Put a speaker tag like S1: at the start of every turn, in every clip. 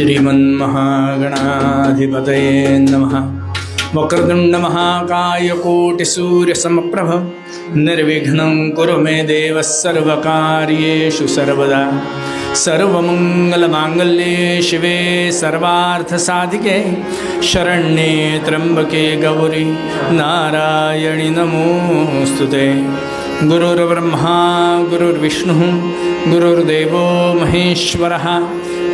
S1: श्रीमन्महागणाधिपतये नमः। वक्रतुण्ड महाकाय कोटिसूर्यसमप्रभ निर्विघ्नं कुरु मे देव सर्वकार्येषु सर्वदा। सर्वमंगलमांगल्ये शिवे सर्वार्थसाधिके शरण्ये त्र्यंबके गौरी नारायणि नमोस्तुते। गुरुर्ब्रह्मा गुरुर्विष्णुः गुरुर्देवो महेश्वरः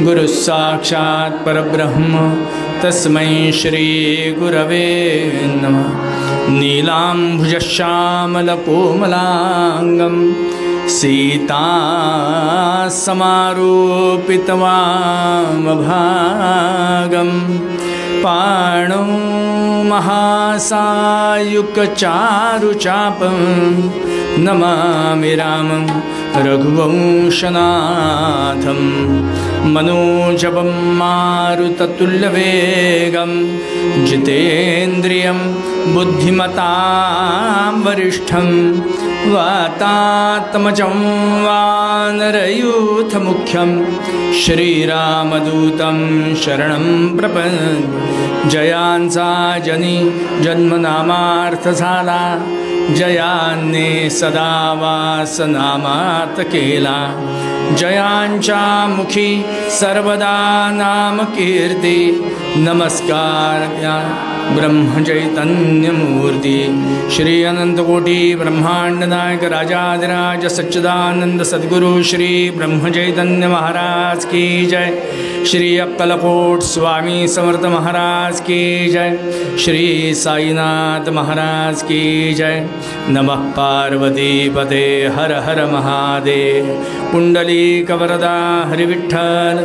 S1: गुरुः साक्षात् परब्रह्म तस्मै श्री गुरवे नमः। नीलाम्भुजश्यामलकोमलाङ्गं सीतासमारोपितवामभागं पाणौ महासायुक्चारुचापं नमामि रामं रघुवंशनाथं। मनोजवं मारुततुल्यवेगं जितेन्द्रियं बुद्धिमतां वरिष्ठं वातात्मजं वानरयूथमुख्यं श्रीरामदूतं शरणं प्रपद्ये। जयांसा जनी जन्मनामार्थसाला जयान्ने सदा वासनामात केला। जयांच्या मुखी सर्वदा नाम कीर्ती नमस्कार ब्रह्मचैतन्यमूर्ति। श्री अनंतकोटि ब्रह्मांड नायक राजाधिराज सच्चिदानंद सद्गुरु श्री ब्रह्मचैतन्य महाराज की जय। श्री अक्कलकोट स्वामी समर्थ महाराज की जय। श्री साईनाथ महाराज की जय। नमः पार्वती पते हर हर महादेव। पुंडलीक वरदा हरिविठ्ठल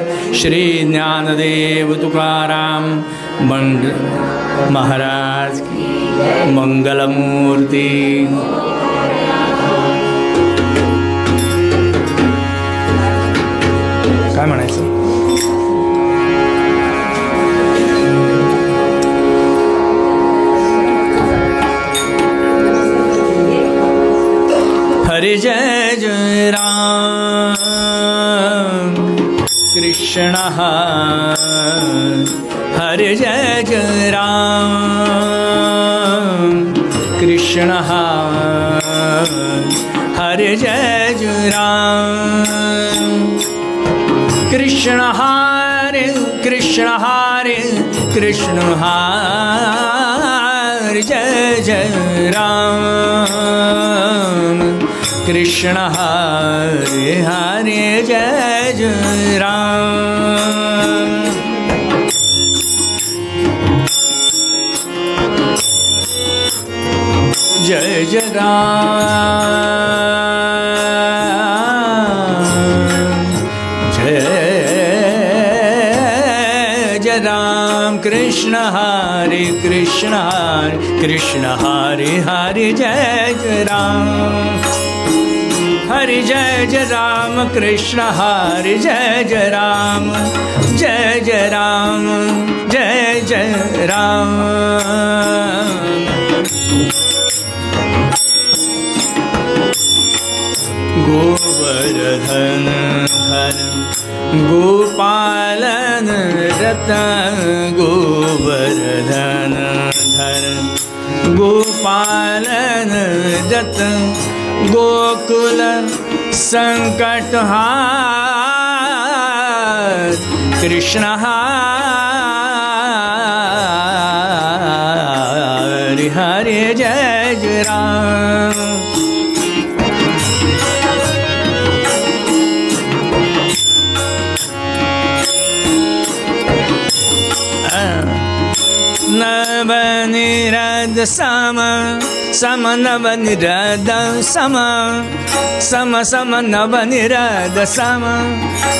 S1: श्री ज्ञानदेव तुकाराम महाराज की मंगलमूर्ति। काय म्हणायचं? हरि जय जय राम कृष्ण हरि जय जय राम कृष्ण हरि जय जय राम कृष्ण हरे कृष्ण हरे जय जय राम कृष्ण हरे हरे जय जय राम। जय जय राम जय जय राम कृष्ण हरे कृष्ण हरे हरे जय जय राम। हरि जय जय राम कृष्ण हरि जय जय राम जय जय राम जय जय राम। गोवर्धन हर गोपालन रतन गोवर्धन धर गोपालन रतन गोकुल संकटहार कृष्ण हरे हरे जय जय राम। नवनिरद सम सम नवनिरद सम सम सम नवनिरद सम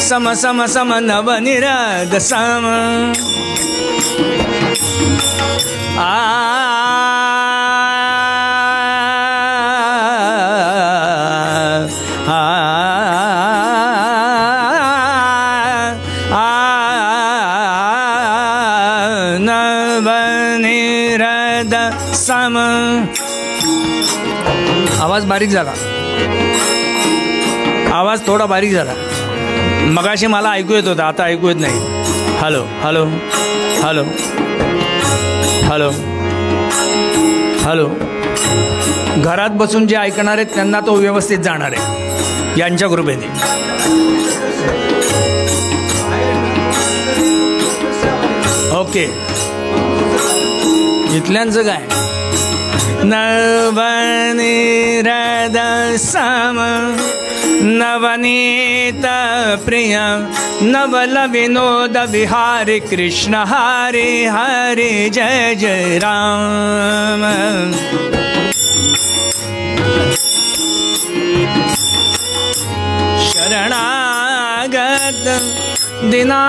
S1: सम सम सम नवनिरद सम नवनिरद सम। आवाज बारीक झाला, आवाज थोडा बारीक झाला। मगाशी मला ऐकू येत होता, आता ऐकू येत नाही। Hello hello hello hello hello. घरात बसून जे ऐकणार आहेत त्यांना तो व्यवस्थित जाणार आहे यांच्या कृपेने. ओके. इथल्यांचं काय? नवनीरद सम नवनीत प्रिय नवल विनोद विहारी कृष्ण हरे हरे जय जय राम. शरणागत दिना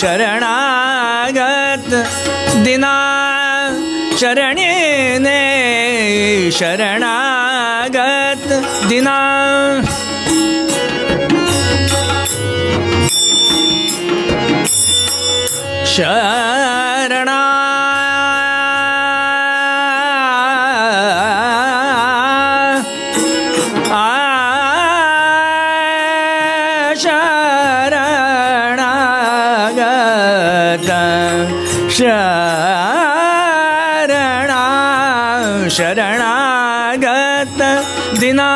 S1: शरणागत दिना चरणेने शरणागत दिना शरणा शरणागत दिना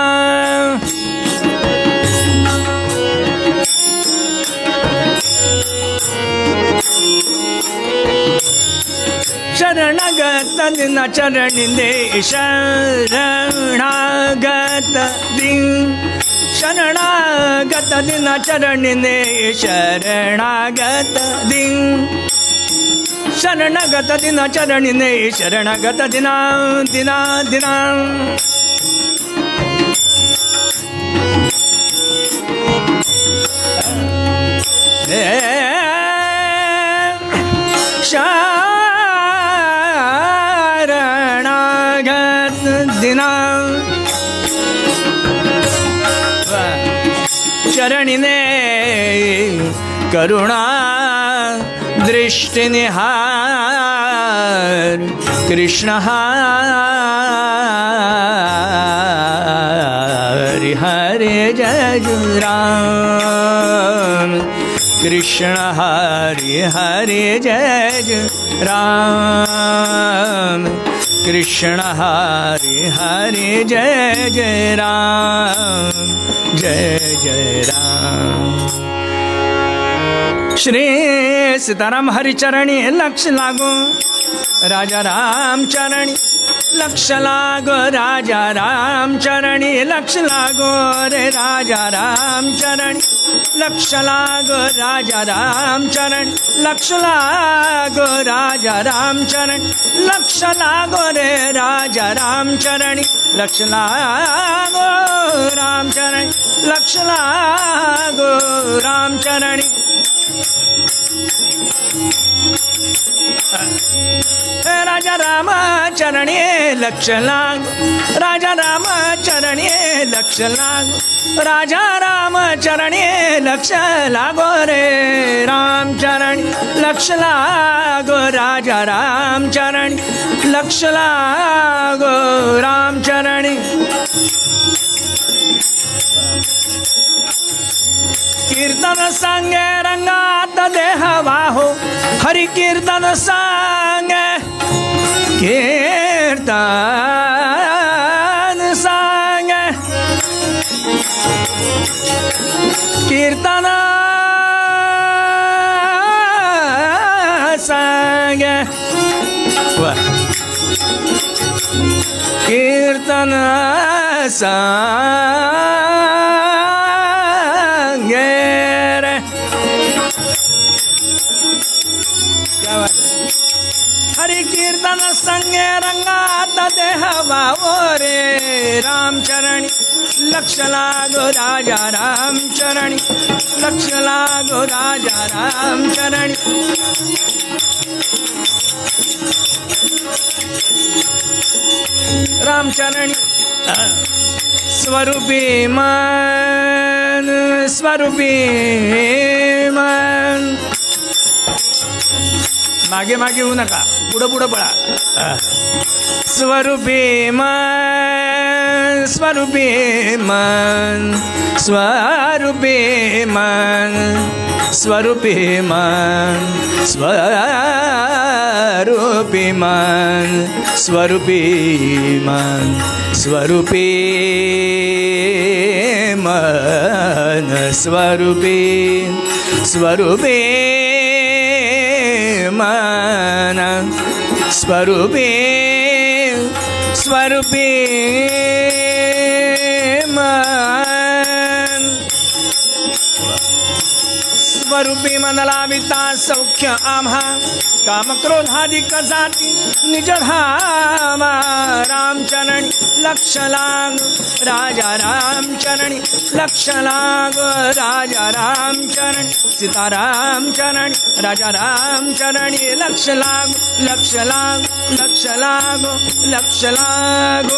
S1: शरणागत दिना चरणी दे शरणागत दिन शरणागत दिना चरणी दे शरणागत दिन शरणागत दिना चरणी ने शरणागत दिना दिना दिना शरणागत दिना चरणी ने करुणा दृष्टि निहार कृष्ण हरे हरे जय राम कृष्ण हरे हरे जय राम कृष्ण हरे हरे जय राम जय जय राम. श्री सीताराम हरिचरणी लक्ष लागो राजा राम चरणी लक्ष लागो राजा राम चरणी लक्ष लागो रे राजा राम चरणी लक्ष लागो राजा राम चरणी लक्ष लागो राजा राम चरणी लक्ष लागो रे राजा राम चरणी लक्ष लागो राम चरणी लक्ष लागो राम चरणी. राजा राम चरणी लक्ष लागो राजा राम चरणी लक्ष लागो राजा राम चरणी लक्ष लागो रे राम चरणी लक्ष लागो राजा राम चरणी लक्ष लागो राम चरणी. कीर्तन सांगे रंगात देह वाहो हरि कीर्तन सांगे कीर्तन सांगे कीर्तन सांगे कीर्तन सांगे रे. क्या बात है. हरि कीर्तन संगे रंगात देह वावो रे राम चरणी लक्ष लागो राजा राम चरणी लक्ष लागो राजा राम चरणी. राम चरणी स्वरूपी मन मागे मागे होऊ नका पुढं पुढं पळा. स्वरूपी मन स्वरूपी मन स्वरूपी स्वरूपे मन स्वरूपे मन स्वरूपे मन स्वरूपे मन स्वरूपे मन स्वरूपे स्वरूपे मन स्वरूपे स्वरूपे मन स्वरूपी मनला विता सौख्य आम्हा कामक्रोधादिक जाती निज धामा रामचरणी लक्ष लाग राजा रामचरणी लक्ष लाग राजा रामचरणी सीताराम चरणी राजा रामचरणी लक्ष लाग लक्ष लाग लक्ष लाग लक्ष लाग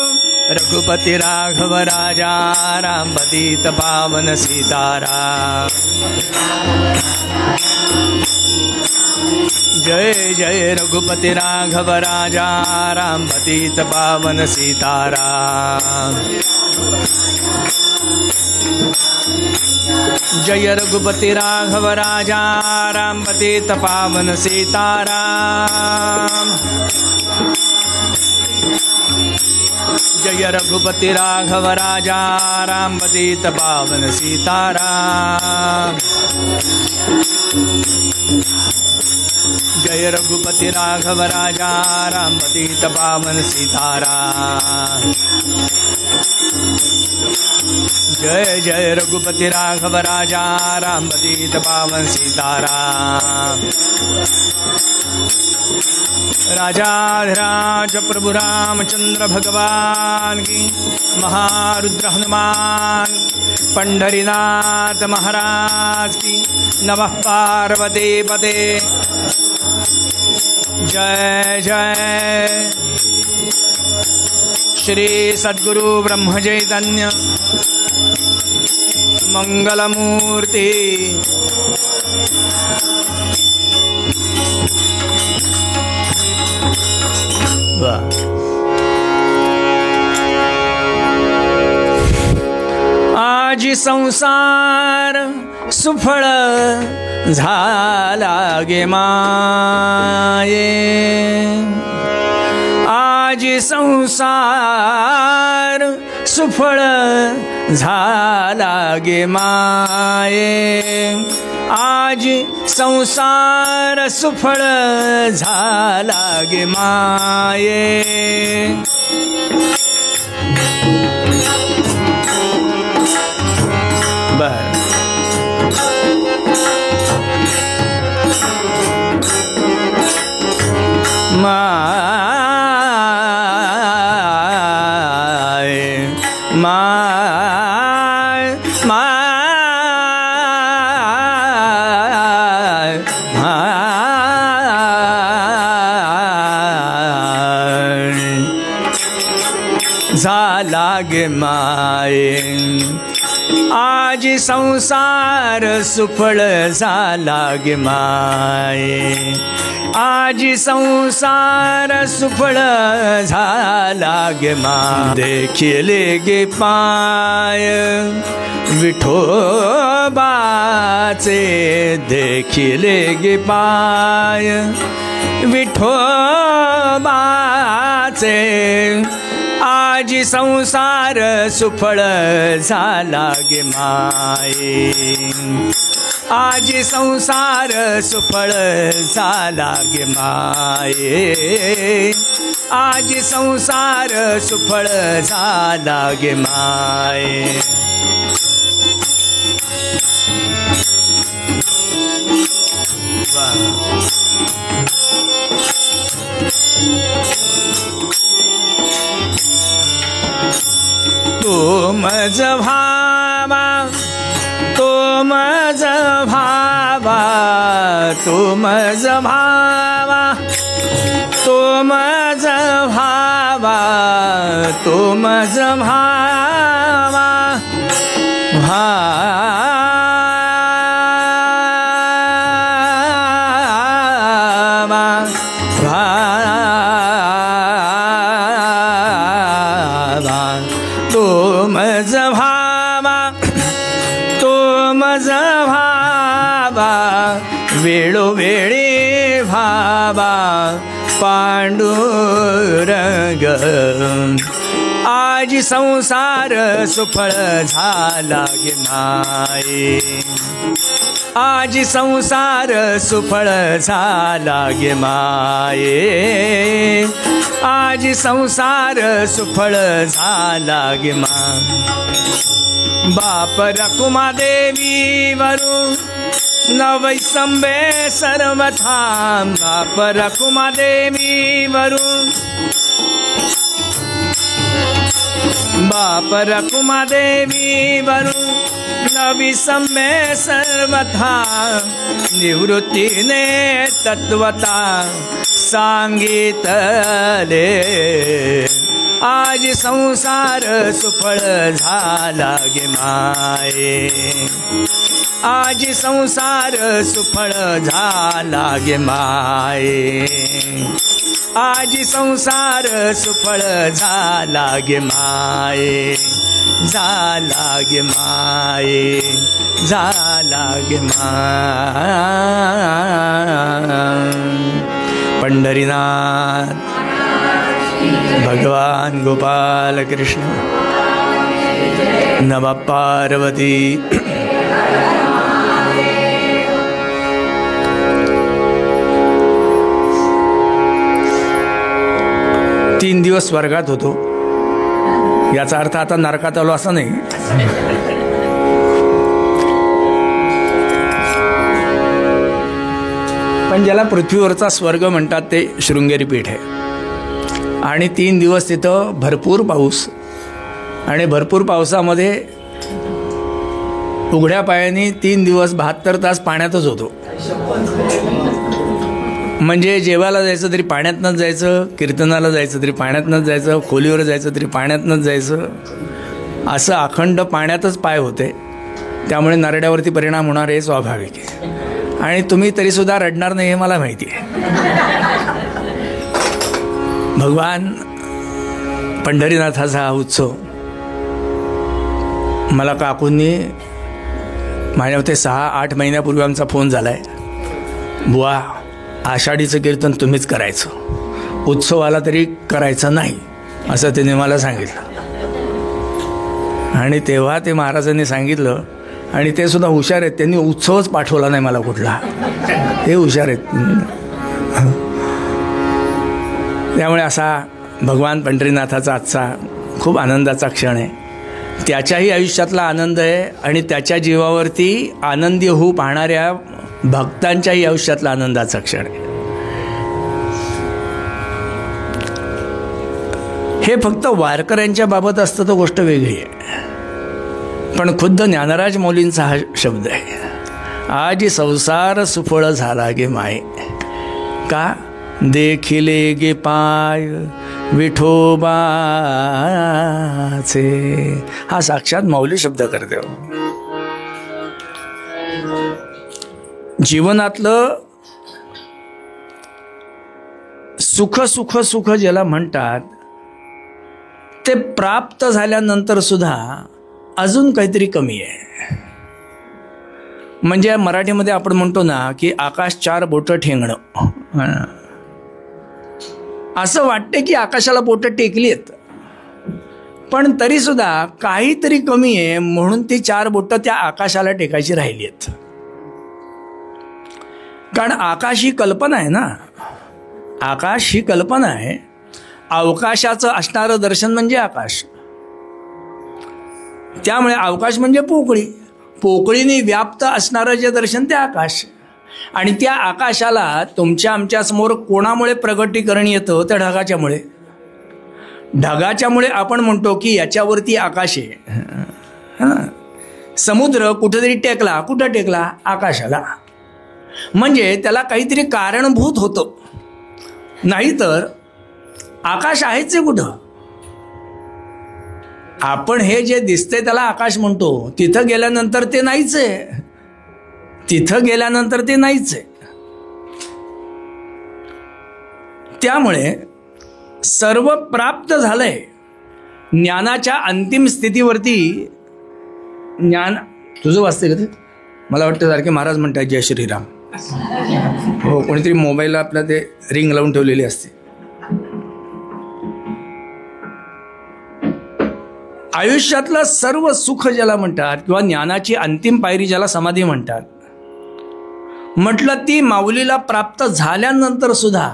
S1: रघुपति राघव राजा राम पतित पावन सीताराम जय जय रघुपति राघव राजा राम पतित पावन सीताराम जय रघुपति राघव राजा राम पतित पावन सीताराम जय रघुपति राघव राजा राम पतित पावन सीताराम जय रघुपति राघव राजा राम पतित पावन सीताराम जय जय रघुपति राघव राजा राम पतित पावन सीताराम राजाधिराज प्रभु रामचंद्र भगवान की महारुद्र हनुमान पंढरीनाथ महाराज की नमः पार्वती पते जय जय श्री सद्गुरु ब्रह्म चैतन्य मंगलमूर्ति आज संसार सुफळ झाला गे माये आज संसार सुफळ झाला गे माये आज संसार सुफळ झाला गे माये बर माय माय माय माय झाला गे माये आज संसार सुफळ झाला गे माये आज संसार सुफळ झाला गे माये देखिले गे पाय विठोबाचे देखिले गे पाय विठोबाचे आज संसार सुफळ झाला गे माये आज संसार सुफळ झाला गे माये आज संसार सुफळ झाला गे माये तो मज भावा तो मज भावा तो मज भावा तो मज भावा तो मज भावा तो मज भावा तो मज व्हावा वेळोवेळी व्हावा पांडुरंग. आज संसार सुफळ झाला गे माये, आज संसार सुफळ झाला गे माये, आज संसार सुफळ झाला गे माये. बाप रखुमादेवी वरून नवैसंबे सर्वथा, बाप रखुमादेवी वरून, बाप रखुमादेवी वरून नविसंबे सर्वथा, निवृत्तीने तत्वता सांगितले. आज संसार सुफळ झाला गे माये, आज संसार सुफळ झाला गे माये, आज संसार सुफळ झाला गे माये, झाला गे माये, झाला गे माये. पंढरीनाथ भगवान गोपाल कृष्ण नमः पार्वती. तीन दिवस स्वर्गात होतो, याचा अर्थ आता नरकात आलो असं नाही. पण ज्याला पृथ्वीवरचा स्वर्ग म्हणतात ते शृंगेरी पीठ आहे. आणि 3 दिवस तिथं भरपूर पाऊस, आणि भरपूर पावसामध्ये उघड्या पायाने 3 दिवस 72 तास पाण्यातच होतो. म्हणजे जेवायला जायचं तरी पाण्यातनंच जायचं, कीर्तनाला जायचं तरी पाण्यातनंच जायचं, खोलीवर जायचं तरी पाण्यातनंच जायचं, असं अखंड पाण्यातच पाय होते. त्यामुळे नरड्यावरती परिणाम होणार हे स्वाभाविक आहे. आणि तुम्ही तरीसुद्धा रडणार नाही हे मला माहिती आहे. भगवान पंढरीनाथाचा हा उत्सव मला काकूंनी माझ्या मते 6-8 महिन्यापूर्वी आमचा फोन झाला आहे, बुवा आषाढीचं कीर्तन तुम्हीच करायचं, उत्सव आला तरी करायचं नाही, असं त्यांनी मला सांगितलं. आणि तेव्हा ते महाराजांनी सांगितलं, आणि ते सुद्धा हुशार आहेत, त्यांनी उत्सवच पाठवला नाही मला कुठला, ते हुशार आहेत. त्यामुळे असा भगवान पंढरीनाथाचा आजचा खूप आनंदाचा क्षण आहे. त्याच्याही आयुष्यातला आनंद आहे, आणि त्याच्या जीवावरती आनंदी होऊ पाहणाऱ्या भक्तांच्याही आयुष्यातला आनंदाचा क्षण आहे. हे फक्त वारकऱ्यांच्या बाबत असतं तर गोष्ट वेगळी आहे, पण खुद्द ज्ञानराज मौलींचा हा शब्द आहे, आज संसार सुफळ झाला गे माये. का देखिले गे पाय विठोबाचे, हा साक्षात मौली शब्द करते. जीवनातलं सुख सुख सुख ज्याला म्हणतात ते प्राप्त झाल्यानंतर सुद्धा अजून काहीतरी कमी आहे. म्हणजे मराठीमध्ये आपण म्हणतो ना की आकाश 4 बोटं ठेंगणं, असं वाटते की आकाशाला बोटं टेकली आहेत, पण तरी सुद्धा काहीतरी कमी आहे, म्हणून ती 4 बोटं त्या आकाशाला टेकायची राहिली आहेत. कारण आकाश ही कल्पना आहे ना, आकाश ही कल्पना आहे. अवकाशाचं असणारं दर्शन म्हणजे आकाश. त्यामुळे अवकाश म्हणजे पोकळी, पोकळीने व्याप्त असणारं जे दर्शन ते आकाश. आणि त्या आकाशाला तुमच्या आमच्या समोर कोणामुळे प्रगटीकरण येतं? त्या ढगाच्यामुळे. ढगाच्यामुळे आपण म्हणतो की याच्यावरती आकाश आहे. समुद्र कुठेतरी टेकला, कुठं टेकला? आकाशाला. म्हणजे त्याला काहीतरी कारणभूत होतं, नाहीतर आकाश आहेच आहे कुठं? आपण हे जे दिसतंय त्याला आकाश म्हणतो, तिथं गेल्यानंतर ते नाहीच आहे, तिथं गेल्यानंतर ते नाहीच आहे. त्यामुळे सर्व प्राप्त झालंय. ज्ञानाच्या अंतिम स्थितीवरती ज्ञान तुझं वाचते का ते? मला वाटतं सारखे महाराज म्हणतात जय श्रीराम. हो, कोणीतरी मोबाईलला आपला ते रिंग लावून ठेवलेली असते. आयुष्यातलं सर्व सुख ज्याला म्हणतात किंवा ज्ञानाची अंतिम पायरी ज्याला समाधी म्हणतात, म्हटलं ती माऊलीला प्राप्त झाल्यानंतर सुद्धा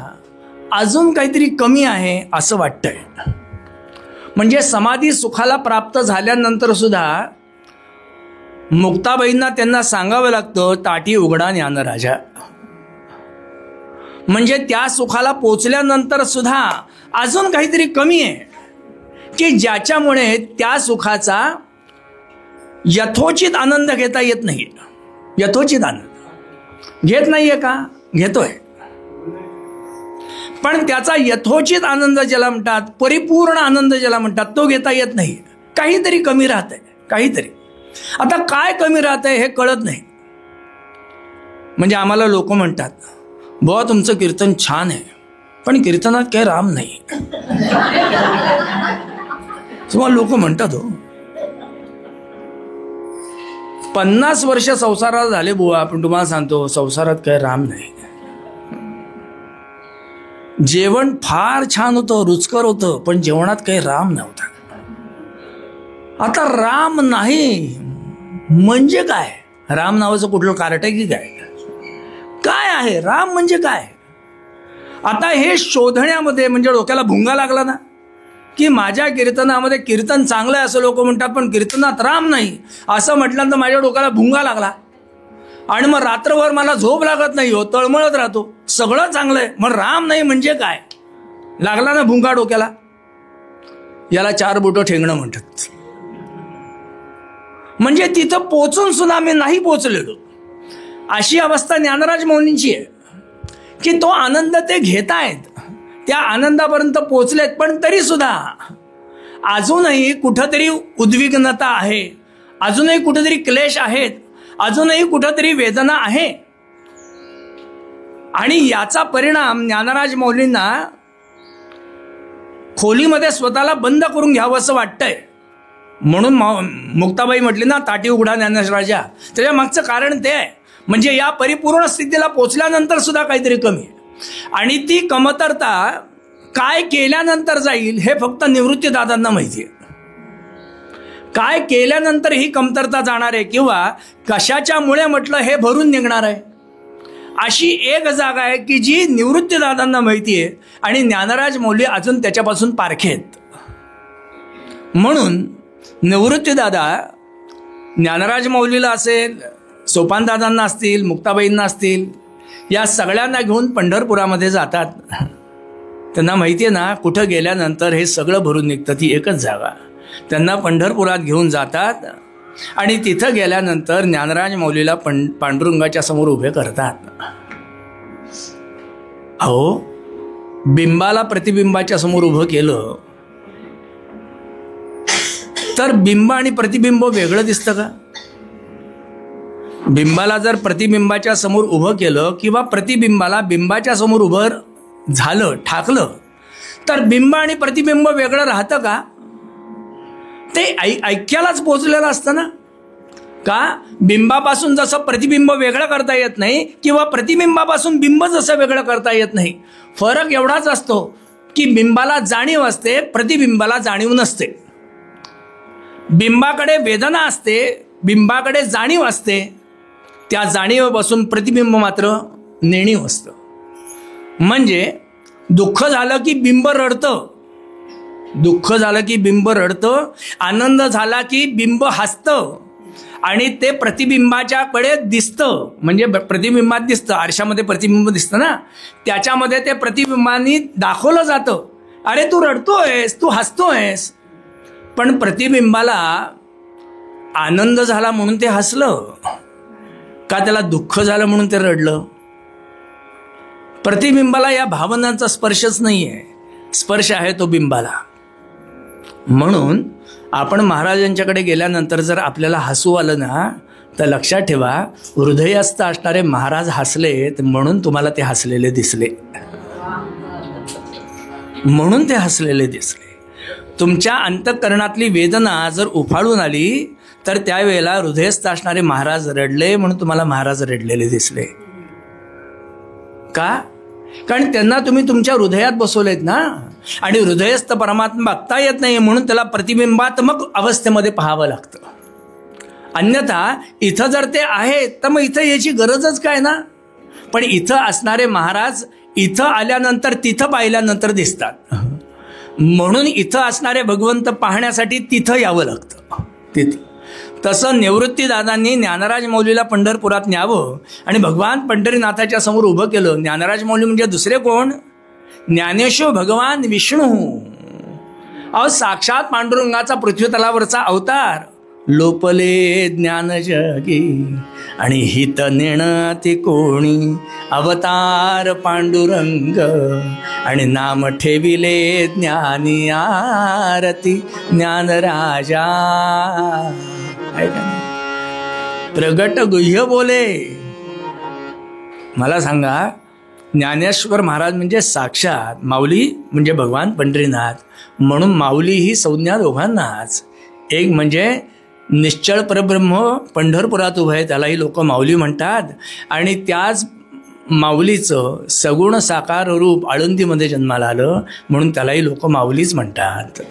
S1: अजून काहीतरी कमी आहे असं वाटतंय. म्हणजे समाधी सुखाला प्राप्त झाल्यानंतर सुद्धा मुक्ताबाईंना त्यांना सांगावं लागतं, ताटी उघडा ज्ञानराजा. म्हणजे त्या सुखाला पोचल्यानंतर सुद्धा अजून काहीतरी कमी आहे की ज्याच्यामुळे त्या सुखाचा यथोचित आनंद घेता येत नाही. यथोचित आनंद घेत नाहीये का? घेतोय, पण त्याचा यथोचित आनंद ज्याला म्हणतात, परिपूर्ण आनंद ज्याला म्हणतात, तो घेता येत नाही. काहीतरी कमी राहतंय, काहीतरी. आता काय कमी राहतंय हे कळत नाही. म्हणजे आम्हाला लोक म्हणतात, बुवा तुमचं कीर्तन छान आहे, पण कीर्तनात काही राम नाही. तुम्हाला लोक म्हणतात हो. 50 वर्ष संसारात झाले बुवा, पण तुम्हाला सांगतो संसारात काही राम नाही. जेवण फार छान होतं, रुचकर होतं, पण जेवणात काही राम नव्हता. आता राम नाही म्हणजे काय? राम नावाचं कुठलं कार्ट आहे की काय? काय आहे राम म्हणजे काय? आता हे शोधण्यामध्ये म्हणजे डोक्याला भुंगा लागला ना, की माझ्या कीर्तनामध्ये कीर्तन चांगलं आहे असं लोक म्हणतात, पण कीर्तनात राम नाही असं म्हटल्यानंतर माझ्या डोक्याला भुंगा लागला. आणि मग रात्रभर मला झोप लागत नाही हो, तळमळत राहतो. सगळं चांगलं आहे, मग राम नाही म्हणजे काय? लागला ना भुंगा डोक्याला. याला 4 बोटं ठेंगणं म्हणतात. म्हणजे तिथं पोचून सुद्धा मी नाही पोचलेलो, अशी अवस्था ज्ञानराज मौलींची आहे. की तो आनंद ते घेतायत, त्या आनंदापर्यंत पोचलेत, पण तरी सुद्धा अजूनही कुठंतरी उद्विग्नता आहे, अजूनही कुठेतरी क्लेश आहेत, अजूनही कुठंतरी वेदना आहे. आणि याचा परिणाम ज्ञानराज मौलींना खोलीमध्ये स्वतःला बंद करून घ्यावं असं वाटतंय. म्हणून मुक्ताबाई म्हटली ना, ताटी उघडा ज्ञानराजा. त्याच्या मागचं कारण ते आहे, म्हणजे या परिपूर्ण स्थितीला पोचल्यानंतर सुद्धा काहीतरी कमी आहे. आणि ती कमतरता काय केल्यानंतर जाईल हे फक्त निवृत्तीदादांना माहिती आहे. काय केल्यानंतर ही कमतरता जाणार आहे किंवा कशाच्यामुळे म्हटलं हे भरून निघणार आहे, अशी एक जागा आहे की जी निवृत्तीदादांना माहिती आहे आणि ज्ञानराज मौली अजून त्याच्यापासून पारखे आहेत. म्हणून निवृत्तीदादा ज्ञानराज मौलीला असेल, सोपानदादांना असतील, मुक्ताबाईंना असतील, या सगळ्यांना घेऊन पंढरपुरामध्ये जातात. त्यांना माहिती आहे ना, कुठं गेल्यानंतर हे सगळं भरून निघतं, ती एकच जागा. त्यांना पंढरपुरात घेऊन जातात आणि तिथं गेल्यानंतर ज्ञानराज मौलीला पांडुरंगाच्या समोर उभे करतात. अहो, बिंबाला प्रतिबिंबाच्या समोर उभं केलं तर बिंब आणि प्रतिबिंब वेगळं दिसतं का? बिंबाला जर प्रतिबिंबाच्या समोर उभं केलं किंवा प्रतिबिंबाला बिंबाच्या समोर उभं झालं, ठाकलं, तर बिंब आणि प्रतिबिंब वेगळं राहतं का? ते ऐक्यालाच पोचलेलं असतं ना. का? बिंबापासून जसं प्रतिबिंब वेगळं करता येत नाही किंवा प्रतिबिंबापासून बिंब जसं वेगळं करता येत नाही, फरक एवढाच असतो की बिंबाला जाणीव असते, प्रतिबिंबाला जाणीव नसते. बिंबाकडे वेदना असते, बिंबाकडे जाणीव असते, त्या जाणीवेपासून प्रतिबिंब मात्र नेणीव असतं. म्हणजे दुःख झालं की बिंब रडतं, दुःख झालं की बिंब रडतं, आनंद झाला की बिंब हसतं आणि ते प्रतिबिंबाच्याकडे दिसतं. म्हणजे प्रतिबिंबात दिसतं, आरशामध्ये प्रतिबिंब दिसतं ना, त्याच्यामध्ये ते प्रतिबिंबांनी दाखवलं जातं, अरे तू रडतोयस, तू हसतोयस. पण प्रतिबिंबाला आनंद झाला म्हणून ते हसलं का त्याला दुःख झालं म्हणून ते रडलं? प्रतिबिंबाला या भावनांचा स्पर्शच नाहीये, स्पर्श आहे तो बिंबाला. म्हणून आपण महाराजांच्याकडे गेल्यानंतर जर आपल्याला हसू आलं ना, तर लक्षात ठेवा, हृदयस्थ असणारे महाराज हसलेत म्हणून तुम्हाला ते हसलेले दिसले, म्हणून ते हसलेले दिसले. तुमच्या अंतःकरणातली वेदना जर उफाळून आली तर त्यावेळेला हृदयस्थ असणारे महाराज रडले म्हणून तुम्हाला महाराज रडलेले दिसले का? कारण त्यांना तुम्ही तुमच्या हृदयात बसवलेत ना, आणि हृदयस्थ परमात्मा बघता येत नाही म्हणून त्याला प्रतिबिंबात्मक अवस्थेमध्ये पाहावं लागतं. अन्यथा इथं जर ते आहेत तर मग इथं याची गरजच काय ना. पण इथं असणारे महाराज इथं आल्यानंतर तिथं पाहिल्यानंतर दिसतात, म्हणून इथं असणारे भगवंत पाहण्यासाठी तिथं यावं लागतं. तिथं तसं निवृत्तीदादांनी ज्ञानराज मौलीला पंढरपुरात न्यावं आणि भगवान पंढरीनाथाच्या समोर उभं केलं. ज्ञानराज मौली म्हणजे दुसरे कोण? ज्ञानेश्वर भगवान विष्णू. अहो साक्षात पांडुरंगाचा पृथ्वीतलावरचा अवतार. लोपले ज्ञान जगी आणि हित नेणती कोणी, अवतार पांडुरंग आणि नाम ठेविले ज्ञानी आरती ज्ञानराजा. प्रगट गुह्य बोले. मला सांगा, ज्ञानेश्वर महाराज म्हणजे साक्षात, माऊली म्हणजे भगवान पंढरीनाथ. म्हणून माऊली ही संज्ञा दोघांनाच. एक म्हणजे निश्चळ परब्रह्म पंढरपुरात उभं आहे त्यालाही लोक माऊली म्हणतात, आणि त्याच माऊलीचं सगुण साकार रूप आळंदीमध्ये जन्माला आलं म्हणून त्यालाही लोक माऊलीच म्हणतात.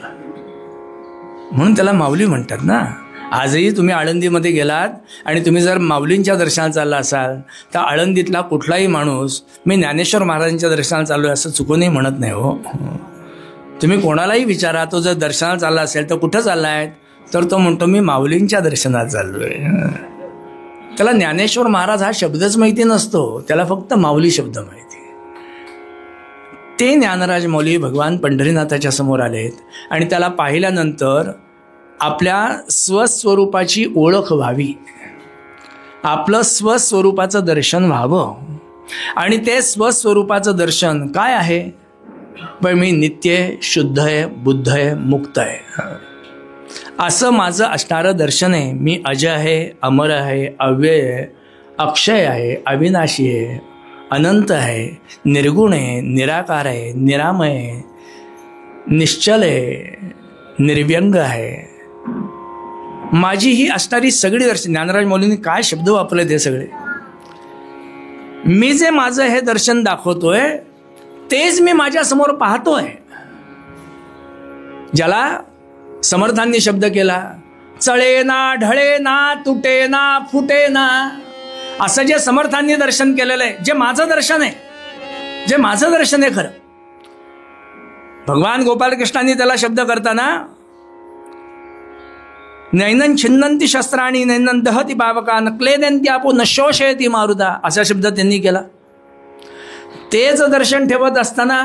S1: म्हणून त्याला माऊली म्हणतात ना. आजही तुम्ही आळंदीमध्ये गेलात आणि तुम्ही जर माऊलींच्या दर्शनाला चालला असाल तर आळंदीतला कुठलाही माणूस मी ज्ञानेश्वर महाराजांच्या दर्शनाला चाललो आहे असं चुकूनही म्हणत नाही हो. तुम्ही कोणालाही विचारा, तो जर दर्शनाला चालला असेल तर कुठं चालला आहे, तर तो म्हणतो मी माऊलींच्या दर्शनात चाललोय. त्याला ज्ञानेश्वर महाराज हा शब्दच माहिती नसतो, त्याला फक्त माऊली शब्द माहिती. ते ज्ञानराज मौली भगवान पंढरीनाथाच्या समोर आलेत आणि त्याला पाहिल्यानंतर आपल्या स्वस्वरूपाची ओळख व्हावी, आपलं स्वस्वरूपाचं दर्शन व्हावं. आणि ते स्वस्वरूपाचं दर्शन काय आहे? पण मी नित्य आहे, शुद्ध आहे, बुद्ध आहे, मुक्त आहे असं माझं असणारं दर्शन आहे. मी अजय आहे, अमर आहे, अव्यय आहे, अक्षय आहे, अविनाशी आहे, अनंत आहे, निर्गुण आहे, निराकार आहे, निरामय आहे, निश्चल आहे, निर्व्यंग आहे. माझी ही असणारी सगळी दर्शन. ज्ञानराज मौलींनी काय शब्द वापरले ते सगळे. मी जे माझं हे दर्शन दाखवतोय तेच मी माझ्या समोर पाहतोय. ज्याला समर्थांनी शब्द केला, चळे ना, ढळे ना, तुटे ना, फुटे ना, असं जे समर्थांनी दर्शन केलेलं आहे, जे माझं दर्शन आहे, जे माझं दर्शन आहे खरं. भगवान गोपालकृष्णांनी त्याला शब्द करताना नैनन छिन्नंती शस्त्राणी नैनन दहती पावका नक्लेदंती आपो न शोषयती मारुदा असा शब्द त्यांनी केला. तेच दर्शन ठेवत असताना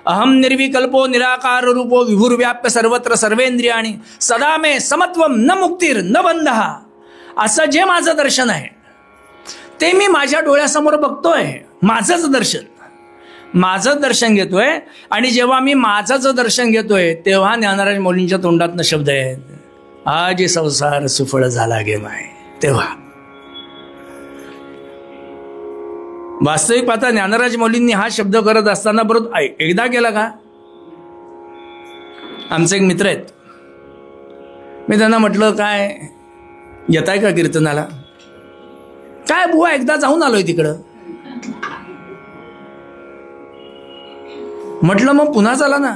S1: अहम निर्विकल्पो निराकार रूपो विभुर्व्याप्य सर्वत्र सर्वेंद्रियाणी सदा मे समत्वम न मुक्तीर न बंधः असं जे माझं दर्शन आहे ते मी माझ्या डोळ्यासमोर बघतोय. माझंच दर्शन घेतोय. आणि जेव्हा मी माझंच दर्शन घेतोय तेव्हा ज्ञानराज मौलींच्या तोंडातनं शब्द आहेत, आज संसार सुफळ झाला गे माय. तेव्हा वास्तविक पाहता ज्ञानराज मौलींनी हा शब्द करत असताना बरोबर एकदा केला का? आमचे एक मित्र आहेत, मी त्यांना म्हटलं काय येताय का कीर्तनाला? काय बुवा एकदा जाऊन आलोय तिकडं. म्हटलं मग पुन्हा चला ना.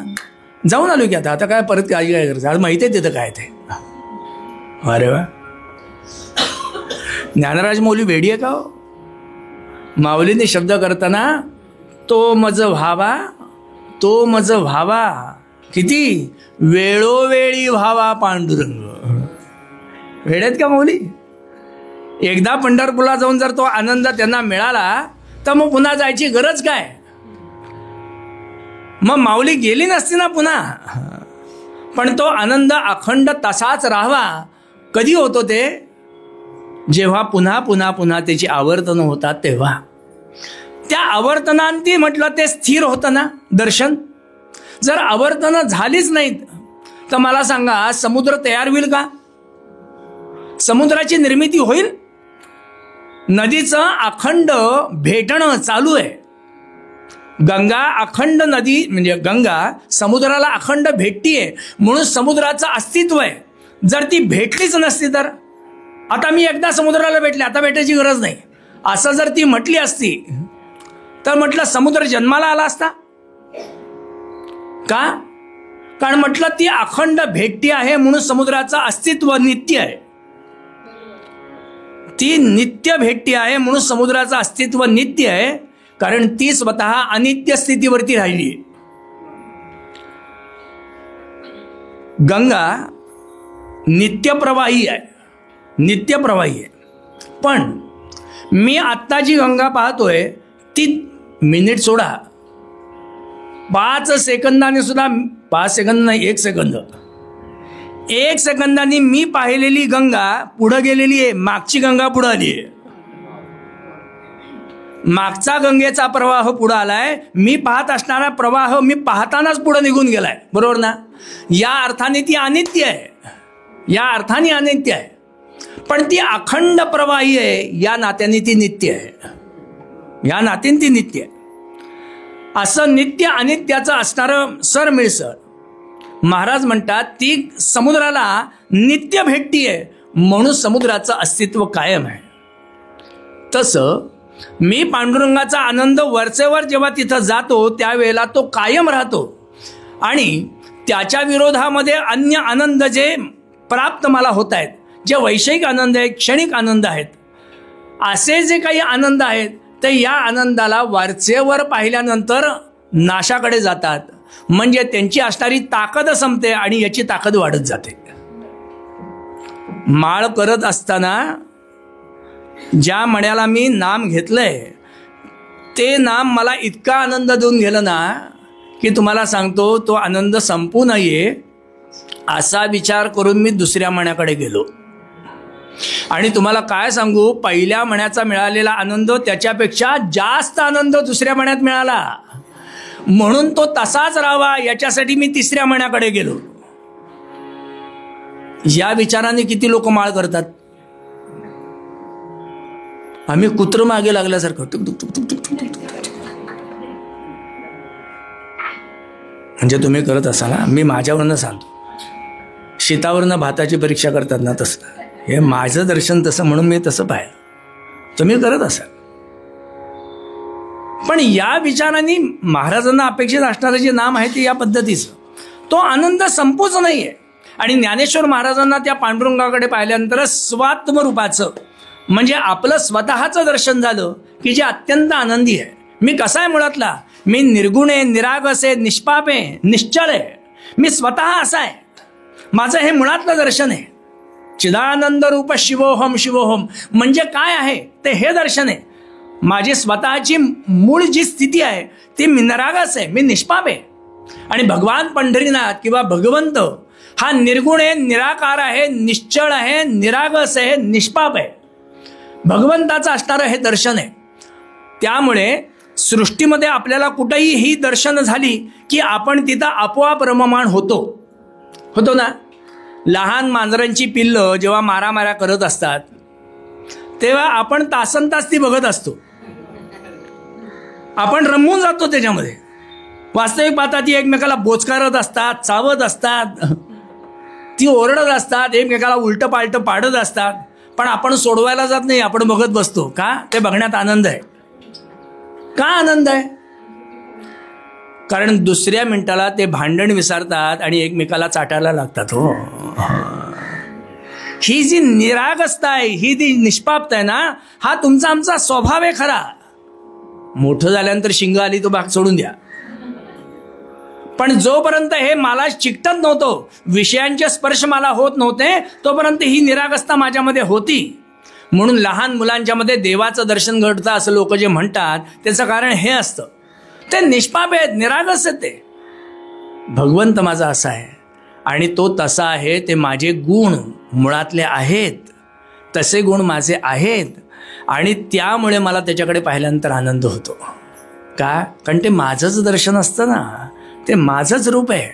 S1: जाऊन आलो की आता काय परत काय करायचं, आज माहिती आहे तिथं काय ते. अरे वा, ज्ञानराज मौली वेडी आहे का हो? माऊलीने शब्द करताना तो मज व्हावा, किती वेळोवेळी व्हावा पांडुरंग. वेळेत का माऊली? एकदा पंढरपूरला जाऊन जर तो आनंद त्यांना मिळाला तर मग पुन्हा जायची गरज काय? मग माऊली गेली नसती ना पुन्हा. पण तो आनंद अखंड तसाच राहावा. कधी होतो ते? जेव्हा पुन्हा पुन्हा पुन्हा त्याची आवर्तनं होतात तेव्हा. त्या आवर्तनांती म्हटलं ते स्थिर होतं ना दर्शन. जर आवर्तनं झालीच नाहीत तर मला सांगा समुद्र तयार होईल का? समुद्राची निर्मिती होईल? नदीचं अखंड भेटणं चालू आहे. गंगा अखंड नदी म्हणजे गंगा समुद्राला अखंड भेटतीये म्हणून समुद्राचं अस्तित्व आहे. जर ती भेटलीच नसती तर आता मी एकदा समुद्राला भेटले, आता भेटायची गरज नाही, असं जर ती म्हटली असती तर म्हटलं समुद्र जन्माला आला असता का? कारण म्हटलं ती अखंड भेटती आहे म्हणून समुद्राचं अस्तित्व नित्य आहे. ती नित्य भेटती आहे म्हणून समुद्राचं अस्तित्व नित्य आहे, कारण ती स्वतः अनित्य स्थितीवरती राहिली. गंगा नित्यप्रवाही आहे, नित्यप्रवाही आहे. पण मी आत्ता जी गंगा पाहतोय ती मिनिट सोडा, 5 सेकंदाने सुद्धा, 5 सेकंद नाही, 1 सेकंद, 1 सेकंदाने मी पाहिलेली गंगा पुढे गेलेली आहे, मागची गंगा पुढे आली आहे. मागचा गंगेचा प्रवाह पुढे आलाय, मी पाहत असणारा प्रवाह मी पाहतानाच पुढे निघून गेलाय. बरोबर ना? या अर्थाने ती अनित्य आहे, या अर्थाने अनित्य आहे. पण ती अखंड प्रवाही आहे, या नात्याने ती नित्य आहे, या नात्याने ती नित्य आहे. असं नित्य अनित्याचं असणारं सरमिळसळ महाराज म्हणतात ती समुद्राला नित्य भेटतीये म्हणून समुद्राचं अस्तित्व कायम आहे. तसं मी पांडुरंगाचा आनंद वरचेवर जेव्हा तिथं जातो त्यावेळेला तो कायम राहतो, आणि त्याच्या विरोधामध्ये अन्य आनंद जे प्राप्त मला होत आहेत, जे वैषयिक आनंद आहेत, क्षणिक आनंद आहेत, असे जे काही आनंद आहेत ते या आनंदाला वरचेवर पाहिल्यानंतर नाशाकडे जातात. म्हणजे त्यांची असणारी ताकद संपते आणि याची ताकद वाढत जाते. माळ करत असताना ज्या मण्याला मी नाम घेतलंय ते नाम मला इतका आनंद देऊन गेलं ना की तुम्हाला सांगतो तो आनंद संपू नये असा विचार करून मी दुसऱ्या मण्याकडे गेलो. आणि तुम्हाला काय सांगू, पहिल्या मण्याचा मिळालेला आनंद त्याच्यापेक्षा जास्त आनंद दुसऱ्या मण्यात मिळाला, म्हणून तो तसाच राहावा याच्यासाठी मी तिसऱ्या मण्याकडे गेलो. या विचाराने किती लोक माळ करतात. आम्ही कुत्र मागे लागल्यासारखं टुक टुक टुक टुक टुक टुक. म्हणजे तुम्ही करत असाल ना, मी माझ्यावरनं सांगतो, शेतावरनं भाताची परीक्षा करतात ना तसं, हे माझं दर्शन तसं म्हणून मी तसं पाहिलं, तुम्ही करत असाल. पण या विचाराने महाराजांना अपेक्षित असणारं जे नाम आहे ते या पद्धतीचं, तो आनंद संपूच नाहीये. आणि ज्ञानेश्वर महाराजांना त्या पांडुरंगाकडे पाहिल्यानंतर स्वात्म रूपाचं म्हणजे आपलं स्वतःचं दर्शन झालं की जे अत्यंत आनंदी आहे. मी कसा आहे मुळातला, मी निर्गुण आहे, निरागस आहे, निष्पाप आहे, निश्चल आहे, मी स्वतः असा आहे. माझं हे मुळातलं दर्शन आहे. चिदानंद रूप शिवोहम शिवोहम म्हणजे काय आहे ते हे दर्शन आहे. माझी स्वतःची मूळ जी स्थिती आहे ती मी निरागस आहे, मी निष्पाप आहे. आणि भगवान पंढरीनाथ किंवा भगवंत हा निर्गुण आहे, निराकार आहे, निश्चळ आहे, निरागस आहे, निष्पाप आहे. भगवंताचं असणारं हे दर्शन आहे. त्यामुळे सृष्टीमध्ये आपल्याला कुठेही ही दर्शन झाली की आपण तिथं आपोआप रममाण होतो ना. लहान मांजरांची पिल्लं जेव्हा मारामाऱ्या करत असतात तेव्हा आपण तासनतास ती बघत असतो, आपण रमून जातो त्याच्यामध्ये. वास्तविक पाहता ती एकमेकाला बोचकारत असतात, चावत असतात, ती ओरडत असतात, एकमेकाला उलटं पालटं पाडत असतात, पण आपण सोडवायला जात नाही, आपण बघत बसतो. का? ते बघण्यात आनंद आहे. का आनंद आहे? कारण दुसऱ्या मिनिटाला ते भांडण विसरतात आणि एकमेकाला चाटायला लागतात. हो, ही जी निरागसता आहे, ही जी निष्पापता आहे ना, हा तुमचा आमचा स्वभाव आहे खरा. मोठं झाल्यानंतर शिंग आली तो भाग सोडून द्या. पण जोपर्यंत हे मला चिकटत नव्हतं, विषयांचे स्पर्श मला होत नव्हते, तोपर्यंत ही निरागसता माझ्यामध्ये होती. म्हणून लहान मुलांच्या मध्ये देवाचं दर्शन घडतं असं लोक जे म्हणतात त्याचं कारण हे असतं, ते निष्पाप आहेत, निरागस आहेत. ते भगवंत माझा असा आहे आणि तो तसा आहे, ते माझे गुण मुळातले आहेत, तसे गुण माझे आहेत आणि त्यामुळे मला त्याच्याकडे पाहिल्यानंतर आनंद होतो. का? कारण ते माझंच दर्शन असतं ना, ते माझंच रूप आहे.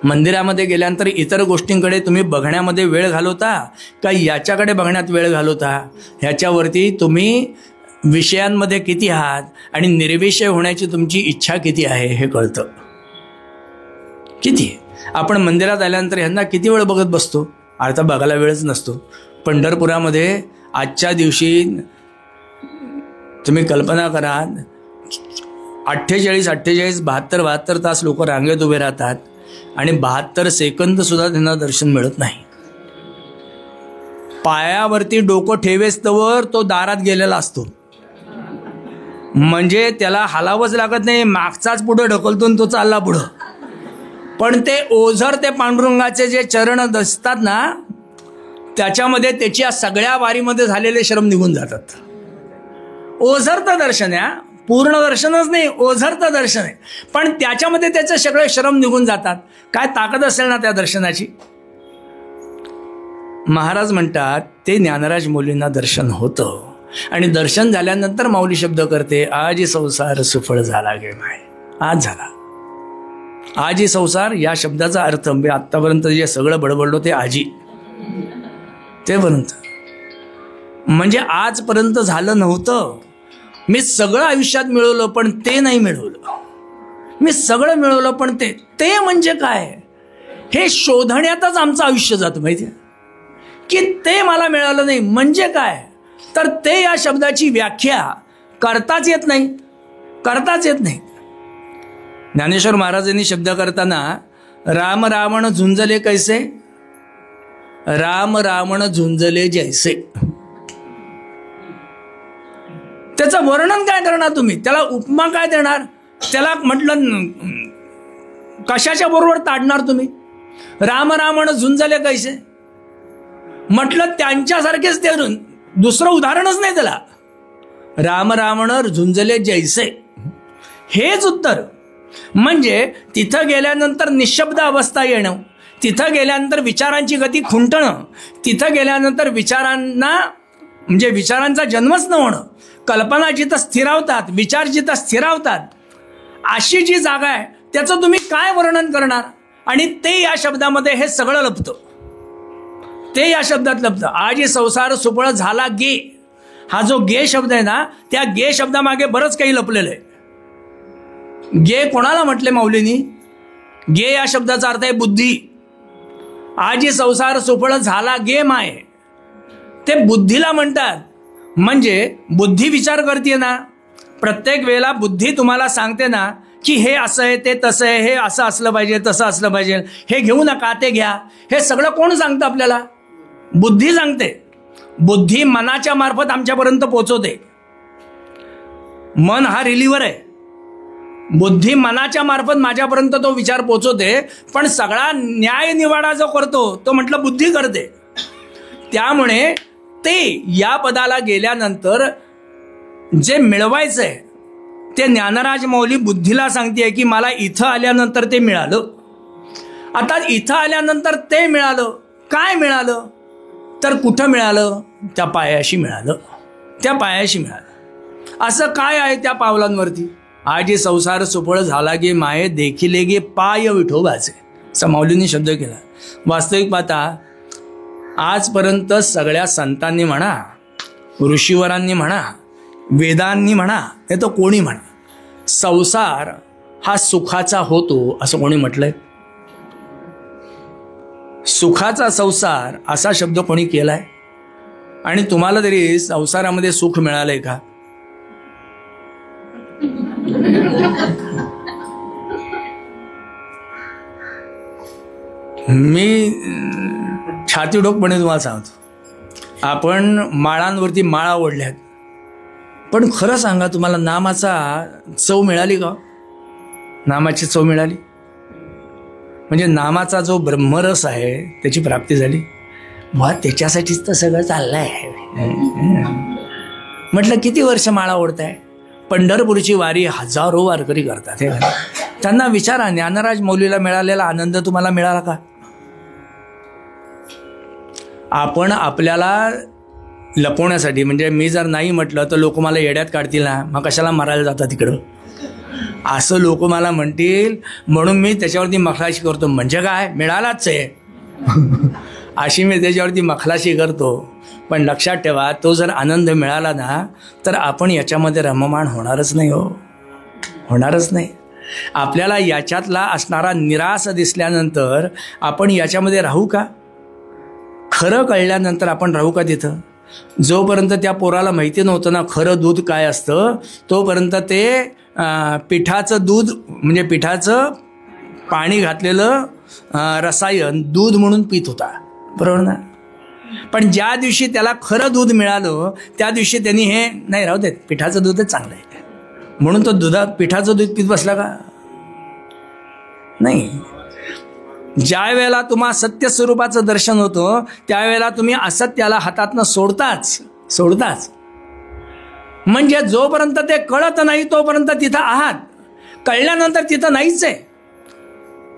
S1: मंदिरामध्ये गेल्यानंतर इतर गोष्टींकडे तुम्ही बघण्यामध्ये वेळ घालवता का याच्याकडे बघण्यात वेळ घालवता, ह्याच्यावरती तुम्ही विषयांमध्ये किती आहात आणि निर्विषय होण्याची तुमची इच्छा किती आहे हे कळतं. किती आपण मंदिरात आल्यानंतर ह्यांना किती वेळ बघत बसतो, आता बघायला वेळच नसतो. पंढरपुरामध्ये आजच्या दिवशी तुम्ही कल्पना करा, 72 तास लोक रांगेत उभे राहतात आणि 72 सेकंद सुद्धा त्यांना दर्शन मिळत नाही. पायावरती डोकं ठेवेस्तवर तो दारात गेलेला असतो, म्हणजे त्याला हलावंच लागत नाही, मागचाच पुढं ढकलतून तो चालला पुढं. पण ते ओझर ते पांडुरंगाचे जे चरण दिसतात ना, त्याच्यामध्ये त्याच्या सगळ्या वारीमध्ये झालेले श्रम निघून जातात. ओझरतं दर्शन आहे, पूर्ण दर्शनच नाही, ओझरतं दर्शन आहे, पण त्याच्यामध्ये त्याचे सगळे श्रम निघून जातात. काय ताकद असेल ना त्या दर्शनाची. महाराज म्हणतात ते ज्ञानराज माऊलींना दर्शन होतं आणि दर्शन झाल्यानंतर माऊली शब्द करते, आजी संसार सुफळ झाला गे माय. आज झाला आजी संसार. या शब्दाचा अर्थ मी आत्तापर्यंत जे सगळं बडबडलो ते आजी ते पर्यंत, म्हणजे आजपर्यंत झालं नव्हतं. मी सगळं आयुष्यात मिळवलं पण ते नाही मिळवलं. मी सगळं मिळवलं पण ते म्हणजे काय, हे शोधण्यातच आमचं आयुष्य जातं. माहिती आहे की ते मला मिळालं नाही म्हणजे काय, तर ते या शब्दाची व्याख्या करताच येत नाही. ज्ञानेश्वर महाराजांनी शब्द करताना राम रावण झुंजले कैसे, राम रावण झुंजले जैसे. त्याचं वर्णन काय करणार तुम्ही, त्याला उपमा काय देणार, त्याला म्हटलं कशाच्या बरोबर ताडणार तुम्ही. राम रावण झुंजले कैसे म्हटलं त्यांच्यासारखेच, ते दुसरं उदाहरणच नाही त्याला. राम रावण झुंजले जैसे हेच उत्तर. म्हणजे तिथं गेल्यानंतर निशब्द अवस्था येणं, तिथं गेल्यानंतर विचारांची गती खुंटणं, तिथं गेल्यानंतर विचारांना म्हणजे विचारांचा जन्मच न होणं, कल्पना जिथं स्थिरावतात, विचार जिथं स्थिरावतात, अशी जी जागा आहे त्याचं तुम्ही काय वर्णन करणार. आणि ते या शब्दामध्ये हे सगळं लपतं, ते या शब्दात लपतं. आजी संसार सुफळ झाला गे, हा जो गे शब्द आहे ना, त्या गे शब्दामागे बरंच काही लपलेलं आहे. गे कोणाला म्हटले माऊलींनी, गे या शब्दाचा अर्थ आहे बुद्धी. आजी संसार सुफळ झाला गे माय, ते बुद्धीला म्हणतात. म्हणजे बुद्धी विचार करते ना, प्रत्येक वेळेला बुद्धी तुम्हाला सांगते ना की हे असं आहे, ते तसं आहे, हे असं असलं पाहिजे, तसं असलं पाहिजे, हे घेऊ नका, ते घ्या. हे सगळं कोण सांगतं आपल्याला, बुद्धी सांगते. बुद्धी मनाच्या मार्फत आमच्यापर्यंत पोहोचवते. मन हा रिलिव्हर आहे, बुद्धी मनाच्या मार्फत माझ्यापर्यंत तो विचार पोहोचवते. पण सगळा न्याय निवाडा जो करतो तो म्हटलं बुद्धी करते. त्यामुळे ते या पदाला गेल्यानंतर जे मिळवायचंय ते ज्ञानराज माऊली बुद्धीला सांगते की मला इथं आल्यानंतर ते मिळालं. आता इथं आल्यानंतर ते मिळालं, काय मिळालं तर कुठं मिळालं, त्या पायाशी मिळालं, त्या पायाशी मिळालं. असं काय आहे त्या पावलांवरती, आजी संसार सुफळ झाला गे माये, देखिले गे पाय विठोबाचे, असं माऊलींनी शब्द केला. वास्तविक पाहता आजपर्यंत सगळ्या संतांनी म्हणा, ऋषीवरांनी म्हणा, वेदांनी म्हणा, नाही तर कोणी म्हणा, संसार हा सुखाचा होतो असं कोणी म्हटलंय. सुखाचा संसार असा शब्द कोणी केलाय. आणि तुम्हाला तरी संसारामध्ये सुख मिळालंय का. मी छाती डोकपणे तुम्हाला सांगतो, आपण माळांवरती माळा ओढल्यात, पण खरं सांगा तुम्हाला नामाचा चव मिळाली का, नामाची चव मिळाली, म्हणजे नामाचा जो ब्रह्मरस आहे त्याची प्राप्ती झाली. वा त्याच्यासाठीच तर सगळं चाललंय. म्हटलं किती वर्ष माळा ओढताय, पंढरपूरची वारी हजारो वारकरी करतात. त्यांना विचारा ज्ञानराज माऊलीला मिळालेला आनंद तुम्हाला मिळाला का. आपण आपल्याला लपवण्यासाठी, म्हणजे मी जर नाही म्हटलं तर लोक मला येड्यात काढतील ना, मग कशाला मारायला जातात तिकडं, असं लोक मला म्हणतील, म्हणून मी त्याच्यावरती मखलाशी करतो. म्हणजे काय मिळालाच आहे अशी मी त्याच्यावरती मखलाशी करतो. पण लक्षात ठेवा, तो जर आनंद मिळाला ना तर आपण याच्यामध्ये रममाण होणारच नाही, होणारच नाही. आपल्याला याच्यातला असणारा निराश दिसल्यानंतर आपण याच्यामध्ये राहू का. खरं कळल्यानंतर आपण राहू का तिथं? जोपर्यंत त्या पोराला माहिती नव्हतं ना खरं दूध काय असतं, तोपर्यंत ते पिठाचं दूध म्हणजे पिठाचं पाणी घातलेलं रसायन दूध म्हणून पित होता, बरोबर ना? पण ज्या दिवशी त्याला खरं दूध मिळालं त्या दिवशी त्यांनी हे नाही राहू देत, पिठाचं दूधच चांगलं आहे म्हणून तो पिठाचं दूध पित बसला का? नाही. ज्या वेळेला तुम्हाला सत्य स्वरूपाचं दर्शन होतं त्यावेळेला तुम्ही असत्याला हातातनं सोडताच. म्हणजे जोपर्यंत ते कळत नाही तोपर्यंत तिथं आहात, कळल्यानंतर तिथं नाहीच आहे.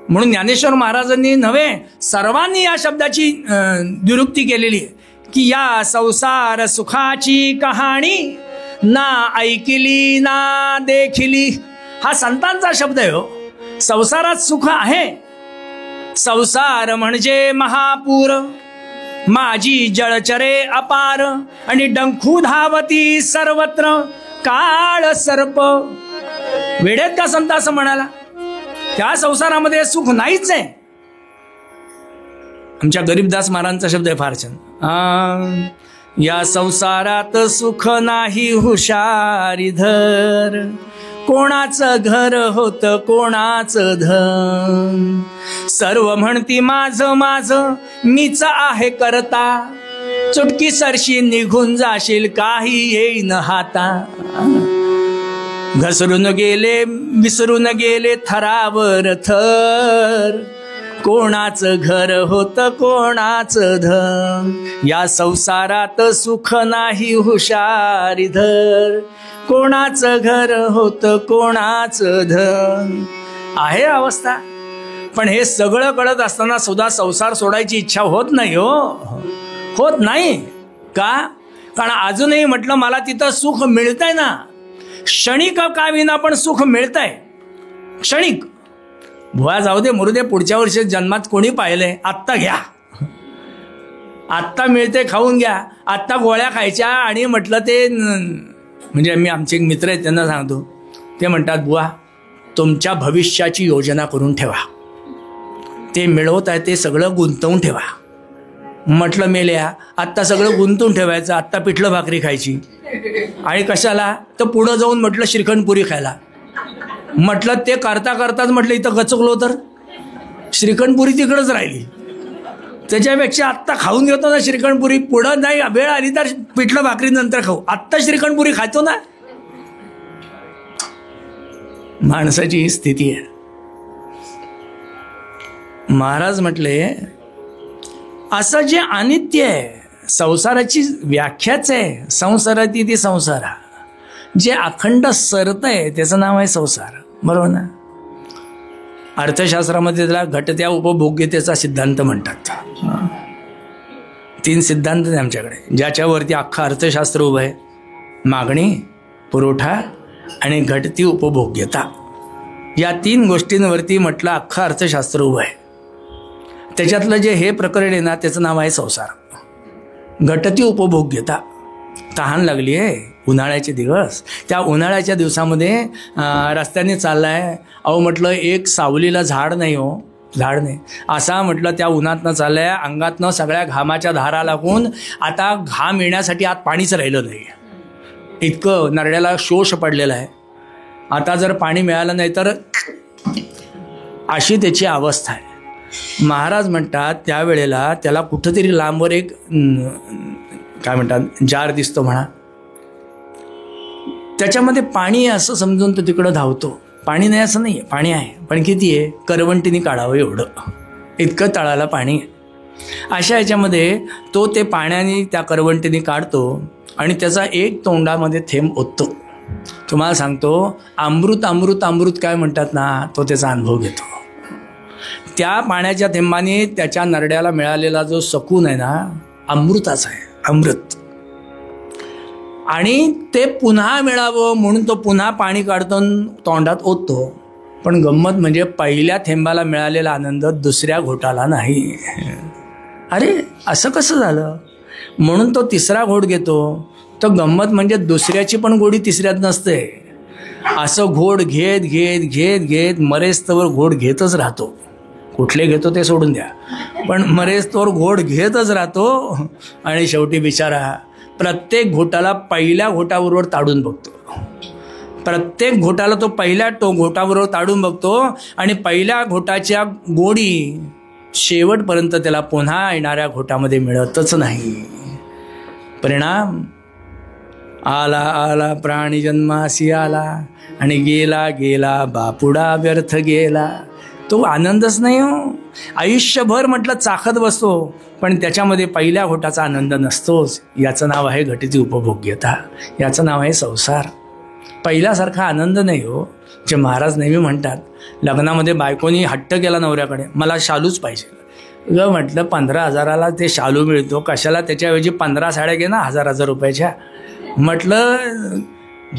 S1: म्हणून ज्ञानेश्वर महाराजांनी नव्हे सर्वांनी या शब्दाची दुरुक्ती केलेली आहे की या संसार सुखाची कहाणी ना ऐकिली ना देखिली. हा संतांचा शब्द आहे हो. संसारात सुख आहे. संसार म्हणजे महापूर, माझी जळचरे अपार आणि डंखू धावती सर्वत्र काळ सर्प. वेडेत का संत असं म्हणाला? त्या संसारामध्ये सुख नाहीच आहे. आमच्या गरीबदास महाराजांचा शब्द आहे फार छान. या संसारात सुख नाही हुशारी धर, कोणाचं घर होत कोणाचं धन, सर्व म्हणती माझं माझं मीच आहे करता, चुटकी सरशी निघून जाशील काही येईन हाता. घसरून गेले विसरून गेले थरावर थर, कोणाचं घर होत कोणाचं धन, या संसारात सुख नाही हुशारी धर, कोणाचं घर होत कोणाचं धन. आहे अवस्था. पण हे सगळं कळत असताना सुद्धा संसार सोडायची इच्छा होत नाही हो, होत नाही का? कारण अजूनही म्हटलं मला तिथं सुख मिळतंय ना, क्षणिक का विना पण सुख मिळतंय, क्षणिक. भुवा जाऊ दे मरू दे, पुढच्या वर्षी जन्मात कोणी पाहिलंय? आत्ता घ्या, आत्ता मिळते खाऊन घ्या. आत्ता गोळ्या खायच्या. आणि म्हटलं ते म्हणजे मी आमचे एक मित्र आहेत त्यांना सांगतो, ते म्हणतात बुवा तुमच्या भविष्याची योजना करून ठेवा, ते मिळवत आहे ते सगळं गुंतवून ठेवा. म्हटलं मेल्या आत्ता सगळं गुंतवून ठेवायचं, आत्ता पिठलं भाकरी खायची आणि कशाला? तर पुढं जाऊन म्हटलं श्रीखंडपुरी खायला. म्हटलं ते करता करताच म्हटलं इथं गचकलो तर श्रीखंडपुरी तिकडंच राहिली. त्याच्यापेक्षा आत्ता खाऊन घेतो ना श्रीखंडपुरी, पुढं नाही वेळ आली तर पिठलं भाकरी नंतर खाऊ, आत्ता श्रीखंडपुरी खातो ना. माणसाची ही स्थिती आहे. महाराज म्हटले असं जे अनित्य आहे, संसाराची व्याख्याच आहे संसाराती ती संसारा, जे अखंड सरत आहे त्याचं नाव आहे संसार, बरोबर ना? अर्थशास्त्रामध्ये त्याला घटत्या उपभोग्यतेचा सिद्धांत म्हणतात. 3 सिद्धांत आहे आमच्याकडे ज्याच्यावरती अख्खं अर्थशास्त्र उभं आहे. मागणी, पुरवठा आणि घटती उपभोग्यता, या 3 गोष्टींवरती म्हटलं अख्खं अर्थशास्त्र उभं आहे. त्याच्यातलं जे हे प्रकरण आहे ना त्याचं नाव आहे संसार. घटती उपभोग्यता. तहान लागली आहे, उन्हाळ्याचे दिवस, त्या उन्हाळ्याच्या दिवसामध्ये रस्त्याने चाललाय, अहो म्हटलं एक सावलीला झाड नाही हो, झाड नाही. असा म्हटलं त्या उन्हातनं चाललाय, अंगातनं सगळ्या घामाच्या धारा लागून आता घाम येण्यासाठी आत पाणीच राहिलं नाही, इतकं नरड्याला शोष पडलेला आहे. आता जर पाणी मिळालं नाही तर अशी त्याची अवस्था आहे. महाराज म्हणतात त्यावेळेला त्याला कुठंतरी लांबवर एक काय म्हणतात जार दिसतो म्हणा, त्याच्यामध्ये पाणी आहे असं समजून तो तिकडं धावतो. पाणी नाही असं नाही आहे, पाणी आहे, पण किती आहे? करवंटीने काढावं एवढं, इतकं तळाला पाणी आहे. अशा याच्यामध्ये तो ते पाण्याने त्या करवंटीने काढतो आणि त्याचा एक तोंडामध्ये थेंब ओततो. तुम्हाला सांगतो अमृत अमृत अमृत काय म्हणतात ना, तो त्याचा अनुभव घेतो. त्या पाण्याच्या थेंबाने त्याच्या नरड्याला मिळालेला जो सकून आहे ना, अमृताचा आहे, अमृत. आणि ते पुन्हा मिळावं म्हणून तो पुन्हा पाणी काढतो तोंडात ओततो. पण गंमत म्हणजे पहिल्या थेंबाला मिळालेला आनंद दुसऱ्या घोटाला नाही. अरे असं कसं झालं? म्हणून तो तिसरा घोट घेतो. तो गंमत म्हणजे दुसऱ्याची पण गोडी तिसऱ्यात नसते. असं घोट घेत घेत घेत घेत मरेस्तवर घोट घेतच राहतो. कुठले घेतो ते सोडून द्या, पण मरेच तोवर घोट घेतच राहतो आणि शेवटी बिचारा प्रत्येक घोटाला पहिल्या घोटाबरोबर ताडून बघतो. प्रत्येक घोटाला तो पहिल्या घोटाबरोबर ताडून बघतो आणि पहिल्या घोटाच्या गोडी शेवटपर्यंत त्याला पुन्हा येणाऱ्या घोटामध्ये मिळतच नाही. परिणाम आला आला प्राणी जन्मासी आला आणि गेला गेला बापुडा व्यर्थ गेला. तो आनंदच नाही हो. आयुष्यभर म्हटलं चाखत बसतो, पण त्याच्यामध्ये पहिल्या घोटाचा आनंद नसतोच. याचं नाव आहे घटिती उपभोग्यता, याचं नाव आहे संसार. पहिल्यासारखा आनंद नाही हो. जे महाराज नेहमी म्हणतात, लग्नामध्ये बायकोनी हट्ट केला नवऱ्याकडे, मला शालूच पाहिजे. ग म्हटलं 15,000ला ते शालू मिळतो, कशाला त्याच्याऐवजी 15 साड्या घे ना 1,000 रुपयाच्या. म्हटलं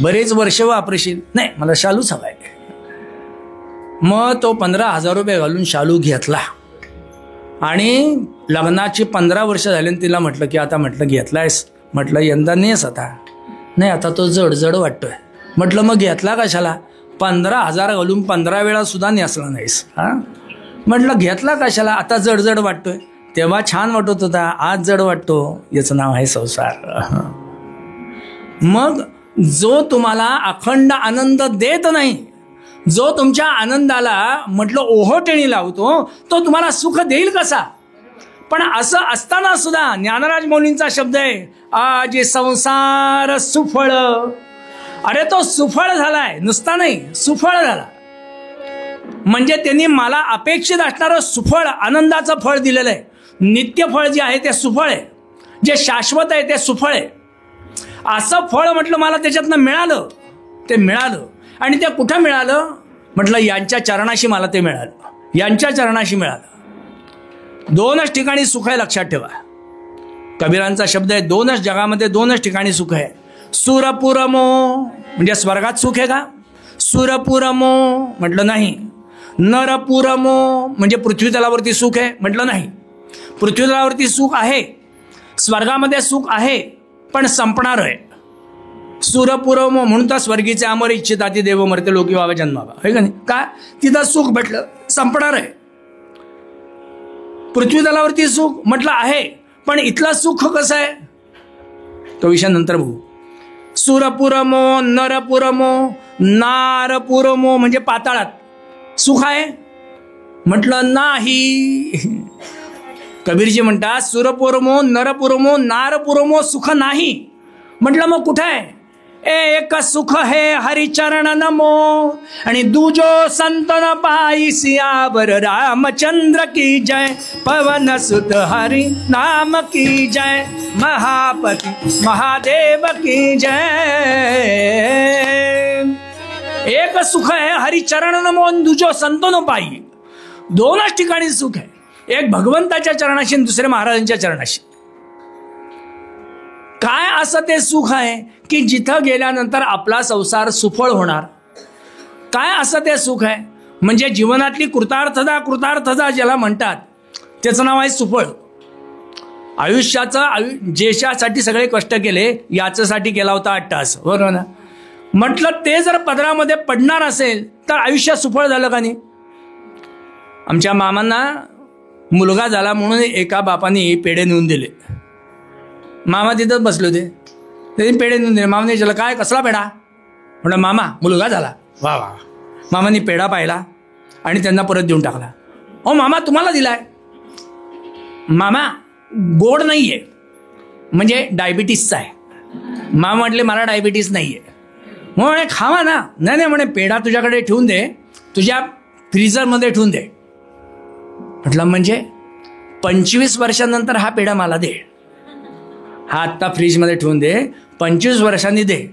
S1: बरेच वर्ष वापरशील, नाही मला शालूच हवा आहे. मग तो 15,000 रुपये घालून शालू घेतला आणि लग्नाची 15 वर्ष झाली. तिला म्हटलं की आता म्हटलं घेतलायस, म्हटलं यंदा नेस आता. नाही आता तो जड वाटतोय. म्हटलं मग घेतला कशाला? 15,000 घालून 15 वेळा सुद्धा नेसला नाहीस. म्हटलं घेतला कशाला? आता जड वाटतोय. तेव्हा छान वाटत होता, आज जड वाटतो. याचं नाव आहे संसार. मग जो तुम्हाला अखंड आनंद देत नाही, जो तुमच्या आनंदाला म्हटलं ओहोटेणी लावतो, तो तुम्हाला सुख देईल कसा? पण असं असताना सुद्धा ज्ञानराज मौलींचा शब्द आहे, आज संसार सुफळ. अरे तो सुफळ झालाय, नुसता नाही सुफळ झाला. म्हणजे त्यांनी मला अपेक्षित असणारं सुफळ आनंदाचं फळ दिलेलं आहे. नित्य फळ जे आहे ते सुफळ आहे, जे शाश्वत आहे ते सुफळ आहे. असं फळ म्हटलं मला त्याच्यातनं मिळालं, ते मिळालं. आणि ते कुठं मिळालं? म्हटलं यांच्या चरणाशी मला ते मिळालं, यांच्या चरणाशी मिळालं. 2च ठिकाणी सुख आहे, लक्षात ठेवा. कबीरांचा शब्द आहे, 2च जगामध्ये 2च ठिकाणी सुख आहे. सुरपुरमो म्हणजे स्वर्गात सुख आहे का? सुरपुरमो म्हटलं नाही. नरपुरमो म्हणजे पृथ्वी तलावरती सुख आहे, म्हटलं नाही. पृथ्वी तलावरती सुख आहे, स्वर्गामध्ये सुख आहे, पण संपणार आहे. सुरपुरमो म्हणून तर स्वर्गीचे अमर इच्छिताती देव मरते लोकी व्हावे जन्मावा, आहे का नाही? काय तिथं सुख भेटलं, संपणार आहे. पृथ्वी तलावरती सुख म्हटलं आहे, पण इथलं सुख कसं आहे तो विषय नंतर बघू. सुरपुरमो, नरपुरमो, नारपुरमो म्हणजे पाताळात सुख आहे, म्हटलं नाही. कबीरजी म्हणतात सुरपुरमो, नरपुरमो, नारपुरमो सुख नाही. म्हटलं मग कुठं आहे? एक सुख है हरिचरण नमो आणि दुजो संतन पाई सियावर रामचंद्र की जय, पवन सुत हरि नाम की जय, महापति महादेव की जय. एक सुख है हरिचरण नमो, दुजो संतन पाई. 2च ठिकाणी सुख आहे, एक भगवंताच्या चरणाशी आणि दुसरे महाराजांच्या चरणाशी. काय असं ते सुख आहे की जिथं गेल्यानंतर आपला संसार सुफळ होणार? काय असं ते सुख आहे? म्हणजे जीवनातली कृतार्थता ज्याला म्हणतात त्याचं नाव आहे सुफळ. आयुष्याचं जेशासाठी सगळे कष्ट केले, याच्यासाठी केला होता 8 तास, बरोबर ना? म्हटलं ते जर पदरामध्ये पडणार असेल तर आयुष्य सुफळ झालं का नाही? आमच्या मामांना मुलगा झाला म्हणून एका बापाने पेढे नेऊन दिले. मामा तिथंच बसले होते, त्यांनी पेढे नेऊन दिले. मामाने विचारलं काय, कसला पेढा? म्हणलं मामा मुलगा झाला. वा वा. मामाने पेढा पाहिला आणि त्यांना परत देऊन टाकला. ओ मामा तुम्हाला दिलाय? मामा गोड नाही आहे, म्हणजे डायबिटीसचा आहे. मामा म्हटले मला डायबिटीस नाही आहे. मग म्हणे खावा ना. नाही म्हणे पेढा तुझ्याकडे ठेवून दे, तुझ्या फ्रीजरमध्ये ठेवून दे. म्हटलं म्हणजे 25 वर्षांनंतर हा पेढा मला दे, हा आत्ता फ्रीजमध्ये ठेवून दे, 25 वर्षांनी दे.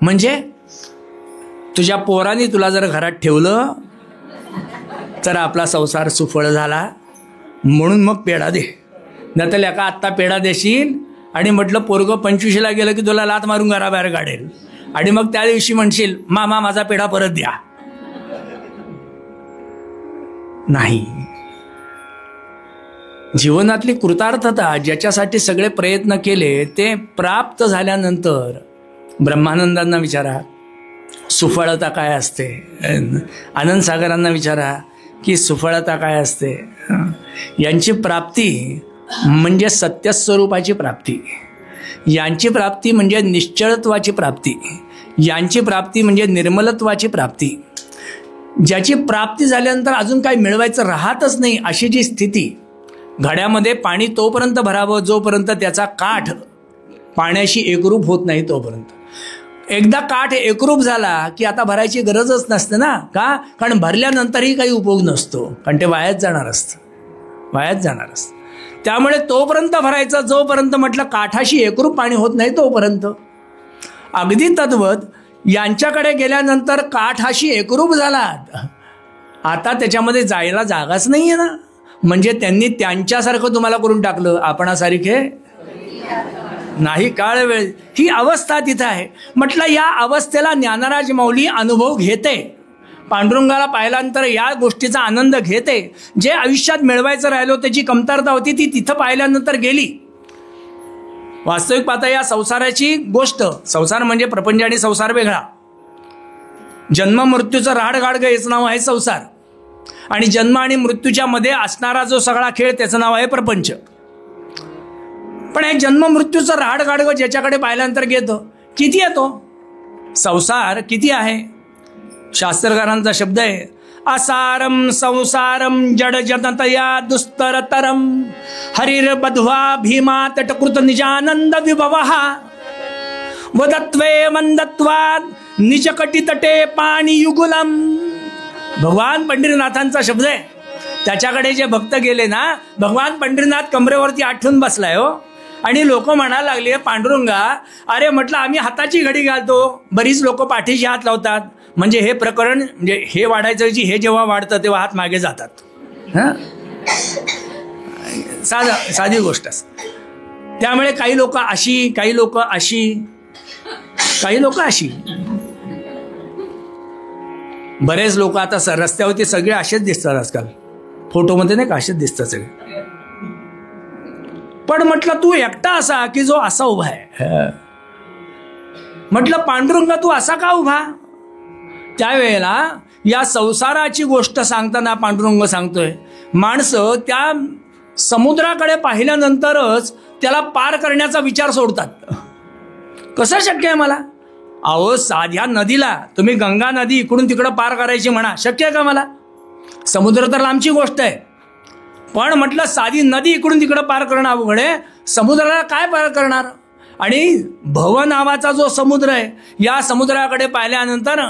S1: म्हणजे तुझ्या पोरांनी तुला जर घरात ठेवलं तर आपला संसार सुफळ झाला, म्हणून मग पेढा दे. नाही तर लेका आत्ता पेढा देशील आणि म्हटलं पोरगं 25ला गेलं की तुला लात मारून घराबाहेर काढेल आणि मग त्या दिवशी म्हणशील मामा माझा पेढा परत द्या. नाही. जीवनातली कृतार्थता ज्याच्यासाठी सगळे प्रयत्न केले ते प्राप्त झाल्यानंतर ब्रह्मानंदांना विचारा सुफळता काय असते, आनंद सागरांना विचारा की सुफळता काय असते. यांची प्राप्ती म्हणजे सत्यस्वरूपाची प्राप्ती, यांची प्राप्ती म्हणजे निश्चळत्वाची प्राप्ती, यांची प्राप्ती म्हणजे निर्मलत्वाची प्राप्ती. ज्याची प्राप्ती झाल्यानंतर अजून काही मिळवायचं राहतच नाही अशी जी स्थिती. घड्यामध्ये पाणी तोपर्यंत भरावं जोपर्यंत त्याचा काठ पाण्याशी एकरूप होत नाही तोपर्यंत. एकदा काठ एकरूप झाला की आता भरायची गरजच नसते ना. का? कारण भरल्यानंतरही काही उपयोग नसतो, कारण ते वायाच जाणार असतं, वायाच जाणार असतं. त्यामुळे तोपर्यंत भरायचं जोपर्यंत म्हटलं काठाशी एकरूप पाणी होत नाही तोपर्यंत. अगदी तद्वत यांच्याकडे गेल्यानंतर काठाशी एकरूप झाला, आता त्याच्यामध्ये जायला जागाच नाही आहे ना. म्हणजे त्यांनी त्यांच्यासारखं तुम्हाला करून टाकलं, आपणासारखे नाही. काळ वेळ ही अवस्था तिथं आहे. म्हटलं या अवस्थेला ज्ञानराज माऊली अनुभव घेते, पांडुरंगाला पाहिल्यानंतर या गोष्टीचा आनंद घेते. जे आयुष्यात मिळवायचं राहिलो त्याची कमतरता होती ती तिथं पाहिल्यानंतर गेली. वास्तविक पाहता या संसाराची गोष्ट, संसार म्हणजे प्रपंच आणि संसार वेगळा. जन्म मृत्यूचं राडगाडगं हेच नाव आहे संसार, आणि जन्म आणि मृत्यूच्या मध्ये असणारा जो सगळा खेळ त्याचं नाव आहे प्रपंच. पण हे जन्म मृत्यूचं राडगाडगं ज्याच्याकडे पाहिल्यानंतर घेतं, किती येतो संसार, किती आहे. शास्त्रकारांचा शब्द आहे, असारम संसारम जड जनतया दुस्तरतरम हरिर बध्वा भीमा तटकृत निजानंद विभवहा वदत्वे मंदत्वाद निजकटी तटे पाणी युगुलम. भगवान पंढरीनाथांचा शब्द आहे. त्याच्याकडे जे भक्त गेले ना, भगवान पंढरीनाथ कमरेवरती आठवून बसलाय हो. आणि लोक म्हणायला लागले, पांडुरंगा अरे म्हटलं आम्ही हाताची घडी घालतो. बरीच लोक पाठीशी हात लावतात. म्हणजे हे प्रकरण, म्हणजे हे वाढायचं जी हे जेव्हा वाढतं तेव्हा हात मागे जातात. साधी गोष्ट असते. त्यामुळे काही लोक अशी, काही लोक अशी, काही लोक अशी. बरेच लोक आता रस्त्यावरती सगळे असेच दिसतात आजकाल, फोटोमध्ये नाही का असेच दिसतात सगळे. पण म्हटलं तू एकटा असा की जो असा उभा आहे. म्हटलं पांडुरंगा तू असा का उभा. त्यावेळेला या संसाराची गोष्ट सांगताना पांडुरंग सांगतोय, माणसं त्या समुद्राकडे पाहिल्यानंतरच त्याला पार करण्याचा विचार सोडतात. कसं शक्य आहे मला. अहो साध्या नदीला तुम्ही गंगा नदी इकडून तिकडं पार करायची म्हणा, शक्य आहे का मला. समुद्र तर लांबची गोष्ट आहे, पण म्हटलं साधी नदी इकडून तिकडं पार करणं अवघड आहे, समुद्राला काय पार करणार. आणि भव नावाचा जो समुद्र आहे, या समुद्राकडे पाहिल्यानंतर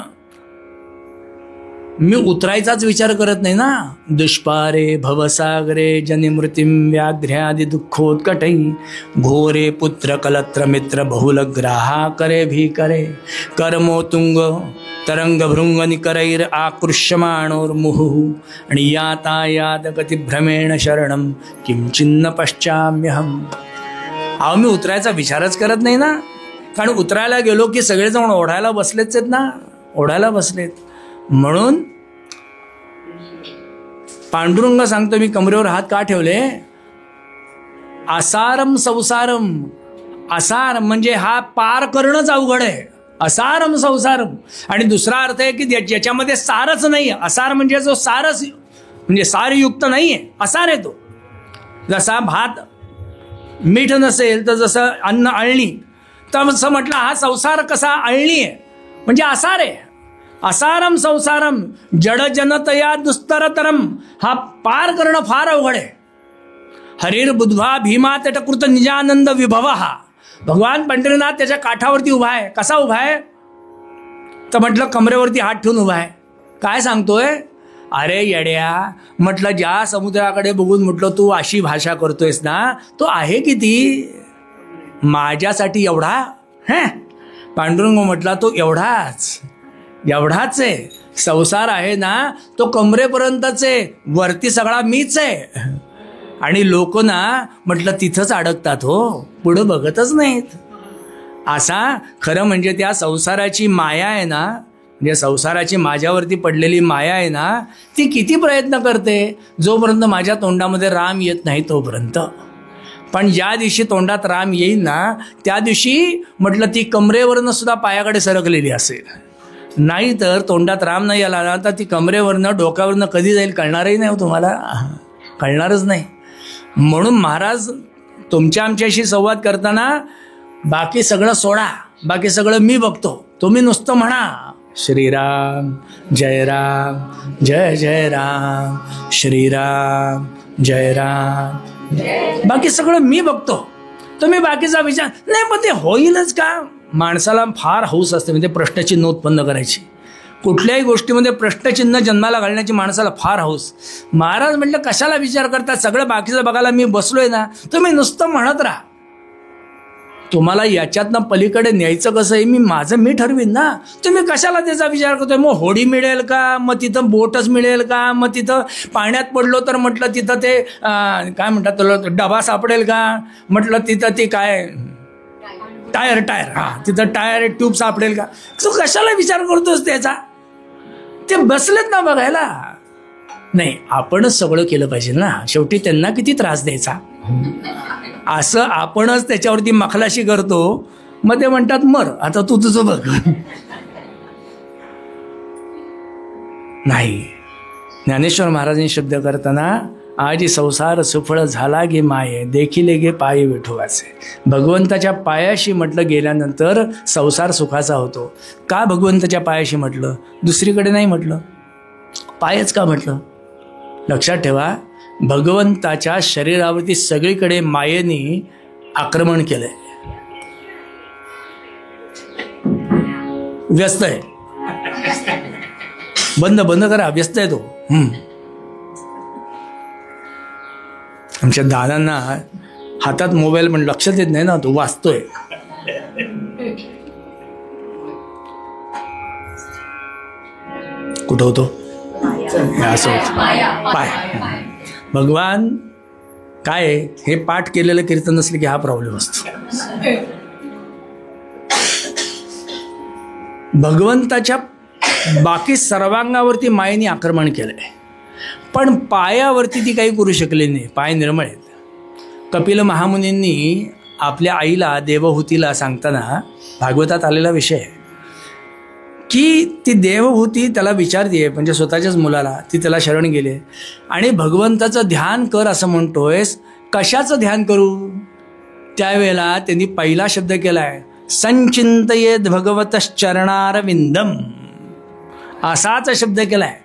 S1: मी उतरायचाच विचार करत नाही ना. दुष्पारे भवसागरे जनिमृतिम व्याघ्र्यादि दुःखोत्कटै घोरे पुत्र कलत्र मित्र बहुलग्राहा करे भी करे कर्मोतुंग तरंग भृंग निकरैर आकृष्यमाणोर मुहुः आणि यातायात गती भ्रमेण शरणम किंचिन्न पश्चाम्यहम. अहो मी उतरायचा विचारच करत नाही ना, कारण उतरायला गेलो की सगळेजण ओढायला बसलेच आहेत ना, ओढायला बसलेत. म्हणून पांडुरंग सांगतो, मी कमरेवर हात का ठेवले. असारम संसारम, असार म्हणजे हा पार करणंच अवघड आहे. असारम संसारम. आणि दुसरा अर्थ आहे की ज्याच्यामध्ये सारच नाही. असार म्हणजे जो सारच म्हणजे सारयुक्त नाहीये, असार आहे तो. जसा भात मीठ नसेल तर जसं अन्न अळणी, तर असं म्हटलं हा संसार कसा अळणी आहे म्हणजे असार आहे. असारम संसारम जड जनतया दुस्तरतरम, हा पार करणं फार अवघड आहे. हरिर बुधवा भीमा तटकृत निजानंद विभव. हा भगवान पंढरीनाथ त्याच्या काठावरती उभा आहे. कसा उभा आहे तर म्हटलं कमरेवरती हात ठेवून उभा आहे. काय सांगतोय. अरे येड्या म्हटलं ज्या समुद्राकडे बघून म्हटलं तू अशी भाषा करतोयस ना, तो आहे किती माझ्यासाठी एवढा. पांडुरंग म्हटला तो एवढाच एवढाच आहे. संसार आहे ना तो कमरेपर्यंतच आहे, वरती सगळा मीच आहे. आणि लोक ना म्हटलं तिथंच अडकतात हो, पुढं बघतच नाहीत. असा खरं म्हणजे त्या संसाराची माया आहे ना, म्हणजे संसाराची माझ्यावरती पडलेली माया आहे ना, ती किती प्रयत्न करते. जोपर्यंत माझ्या तोंडामध्ये राम येत नाही तोपर्यंत. पण ज्या दिवशी तोंडात राम येईल ना, त्या दिवशी म्हटलं ती कमरेवरनं सुद्धा पायाकडे सरकलेली असेल. नाही तर तोंडात राम नाही आला ना तर ती कमरेवरनं डोक्यावरनं कधी जाईल कळणारही नाही हो तुम्हाला, कळणारच नाही. म्हणून महाराज तुमच्या आमच्याशी संवाद करताना बाकी सगळं सोडा, बाकी सगळं मी बघतो, तुम्ही नुसतं म्हणा श्रीराम जय राम जय जय राम श्रीराम जय राम, बाकी सगळं मी बघतो, तुम्ही बाकीचा विचार नाही. पण ते होईलच का? माणसाला फार हौस असते म्हणजे प्रश्नचिन्ह उत्पन्न करायची, कुठल्याही गोष्टीमध्ये प्रश्नचिन्ह जन्माला घालण्याची माणसाला फार हौस. महाराज म्हटलं कशाला विचार करता, सगळं बाकीचं बघायला मी बसलोय ना, तुम्ही नुसतं म्हणत राहा. तुम्हाला याच्यातनं पलीकडे न्यायचं कसं आहे माझं मी ठरवीन ना, तुम्ही कशाला त्याचा विचार करतोय. मग होडी मिळेल का, मग तिथं बोटच मिळेल का, मग तिथं पाण्यात पडलो तर म्हटलं तिथं ते काय म्हणतात तुला डबा सापडेल का, म्हटलं तिथं ती काय टायर तिथं टायर ट्यूब सापडेल का. तू कशाला विचार करतोस त्याचा, ते बसलेत ना बघायला. नाही, आपणच सगळं केलं पाहिजे ना, शेवटी त्यांना किती त्रास द्यायचा. असं आपणच त्याच्यावरती मखलाशी करतो, मग ते म्हणतात मर आता तू तुझं बघ. नाही, ज्ञानेश्वर महाराजांनी शब्द करताना आजी संसार सुफळ झाला गे माये देखिले गे पायी विठोबाचे. भगवंताच्या पायाशी म्हटलं गेल्यानंतर संसार सुखाचा होतो. का भगवंताच्या पायाशी म्हटलं, दुसरीकडे नाही म्हटलं, पायच का म्हटलं. लक्षात ठेवा, भगवंताच्या शरीरावरती सगळीकडे मायेने आक्रमण केलंय. व्यस्त आहे, बंद करा, व्यस्त आहे तो. आमच्या दादांना हातात मोबाईल पण लक्षात येत नाही ना, तो वाचतोय. कुठं होतो, असं होतं पाय. भगवान काय हे पाठ केलेलं कीर्तन नसले की हा प्रॉब्लेम असतो. भगवंताच्या बाकी सर्वांगावरती मायेने आक्रमण केलंय, पण पायावरती ती काही करू शकली नाही. पाय निर्मळ आहेत. कपिल महामुनींनी आपल्या आईला देवहूतीला सांगताना भागवतात आलेला विषय आहे की ती देवहूती त्याला विचारते, म्हणजे स्वतःच्याच मुलाला, ती त्याला शरण गेले आणि भगवंताचं ध्यान कर असं म्हणतोयस, कशाचं ध्यान करू. त्यावेळेला त्यांनी पहिला शब्द केलाय संचिंतयेद भगवतश्चरणारविंदम, असाच शब्द केलाय.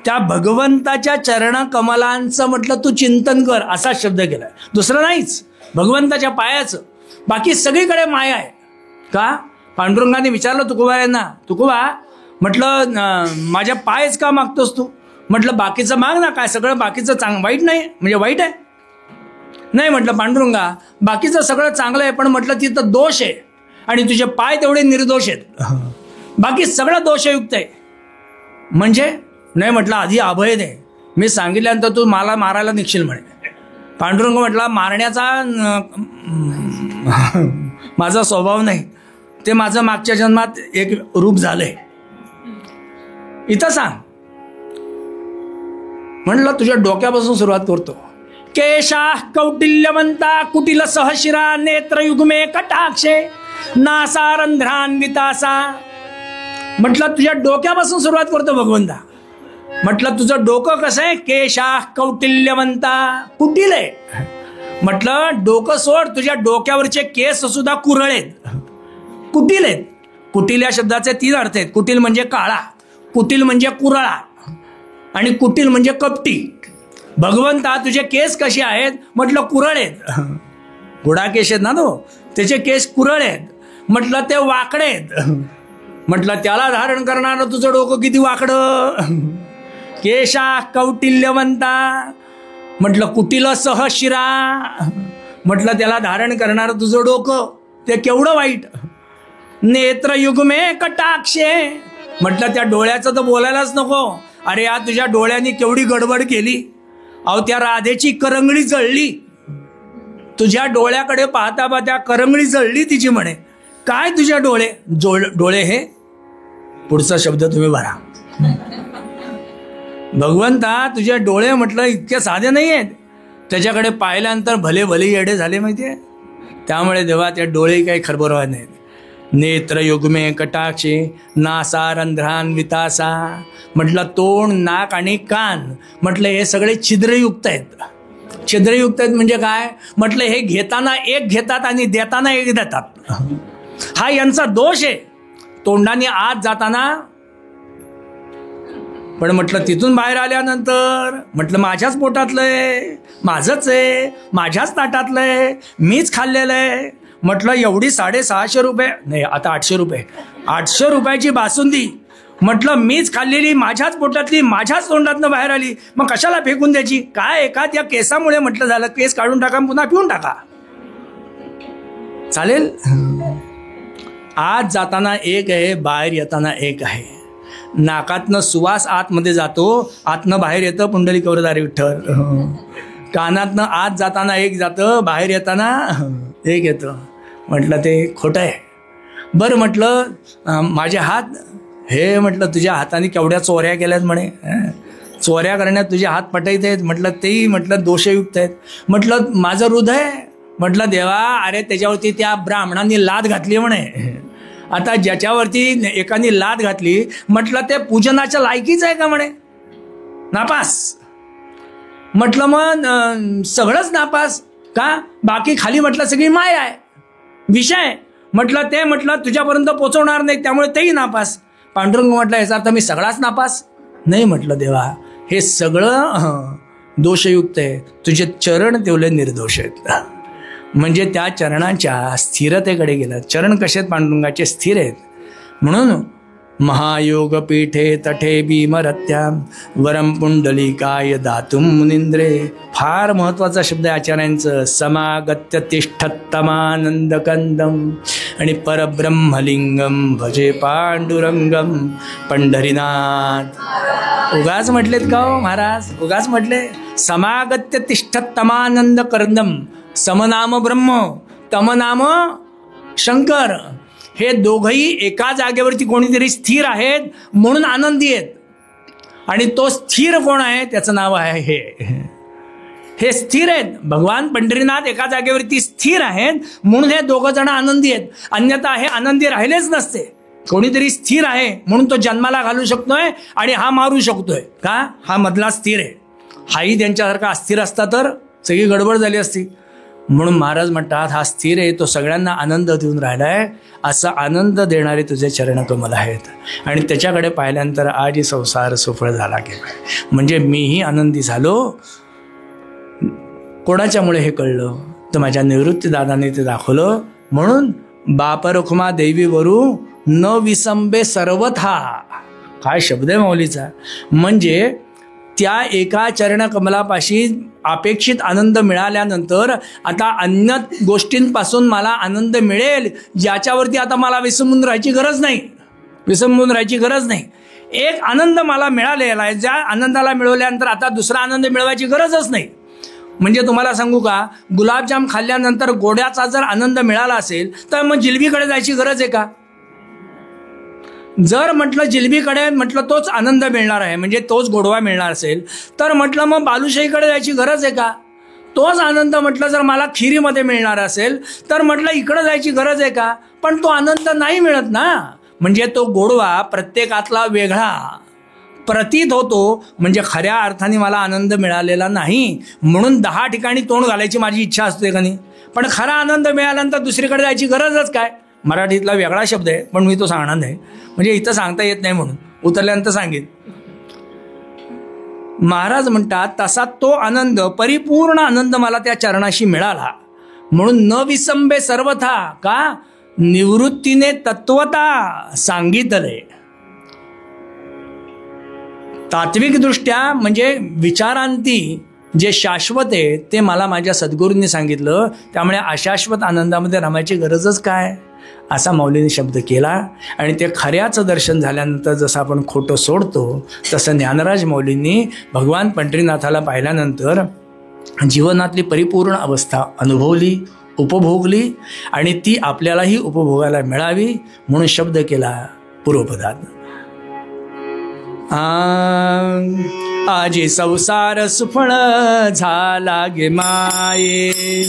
S1: त्या भगवंताच्या चरण कमलांचं म्हटलं तू चिंतन कर, असा शब्द केलाय, दुसरं नाहीच. भगवंताच्या पायाचं, बाकी सगळीकडे माया आहे. का? पांडुरंगाने विचारलं तुकोबा, तुकोबा म्हटलं माझ्या पायच का मागतोस तू. म्हटलं बाकीचं माग ना, काय सगळं बाकीचं वाईट नाही, म्हणजे वाईट आहे. नाही म्हटलं पांडुरंगा, बाकीचं सगळं चांगलं आहे, पण म्हटलं तिथं दोष आहे आणि तुझे पाय तेवढे निर्दोष आहेत, बाकी सगळं दोषयुक्त आहे. म्हणजे नाही म्हटलं आधी अभय दे, मी सांगितल्यानंतर तू मला मारायला निघशील म्हणे. पांडुरंग म्हटला मारण्याचा माझा स्वभाव नाही, ते माझं मागच्या जन्मात एक रूप झालंय. इथं सांग म्हटलं, तुझ्या डोक्यापासून सुरुवात करतो. केशा कौटिल्यवंता कुटिल सहशिरा नेत्रयुग्मे कटाक्षे नासारंध्रान्वितासा. म्हटलं तुझ्या डोक्यापासून सुरुवात करतो भगवंता. म्हटलं तुझं डोकं कसं आहे, केशा कौटिल्यवंता, कुटील आहे. म्हटलं डोकं सोड, तुझ्या डोक्यावरचे केस सुद्धा कुरळ आहेत, कुटील आहेत. कुटील या शब्दाचे 3 अर्थ आहेत. कुटील म्हणजे काळा, कुटील म्हणजे कुरळा आणि कुटील म्हणजे कपटी. भगवंता तुझे केस कसे आहेत. म्हटलं कुरळ आहेत. घोडा केस आहेत ना तो, त्याचे केस कुरळ आहेत. म्हटलं ते वाकडे आहेत. म्हटलं त्याला धारण करणारं तुझं डोकं किती वाकडं. केशा कौटिल्यवंता, म्हटलं कुटील सहशिरा, म्हटलं त्याला धारण करणारं तुझं डोकं ते केवढं वाईट. नेत्रयुग्मे कटाक्षे, म्हटलं त्या डोळ्याचं तर बोलायलाच नको. अरे या तुझ्या डोळ्यांनी केवढी गडबड केली. अहो त्या राधेची करंगळी जळली, तुझ्या डोळ्याकडे पाहता पाहता करंगळी जळली तिची म्हणे. काय तुझ्या डोळे हे, पुढचा शब्द तुम्ही भरा. भगवंता तुझे डोळे म्हटलं इतके साधे नाही आहेत. त्याच्याकडे पाहिल्यानंतर भले भले येडे झाले माहितीये. त्यामुळे देवा त्या डोळे काही खरबरवा नाहीत. नेत्रयुग्मे कटाक्षे नासा रंध्रान्वितासा. म्हटलं तोंड, नाक आणि कान म्हटलं हे सगळे छिद्रयुक्त आहेत. छिद्रयुक्त आहेत म्हणजे काय? म्हटलं हे घेताना एक घेतात आणि देताना एक देतात. हा यांचा दोष आहे. तोंडाने आत जाताना, पण म्हटलं तिथून बाहेर आल्यानंतर म्हटलं माझ्याच पोटातलं आहे, माझंच आहे, माझ्याच ताटातलं आहे, मीच खाल्लेलं आहे. म्हटलं एवढी 650 रुपये नाही, आता 800 रुपये, 800 रुपयाची बासुंदी म्हटलं मीच खाल्लेली, माझ्याच पोटातली, माझ्याच तोंडातनं बाहेर आली, मग कशाला फेकून द्यायची? काय एखाद या केसामुळे म्हटलं झालं, केस काढून टाका, पुन्हा पिऊन टाका, चालेल. आत जाताना एक आहे, बाहेर येताना एक आहे. नाकातनं सुवास आतमध्ये जातो, आतनं बाहेर येतं पुंडलिकवरधारी विठ्ठल. कानातनं आत जाताना एक जातं, बाहेर येताना एक येतं. म्हटलं ते खोटं आहे. बरं म्हटलं माझे हात, हे म्हटलं तुझ्या हाताने केवढ्या चोऱ्या केल्यात म्हणे, चोऱ्या करण्यात तुझे हात पटायत आहेत. म्हटलं तेही म्हटलं दोषयुक्त आहेत. म्हटलं माझं हृदय, म्हटलं देवा अरे त्याच्यावरती त्या ब्राह्मणांनी लाद घातली म्हणे. आता ज्याच्यावरती एकाने लाद घातली म्हटलं ते पूजनाच्या लायकीच आहे का म्हणे? नापास. म्हटलं मग सगळंच नापास का? बाकी खाली म्हटलं सगळी माया आहे, विषय म्हटलं ते म्हटलं तुझ्यापर्यंत पोचवणार नाही, त्यामुळे तेही नापास. पांडुरंग म्हटलं याचा अर्थ मी सगळाच नापास नाही. म्हटलं देवा हे सगळं दोषयुक्त आहे, तुझे चरण तेवढे निर्दोष आहेत. म्हणजे त्या चरणाच्या स्थिरतेकडे गेलं. चरण कसे आहेत पांडुरंगाचे? स्थिर आहेत. म्हणून महायोग पीठे तठे भीमरत्या वरम पुंडलिकाय दातुम मुनिंद्रे. फार महत्वाचा शब्द आहे आचार्यांचं. समागत्य तिष्ठत्तमानंदकंदम आणि परब्रह्मलिंगम भजे पांडुरंगम पंढरीनाथ. उगाच म्हटलेत का हो महाराज? उगाच म्हटले. समागत्य तिष्ठत्तमानंद करंदम. समनाम ब्रह्म, तमनाम शंकर. हे दोघही एका जागेवरती कोणीतरी स्थिर आहेत म्हणून आनंदी आहेत. आणि तो स्थिर कोण आहे? त्याचं नाव आहे हे स्थिर आहेत. भगवान पंढरीनाथ एका जागेवरती स्थिर आहेत म्हणून हे दोघं जण आनंदी आहेत. अन्यथा हे आनंदी राहिलेच नसते. कोणीतरी स्थिर आहे म्हणून तो जन्माला घालू शकतोय आणि हा मारू शकतोय का? हा मधला स्थिर आहे. हाही त्यांच्यासारखा अस्थिर असता तर सगळी गडबड झाली असती. म्हणून महाराज म्हणतात हा स्थिर आहे, तो सगळ्यांना आनंद देऊन राहिलाय. असा आनंद देणारे तुझे चरणकमल आहेत. आणि त्याच्याकडे पाहिल्यानंतर आज संसार सुफळ झाला गेला. म्हणजे मीही आनंदी झालो. कोणाच्यामुळे हे कळलं? तर माझ्या निवृत्ती दादाने ते दाखवलं. म्हणून बापरखुमा देवी वरू न विसंबे सर्वथा. काय शब्द आहे माऊलीचा. म्हणजे त्या एका चरणकमलापाशी अपेक्षित आनंद मिळाल्यानंतर आता अन्य गोष्टींपासून मला आनंद मिळेल, ज्याच्यावरती आता मला विसंबून राहायची गरज नाही. विसंबून राहायची गरज नाही. एक आनंद मला मिळालेला आहे, ज्या आनंदाला मिळवल्यानंतर आता दुसरा आनंद मिळवायची गरजच नाही. म्हणजे तुम्हाला सांगू का, गुलाबजाम खाल्ल्यानंतर गोड्याचा जर आनंद मिळाला असेल तर मग जिलबीकडे जायची गरज आहे का? जर म्हटलं जिलबीकडे म्हटलं तोच आनंद मिळणार आहे, म्हणजे तोच गोडवा मिळणार असेल, तर म्हटलं मग बालुशाहीकडे जायची गरज आहे का? तोच आनंद म्हटलं जर मला खिरीमध्ये मिळणार असेल तर म्हटलं इकडं जायची गरज आहे का? पण तो आनंद नाही मिळत ना. म्हणजे तो गोडवा प्रत्येकातला वेगळा प्रतीत होतो. म्हणजे खऱ्या अर्थाने मला आनंद मिळालेला नाही. म्हणून 10 ठिकाणी तोंड घालायची माझी इच्छा असते का नाही? पण खरा आनंद मिळाल्यानंतर दुसरीकडे जायची गरजच काय? मराठीतला वेगळा शब्द आहे पण मी तो सांगणार नाही, म्हणजे इथं सांगता येत नाही म्हणून उतरल्यानंतर सांगेन. महाराज म्हणतात तसा तो आनंद, परिपूर्ण आनंद मला त्या चरणाशी मिळाला. म्हणून न विसंबे सर्वथा का? निवृत्तीने तत्वता सांगितले. तात्विक दृष्ट्या म्हणजे विचारांती जे शाश्वत आहे ते मला माझ्या सद्गुरूंनी सांगितलं. त्यामुळे अशाश्वत आनंदामध्ये रमायची गरजच काय, असा माऊलीने शब्द केला. आणि ते खऱ्याचं दर्शन झाल्यानंतर जसं आपण खोटं सोडतो तसं ज्ञानराज माऊलींनी भगवान पंढरीनाथाला पाहिल्यानंतर जीवनातली परिपूर्ण अवस्था अनुभवली, उपभोगली. आणि ती आपल्यालाही उपभोगायला मिळावी म्हणून शब्द केला पूर्वपदात. आजी संसार सुफळ झाला गे माये,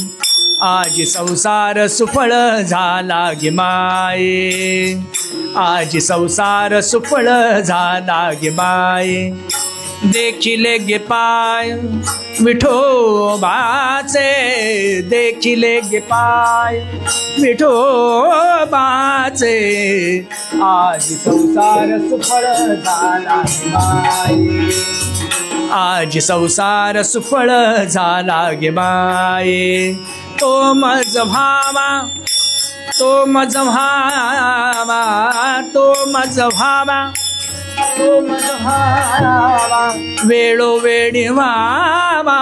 S1: आज संसार सुफळ झाला गे माये, आज संसार सुफळ झाला गे माये. देखिले गे पाय विठोबाचे, देखिले गे पाय विठोबाचे. आज संसार सुफळ झाला गे माये, आज संसार सुफळ झाला गे माये. तो मज भावा, तो मज भावा, तो मज भावा, तो मज भावा, वेळोवेळी व्हावा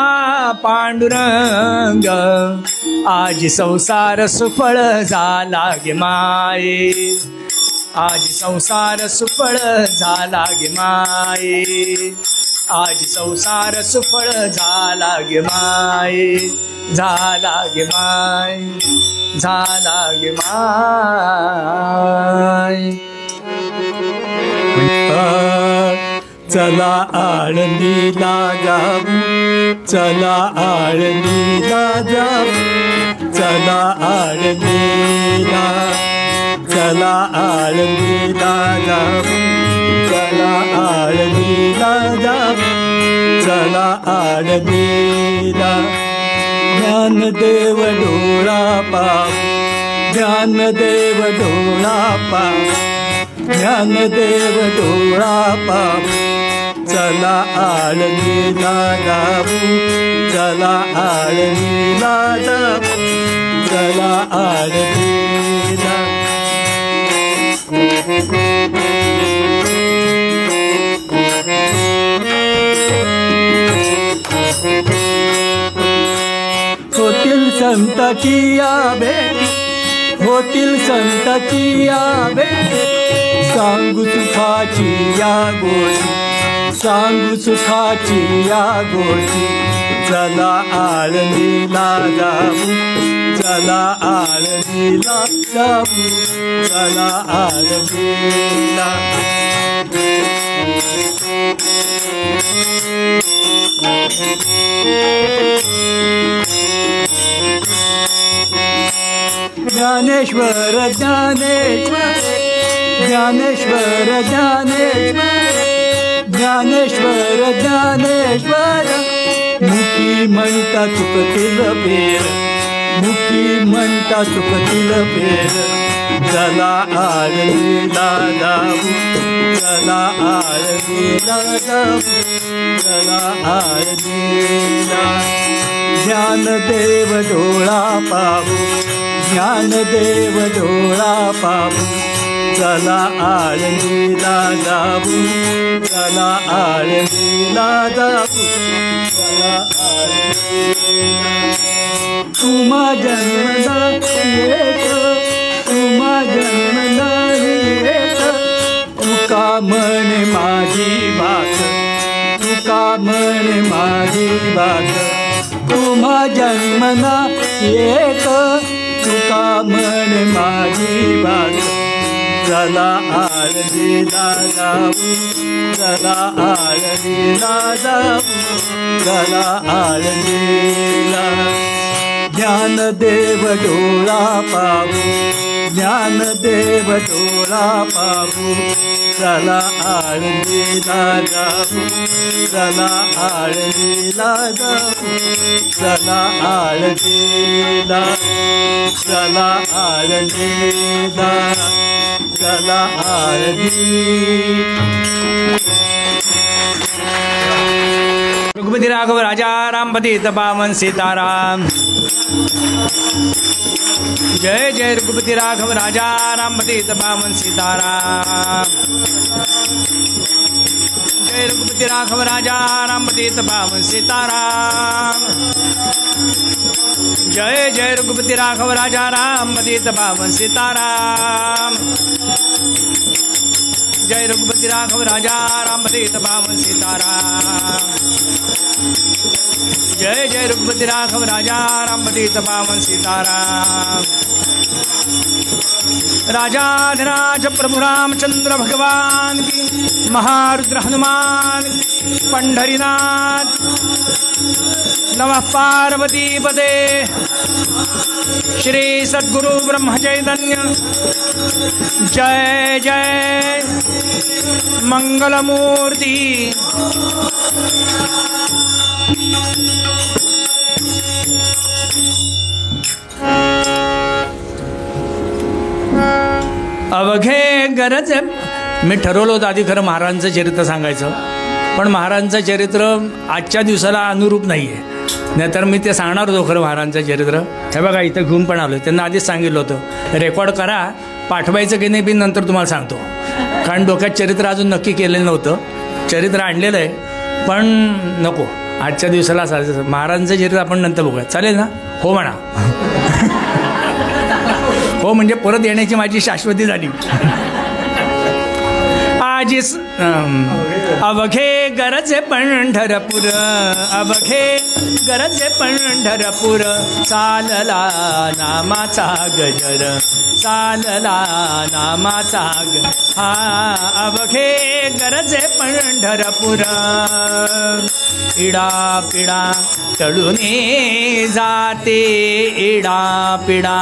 S1: पांडुरंग. आज संसार सुफळ झाला गे माये, आज संसार सुफळ झाला गे माये, आज संसार सुफळ झाला गे माये, झाला गे माय, झाला गे माय.
S2: चला आळंदीला जाऊ, चला आळंदीला जाऊ, चला आळंदीला, चला आळंदीला जाऊ, चला आळंदीला जाऊ, चला आळंदीला. ज्ञानदेव डोळा पाहू, ज्ञानदेव डोळा पाहू, ज्ञानदेव डोळा पाहू. चला आळंदीला जाऊ, चला आळंदीला जाऊ, चला आळंदीला. होतील संताची या भेटी, होतील संताची या भेटी. सांगू सुखाची या गोष्टी, सांगू सुखाची या गोष्टी. चला आळंदीला जाऊ, चला आळंदीला जाऊ, चला आळंदीला. ज्ञानेश्वर ज्ञानेश्वर, ज्ञानेश्वर ज्ञानेश्वर, ज्ञानेश्वर ज्ञानेश्वर. मुखी म्हणता चुकतील फेर, मुखी म्हणता चुकतील फेर. चला आळंदीला जाऊ, चला आळंदीला जाऊ, चला आळंदीला. ज्ञानदेव डोळा पाहू, ज्ञानदेव डोळा पाहू. चला आळंदीला जाऊ, चला आळंदीला जाऊ, चला आळंदीला. तुम्हा जन्म नाही येत, तुम्हा जन्म नाही येत. तुका म्हणे माझी बात, तुका म्हणे माझी बात. तुम्हा जन्म नाही येत, तुका म्हणे माझी बात. चला आळंदीला जाऊ, चला आळंदीला जाऊ, चला आळंदीला. ज्ञानदेव डोळा पाहू, ज्ञानदेव डोळा पाहू. चला आळंदीला जाऊ, चला आळंदीला जाऊ, चला आळंदीला, चला आळंदीला, चला आळंदी.
S1: रघुपति राघव राजा राम पतित पावन सीताराम. जय जय रघुपति राघव राजा राम पतित पावन सीताराम. जय रघुपति राघव राजा राम पतित पावन सीताराम. जय जय रघुपति राघव राजा राम पतित पावन सीताराम. जय रघुपति राघव राजा राम पतित पावन सीताराम. जय जय रघुपति राघव राजा राम पतित पावन सीताराम. राजाधिराज प्रभु रामचंद्र भगवान की, महारुद्र हनुमान, पंढरीनाथ नमः पार्वतीपते श्री सद्गुरु ब्रह्म चैतन्य जय जय मंगलमूर्ति। अवघे गरज मी ठरवलं होतं आधी खरं महाराजांचं चरित्र सांगायचं, पण महाराजांचं चरित्र आजच्या दिवसाला अनुरूप नाही आहे, नाहीतर मी ते सांगणार होतो खरं महाराजांचं चरित्र. हे बघा इथं घेऊन पण आलो, त्यांना आधीच सांगितलं होतं रेकॉर्ड करा, पाठवायचं की नाही बी नंतर तुम्हाला सांगतो, कारण डोक्यात चरित्र अजून नक्की केलेलं नव्हतं. चरित्र आणलेलं आहे पण नको आजच्या दिवसाला साधायचं. महाराजांचं चरित्र आपण नंतर बघूया, चालेल ना? हो म्हणा. हो म्हणजे परत येण्याची माझी शाश्वती झाली. आजीस अवघे गरजे पंढरपूर, अवघे गरजे पंढरपूर, चालला नामाचा गजर, चालला नामाचा हा अवघे गरजे पंढरपूर. इडा पिडा टळूने जाते, इडा पिडा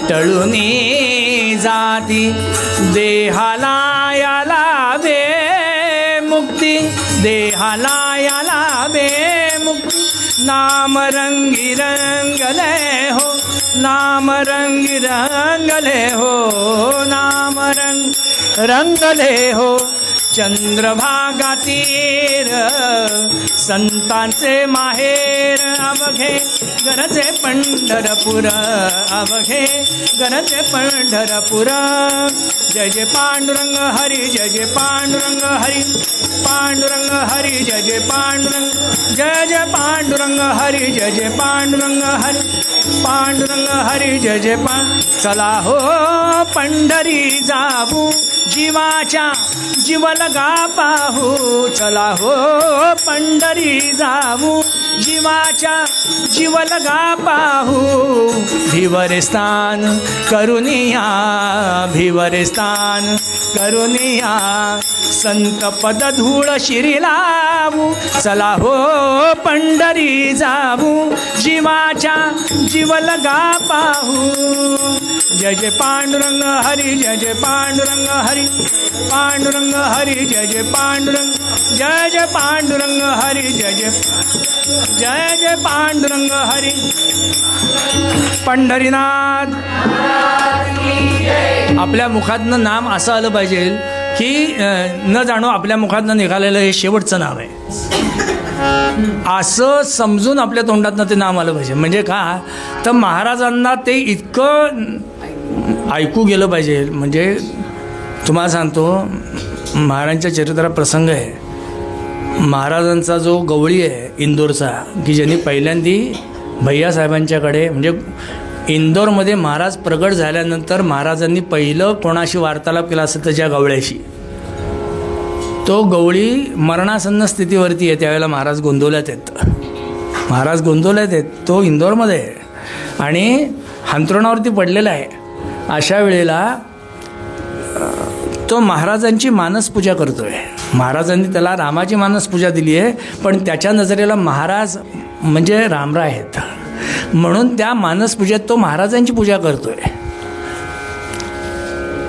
S1: टळूने जाती, देहाला याला मुक्ती, देहाला याला मुक्ती. नाम रंगी रंगले हो, नाम रंगी रंगले हो, नाम रंगले हो. चंद्रभागा तीर संतांचे माहेर, अवघे गरजे पंढरपूर, अवघे गरजे पंढरपूर. जय जय पांडुरंग हरी, जय जय पांडुरंग हरी, पांडुरंग हरी जय जय पांडुरंग, जय जय पांडुरंग हरी, जय जय पांडुरंग हरी, पांडुरंग हरी जय जय चला हो पंढरी जाऊ, जीवाच्या जीव लगा पाहू, चला हो पंढरी जाऊ, जीवाच्या जीव लगा पाहू. भिवरे स्थान करुनिया, भिवरे स्थान करुनिया, संत पद धूळ शिरी लावू, चला हो पंढरी जाऊ, जीवाच्या जीव लगा पाहू. जय जय पांडुरंग हरी, जय जय पांडुरंग हरी, पांडुरंग हरी जय जय पांडुरंग, जय जय पांडुरंग हरी, जय जय जय जय पांडुरंग हरी. पंढरीनाथ. आपल्या मुखातनं नाम असं आलं पाहिजे की न जाणो आपल्या मुखातनं निघालेलं हे शेवटचं नाव आहे असं समजून आपल्या तोंडातनं ते नाम आलं पाहिजे. म्हणजे का तर महाराजांना ते इतकं ऐकू गेलं पाहिजे. म्हणजे तुम्हाला सांगतो महाराजांच्या चरित्रात प्रसंग आहे. महाराजांचा जो गवळी आहे इंदोरचा, की ज्यांनी पहिल्यांदी भैयासाहेबांच्याकडे, म्हणजे इंदोरमध्ये महाराज प्रगट झाल्यानंतर महाराजांनी पहिलं कोणाशी वार्तालाप केला असेल तर त्या गवळ्याशी. तो गवळी मरणासन्न स्थितीवरती आहे, त्यावेळेला महाराज गोंदवल्यात आहेत. महाराज गोंदवल्यात आहेत, तो इंदोरमध्ये आहे आणि अंथरुणावरती पडलेला आहे. अशा वेळेला तो महाराजांची मानसपूजा करतोय. महाराजांनी त्याला रामाची मानसपूजा दिली आहे, पण त्याच्या नजरेला महाराज म्हणजे रामराय आहेत, म्हणून त्या मानसपूजेत तो महाराजांची पूजा करतोय.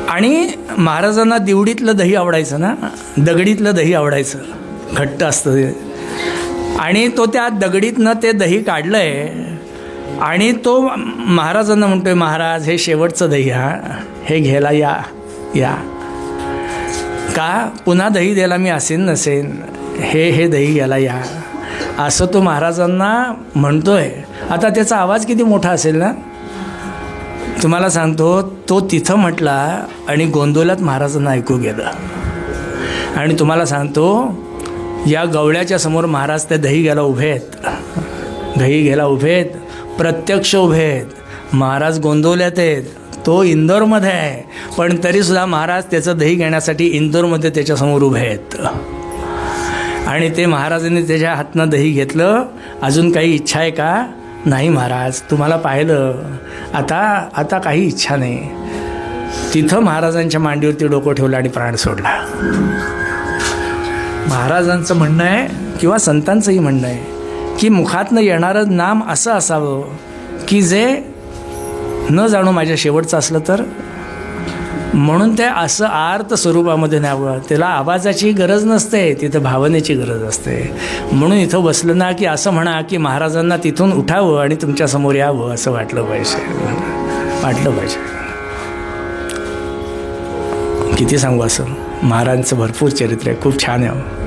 S1: आणि महाराजांना दिवडीतलं दही आवडायचं ना, दगडीतलं दही आवडायचं, घट्ट असतं ते. आणि तो त्या दगडीतनं ते दही काढलं आहे आणि तो महाराजांना म्हणतोय, महाराज हे शेवटचं दही, हे घ्यायला या या का पुन्हा दही द्यायला मी असेन नसेन, हे दही घ्यायला या, असं तो महाराजांना म्हणतोय. आता त्याचा आवाज किती मोठा असेल ना, तुम्हाला सांगतो. तो तिथं म्हटला आणि गोंदवल्यात महाराजांना ऐकू गेलं. आणि तुम्हाला सांगतो या गवळ्याच्या समोर महाराज त्या दही घ्यायला उभे आहेत, दही घ्यायला उभे आहेत, प्रत्यक्ष उभे आहेत. महाराज गोंदवल्यात आहेत, तो इंदोरमध्ये आहे, पण तरीसुद्धा महाराज त्याचं दही घेण्यासाठी इंदोरमध्ये त्याच्यासमोर उभे आहेत. आणि ते महाराजांनी त्याच्या हातनं दही घेतलं. अजून काही इच्छा आहे का? नाही महाराज, तुम्हाला पाहिलं, आता काही इच्छा नाही. तिथं महाराजांच्या मांडीवरती डोकं ठेवलं आणि प्राण सोडला. महाराजांचं म्हणणं आहे किंवा संतांचंही म्हणणं आहे की मुखातनं येणारं नाम असं असावं की जे न जाणू माझ्या शेवटचं असलं तर, म्हणून ते असं आर्त स्वरूपामध्ये न्यावं. त्याला आवाजाची गरज नसते, तिथं भावनेची गरज असते. म्हणून इथं बसलं ना की असं म्हणा की महाराजांना तिथून उठावं आणि तुमच्यासमोर यावं असं वाटलं पाहिजे. किती सांगू असं, महाराजांचं भरपूर चरित्र आहे, खूप छान आहे.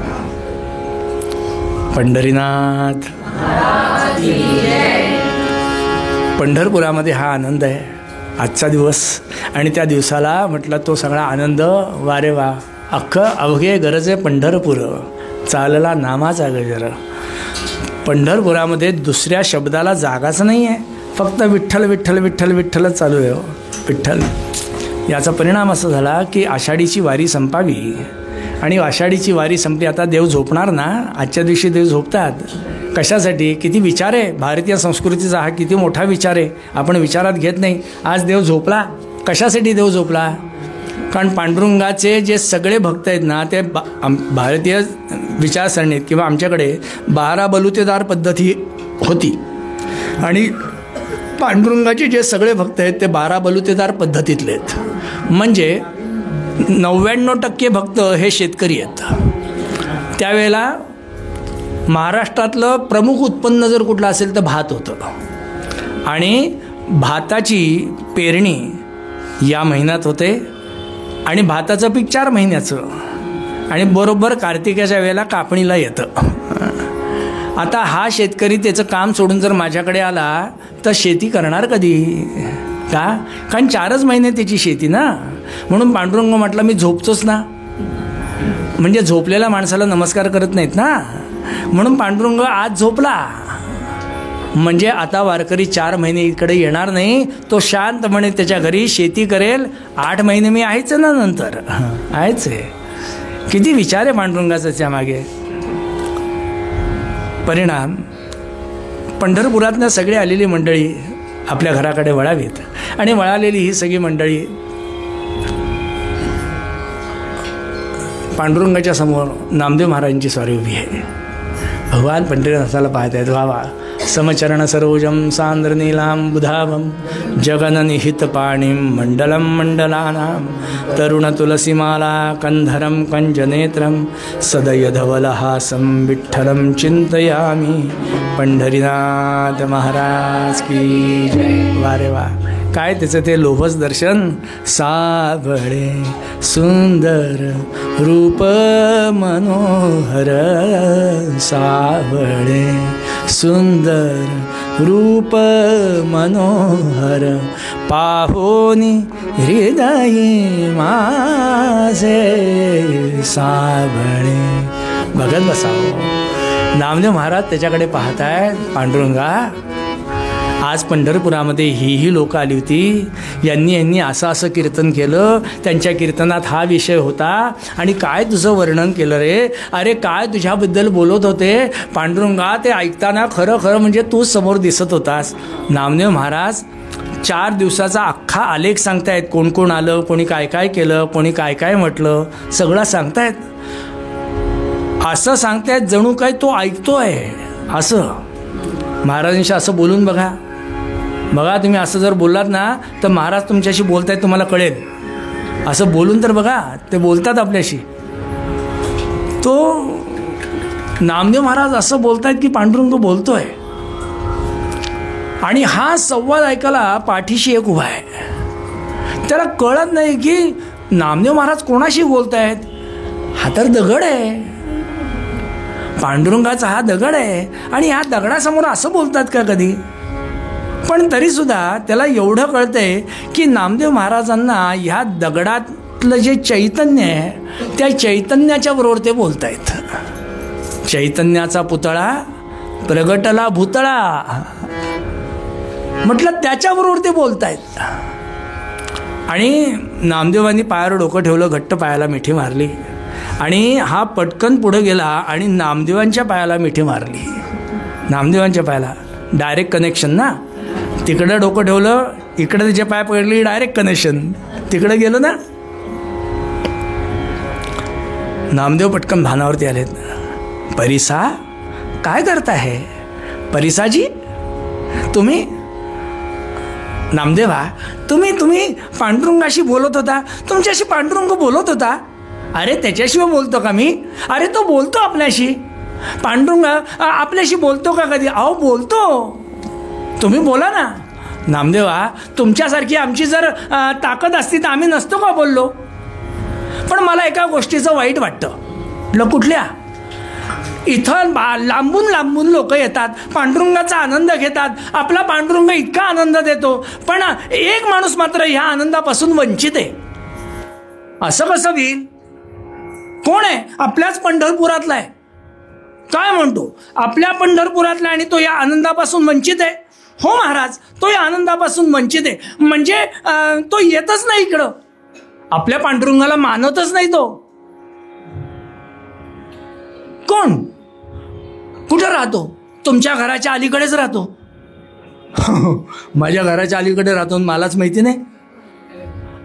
S1: पंढरीनाथ, पंढरपुरामध्ये हा आनंद आहे आजचा दिवस. आणि त्या दिवसाला म्हटलं तो सगळा आनंद वारे वा, अख्खं अवघे गरजे पंढरपूर, चालला नामाचा गजर. पंढरपुरामध्ये दुसऱ्या शब्दाला जागाच नाही आहे, फक्त विठ्ठल विठ्ठल विठ्ठल विठ्ठलच चालू आहे. विठ्ठल. याचा परिणाम असा झाला की आषाढीची वारी संपावी, आणि आषाढीची वारी संपली. आता देव झोपणार ना, आजच्या दिवशी देव झोपतात. कशासाठी? किती विचार आहे, भारतीय संस्कृतीचा हा किती मोठा विचार आहे, आपण विचारात घेत नाही. आज देव झोपला, कशासाठी देव झोपला? कारण पांडुरंगाचे जे सगळे भक्त आहेत ना, ते भारतीय विचारसरणीत किंवा आमच्याकडे 12 बलुतेदार पद्धती होती, आणि पांडुरंगाचे जे सगळे भक्त आहेत ते 12 बलुतेदार पद्धतीतले आहेत. म्हणजे 99% भक्त हे शेतकरी आहेत. त्यावेळेला महाराष्ट्रातलं प्रमुख उत्पन्न जर कुठलं असेल तर भात होतं, आणि भाताची पेरणी या महिन्यात होते, आणि भाताचं पीक 4 महिन्याचं, आणि बरोबर कार्तिकाच्या वेळेला कापणीला येतं. आता हा शेतकरी त्याचं काम सोडून जर माझ्याकडे आला तर शेती करणार कधी? का? कारण 4च महिने त्याची शेती ना. म्हणून पांडुरंग म्हटलं मी झोपतोच ना, म्हणजे झोपलेल्या माणसाला नमस्कार करत नाहीत ना. म्हणून पांडुरंग आज झोपला, म्हणजे आता वारकरी 4 महिने इकडे येणार नाही, तो शांतपणे त्याच्या घरी शेती करेल. 8 महिने मी आहेच ना, नंतर आहेच आहे. किती विचार आहे पांडुरंगाचा त्यामागे. परिणाम, पंढरपुरातनं सगळी आलेली मंडळी आपल्या घराकडे वळावीत, आणि वळालेली ही सगळी मंडळी पांडुरंगाच्या समोर नामदेव महाराजांची स्वारी उभी आहे. भगवान पंढरीनाथाला पाहत आहेत. वा, समचरण सरोजम सांद्र नीलाम बुधाभम जगननिहित पाणीम मंडलम मंडलानाम तरुण तुलसीमाला कंधरम कंजनेत्रम सदय धवलहासम विठ्ठलम चिंतयामी. पंढरीनाथ महाराज की जय. वारे वा, काय त्याचं ते लोभस दर्शन. साबळे सुंदर रूप मनोहर, साबळे सुंदर रूप मनोहर, पाहोनी हृदयी माझे साबळे. बघत बसावं. नामदेव महाराज त्याच्याकडे पाहताय. पांडुरंगा, आज पंढरपुरामध्ये ही लोक आली होती, यांनी असं कीर्तन केलं, त्यांच्या कीर्तनात हा विषय होता, आणि काय तुझं वर्णन केलं रे. अरे काय तुझ्याबद्दल बोलत होते पांडुरंगा, ते ऐकताना खरं म्हणजे तूच समोर दिसत होतास. नामदेव महाराज 4 दिवसाचा अख्खा आलेख सांगतायत. कोण कोण आलं, कोणी काय काय केलं, कोणी काय काय म्हटलं, सगळं सांगतायत. असं सांगतायत जणू काय तो ऐकतोय. असं महाराजांशी असं बोलून बघा. तुम्ही असं जर बोललात ना तर महाराज तुमच्याशी बोलतायत, तुम्हाला कळेल. असं बोलून तर बघा, ते बोलतात आपल्याशी. तो नामदेव महाराज असं बोलतायत की पांडुरंग बोलतोय, आणि हा संवाद ऐकायला पाठीशी एक उभा आहे. त्याला कळत नाही की नामदेव महाराज कोणाशी बोलतायत. हा तर दगड आहे, पांडुरंगाचा हा दगड आहे, आणि ह्या दगडासमोर असं बोलतात का कधी? पण तरीसुद्धा त्याला एवढं कळतंय की नामदेव महाराजांना ह्या दगडातलं जे चैतन्य आहे त्या चैतन्याच्या बरोबर ते बोलतायत. चैतन्याचा पुतळा प्रगटला भूतळा, म्हटलं त्याच्याबरोबर ते बोलतायत. आणि नामदेवांनी पायावर डोकं ठेवलं, घट्ट पायाला मिठी मारली, आणि हा पटकन पुढे गेला आणि नामदेवांच्या पायाला मिठी मारली. नामदेवांच्या पायाला डायरेक्ट कनेक्शन ना. तिकडं डोकं ठेवलं, इकडं तिच्या पाय पडली, डायरेक्ट कनेक्शन. तिकडं गेलं ना. नामदेव पटकन भानावरती आलेत. परिसा काय करता है? परिसाजी तुम्ही, नामदेवा तुम्ही पांडुरंगाशी बोलत होता, तुमच्याशी पांडुरंग बोलत होता. अरे त्याच्याशिवाय बोलतो का मी? अरे तो बोलतो आपल्याशी. पांडुरंग आपल्याशी बोलतो का कधी? अहो बोलतो. तुम्ही बोला ना. नामदेवा तुमच्यासारखी आमची जर ताकद असती तर आम्ही नसतो का बोललो? पण मला एका गोष्टीचं वाईट वाटतं. कुठल्या? इथं लांबून लांबून लोक येतात, पांडुरंगाचा आनंद घेतात, आपला पांडुरंग इतका आनंद देतो, पण एक माणूस मात्र ह्या आनंदापासून वंचित आहे. असं कसं होईल? कोण आहे? आपल्याच पंढरपुरातला आहे. काय म्हणतो? आपल्या पंढरपुरातला, आणि तो या आनंदापासून वंचित आहे. हो महाराज, तो या आनंदापासून वंचित आहे. म्हणजे तो येतच नाही इकडं, आपल्या पांडुरंगाला मानतच नाही. तो कोण? कुठं राहतो? तुमच्या घराच्या अलीकडेच राहतो. माझ्या घराच्या अलीकडे राहतो, मलाच माहिती नाही.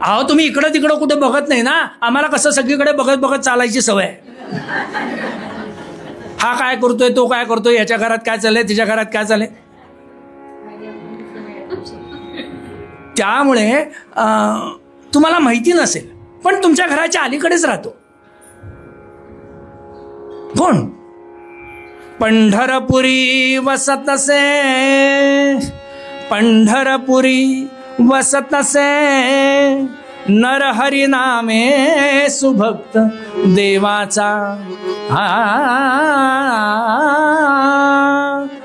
S1: अहो तुम्ही इकडं तिकडं कुठं बघत नाही ना. आम्हाला कसं सगळीकडे बघत बघत चालायची सवय. हा काय करतोय, तो काय करतोय, याच्या घरात काय चाललंय, तिच्या घरात काय चाललंय. त्यामुळे तुम्हाला माहिती नसेल, पण तुमच्या घराच्या अलीकडेच राहतो. कोण? पंढरपुरी वसतसे, पंढरपुरी वसतसे, नरहरी नामे सुभक्त देवाचा.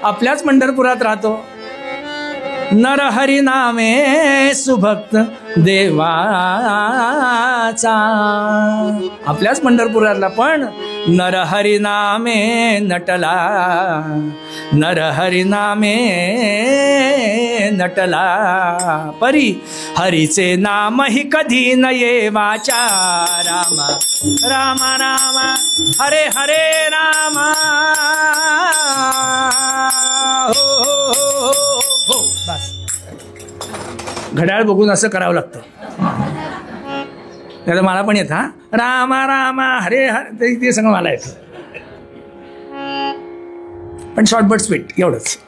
S1: आपल्याच पंढरपुरात राहतो. नरहरी नामे सुभक्त देवाचा. आपल्याच पंढरपुरातला, पण नरहरी नामे नटला, नरहरी नामे नटला. परी हरीचे नाम ही कधी न येवाचा. राम राम राम हरे हरे राम. हो हो हो, बस. घड्याळ बघून असं करावं लागतं. त्याला मला पण येत. हा राम राम हरे हरे ते सगळं मला येतं, पण शॉर्ट बट स्वीट एवढंच.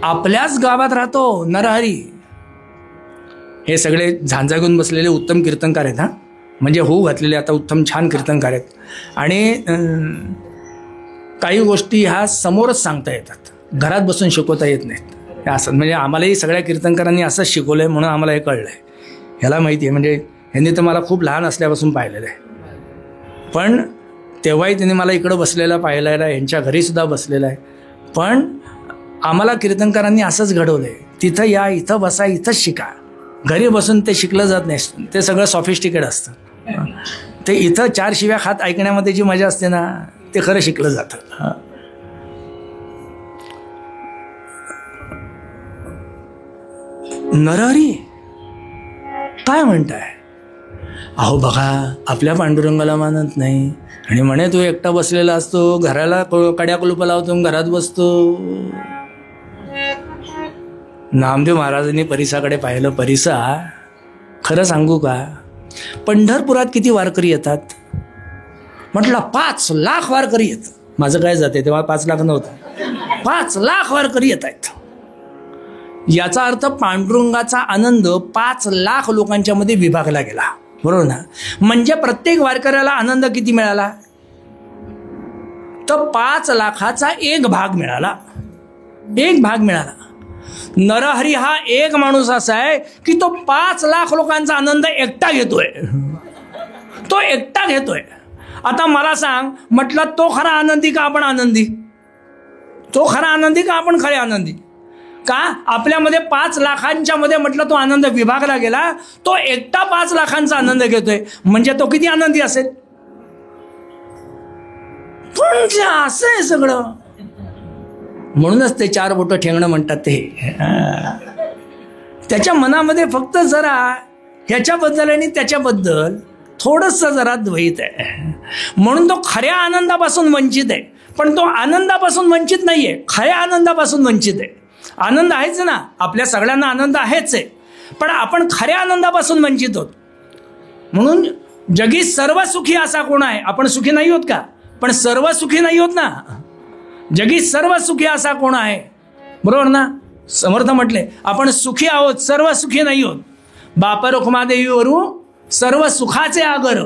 S1: आपल्याच गावात राहतो नरहरी. हे सगळे झांजा घेऊन बसलेले उत्तम कीर्तनकार आहेत. हा म्हणजे होऊ घातलेले आता उत्तम छान कीर्तनकार आहेत. आणि काही गोष्टी ह्या समोरच सांगता येतात, घरात बसून शिकवता येत नाहीत. असं म्हणजे आम्हालाही सगळ्या कीर्तनकारांनी असंच शिकवलंय, म्हणून आम्हाला हे कळलंय. ह्याला माहिती आहे, म्हणजे ह्यांनी तर मला खूप लहान असल्यापासून पाहिलेलं आहे. पण तेव्हाही त्यांनी मला इकडं बसलेलं पाहिलेलं आहे, यांच्या घरीसुद्धा बसलेलं आहे. पण आम्हाला कीर्तनकारांनी असंच घडवलं आहे, तिथं या, इथं बसा, इथंच शिका. घरी बसून ते शिकलं जात नाही, ते सगळं सॉफिस्टिकेट असतं. ते इथं चार शिव्या खात ऐकण्यामध्ये जी मजा असते ना, ते खरं शिकलं जातं. नरहरी काय म्हणताय? अहो बघा, आपल्या पांडुरंगाला मानत नाही, आणि म्हणे तो एकटा बसलेला असतो, घराला कड्या कुलूप लावतो, घरात बसतो. नामदेव महाराजांनी परिसाकडे पाहिलं. परिसा, खरं सांगू का, पंढरपुरात किती वारकरी येतात? म्हटलं 5 लाख वारकरी येत. माझं काय जाते, तेव्हा 5 लाख नव्हतं, 5 लाख वारकरी येत आहेत. याचा अर्थ पांडुरंगाचा आनंद 5 लाख लोकांच्या मध्ये विभागला गेला, बरोबर ना? म्हणजे प्रत्येक वारकऱ्याला आनंद किती मिळाला? तर 5 लाखाचा 1 भाग मिळाला. 1 भाग मिळाला. नरहरी हा एक माणूस असा आहे की तो 5 लाख लोकांचा आनंद एकटा घेतोय. तो एकटा घेतोय. आता मला सांग, म्हटलं तो खरा आनंदी का आपण आनंदी? तो खरा आनंदी का आपण खरे आनंदी? का आपल्यामध्ये 5 लाखांच्या मध्ये म्हटलं तो आनंद विभागला गेला, तो एकटा 5 लाखांचा आनंद घेतोय, म्हणजे तो किती आनंदी असेल? पण असं आहे सगळं. म्हणूनच ते 4 बोटं ठेंगणं म्हणतात. ते त्याच्या मनामध्ये फक्त जरा ह्याच्याबद्दल आणि त्याच्याबद्दल थोडंसं जरा द्वैत आहे, म्हणून तो खऱ्या आनंदापासून वंचित आहे. पण तो आनंदापासून वंचित नाहीये, खऱ्या आनंदापासून वंचित आहे. आनंद आहेच ना, आपल्या सगळ्यांना आनंद आहेच आहे, पण आपण खऱ्या आनंदापासून वंचित आहोत. म्हणून जगी सर्व सुखी असा कोण आहे? आपण सुखी नाही होत का? पण सर्व सुखी नाही होत ना. जगी सर्व सुखी असा कोण आहे? बरोबर ना? समर्थ म्हटले आपण सुखी आहोत, सर्व सुखी नाही आहोत. बाप रुक्मादेवीवरू सर्व सुखाचे आगर,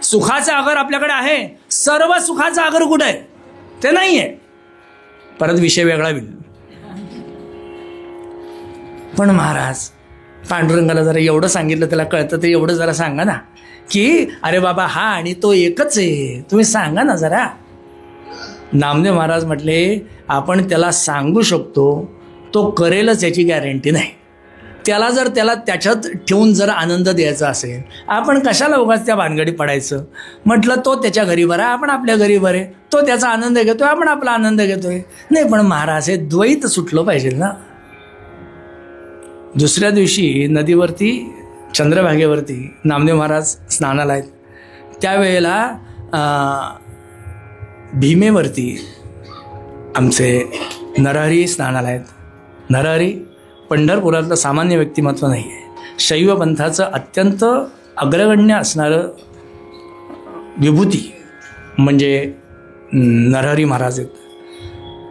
S1: सुखाचे आगर आपल्याकडे आहे, सर्व सुखाचा आगर कुठे आहे? ते नाही आहे. परत विषय वेगळा होईल. पण महाराज पांडुरंगाला जरा एवढं सांगितलं, त्याला कळतं ते एवढं जरा सांगा ना, की अरे बाबा हा आणि तो एकच आहे, तुम्ही सांगा ना जरा. नामदेव महाराज म्हटले आपण त्याला सांगू शकतो, तो करेलच याची गॅरंटी नाही. त्याला त्याच्यात ठेवून जर आनंद द्यायचा असेल, आपण कशाला उगाच त्या भानगडी पडायचं. म्हटलं तो त्याच्या घरी बरा, आपण आपल्या घरी बरे. तो त्याचा आनंद घेतोय, आपण आपला आनंद घेतोय. नाही पण महाराज हे द्वैत सुटलं पाहिजे ना. दुसऱ्या दिवशी नदीवरती चंद्रभागेवरती नामदेव महाराज स्नानाला आहेत. त्यावेळेला भीमेवरती आमचे नरहरी स्नानाला आहेत. नरहरी पंढरपुरातलं सामान्य व्यक्तिमत्व नाही आहे. शैव पंथाचं अत्यंत अग्रगण्य असणारं विभूती म्हणजे नरहरी महाराज आहेत.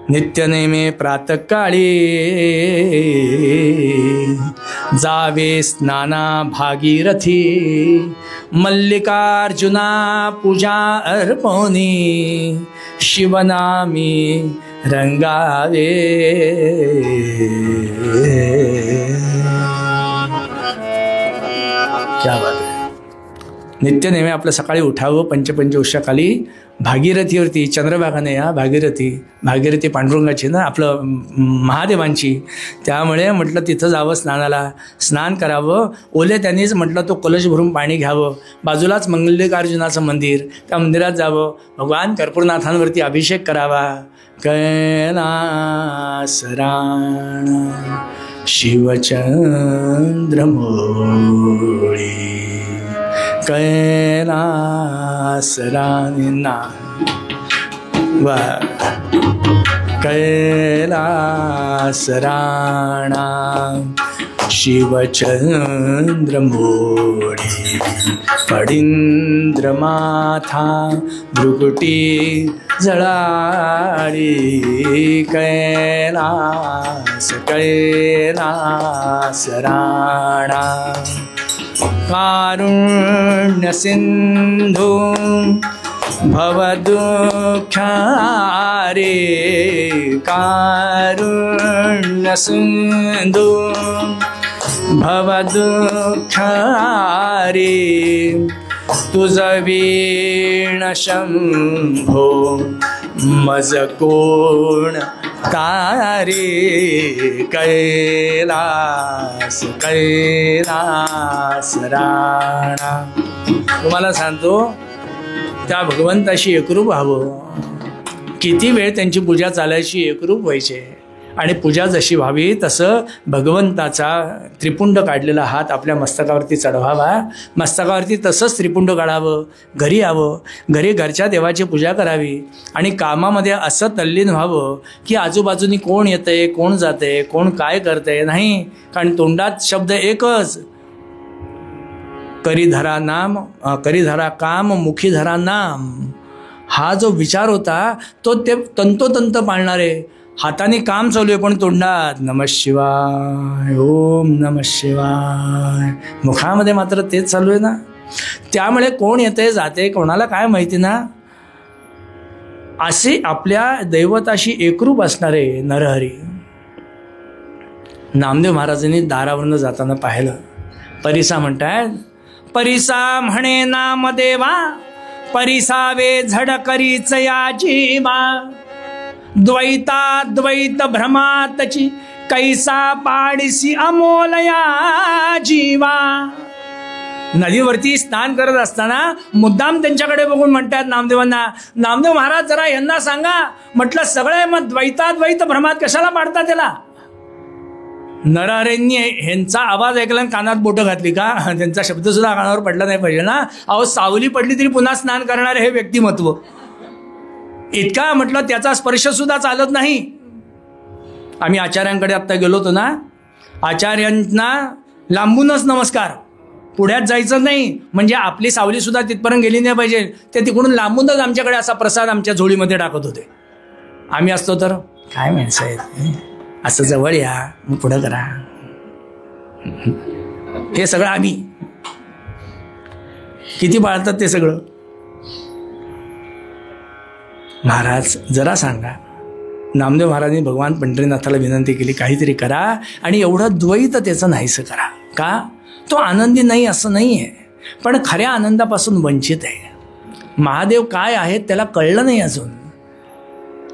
S1: नित्यनेमे प्रातःकाळी जावे स्नाना भागीरथी, मल्लिकार्जुना पूजा अर्पणी, शिवनामी रंगावे. क्या बात आहे. नित्यनेमे आपलं सकाळी उठावं, पंचउष्याखाली भागीरथीवरती, चंद्रभागाने या भागीरथी पांडुरंगाची ना, आपलं महादेवांची. त्यामुळे म्हटलं तिथं जावं स्नानाला, स्नान करावं. ओले त्यांनीच म्हटलं तो कलश भरून पाणी घ्यावं. बाजूलाच मल्लिकार्जुनाचं मंदिर, त्या मंदिरात जावं, भगवान कर्पूरनाथांवरती अभिषेक करावा. कैलासराण शिवचंद्रमौळी, कैलासराणीना वा कैलासराणा शिवचंद्रमौळी, फडींद्रमाथा भृकुटी जळाळी, कैलासराणा कारुण्य सिंधू भवदुःखारे, कारुण्य सिंधू भवदुःखारे, तुझ वीण शंभो मज कोण तारे, कैलासराणा. तुम्हाला सांगतो त्या भगवंताशी एकरूप व्हावं. किती वेळ त्यांची पूजा चालायची, एकरूप व्हायचे. आणि पूजा जशी व्हावी तसं भगवंताचा त्रिपुंड काढलेला हात आपल्या मस्तकावरती चढवावा. मस्तकावरती तसंच त्रिपुंड काढावं. घरी यावं, घरी घरच्या देवाची पूजा करावी. आणि कामामध्ये असं तल्लीन व्हावं की आजूबाजूनी कोण येतंय, कोण जातंय, कोण काय करतंय नाही. कारण तोंडात शब्द एकच, करीधरा नाम, करीधरा काम, मुखीधरा नाम. हा जो विचार होता तो ते तंतोतंत पाळणारे. हाताने काम चालू आहे पण तोंडात नमः शिवाय, ओम नमः शिवाय, मुखामध्ये मात्र तेच चालू आहे ना. त्यामुळे कोण येते जाते कोणाला काय माहिती ना. असे आपल्या दैवताशी एकरूप असणारे नरहरी नामदेव महाराजांनी दारावरनं जाताना पाहिलं. परिसा म्हणतायत, परिसा म्हणे नामदेवा, परिसावे झड करीच या जीवा, द्वैत भ्रमातची कैसा पाडिसी अमोलया जीवा. नदीवरती स्नान करत असताना मुद्दाम त्यांच्याकडे बघून म्हणतात नामदेवांना, नामदेव महाराज जरा यांना सांगा. म्हटलं सगळे मग द्वैत भ्रमात कशाला पाडता त्याला. नरहरींनी ह्यांचा आवाज ऐकला आणि कानात बोटं घातली का, त्यांचा शब्द सुद्धा कानावर पडला नाही पाहिजे ना. अहो सावली पडली तरी पुन्हा स्नान करणारे हे व्यक्तिमत्व इतका म्हटलं त्याचा स्पर्श सुद्धा चालत नाही. आम्ही आचार्यांकडे आत्ता गेलो होतो ना, आचार्यांना लांबूनच नमस्कार, पुढ्यात जायचं नाही. म्हणजे आपली सावली सुद्धा तिथपर्यंत गेली नाही पाहिजे. ते तिकडून लांबूनच आमच्याकडे असा प्रसाद आमच्या झोळीमध्ये टाकत होते. आम्ही असतो तर काय माणसं आहेत, असं जवळ या, मग पुढं करा, हे सगळं आम्ही किती पाळतात ते सगळं. महाराज जरा सांगा. नामदेव महाराजांनी भगवान पंढरीनाथाला विनंती केली, काहीतरी करा आणि एवढं द्वैत त्याचं नाहीसं करा. का? तो आनंदी नाही असं नाही आहे, पण खऱ्या आनंदापासून वंचित आहे. महादेव काय आहेत त्याला कळलं नाही अजून,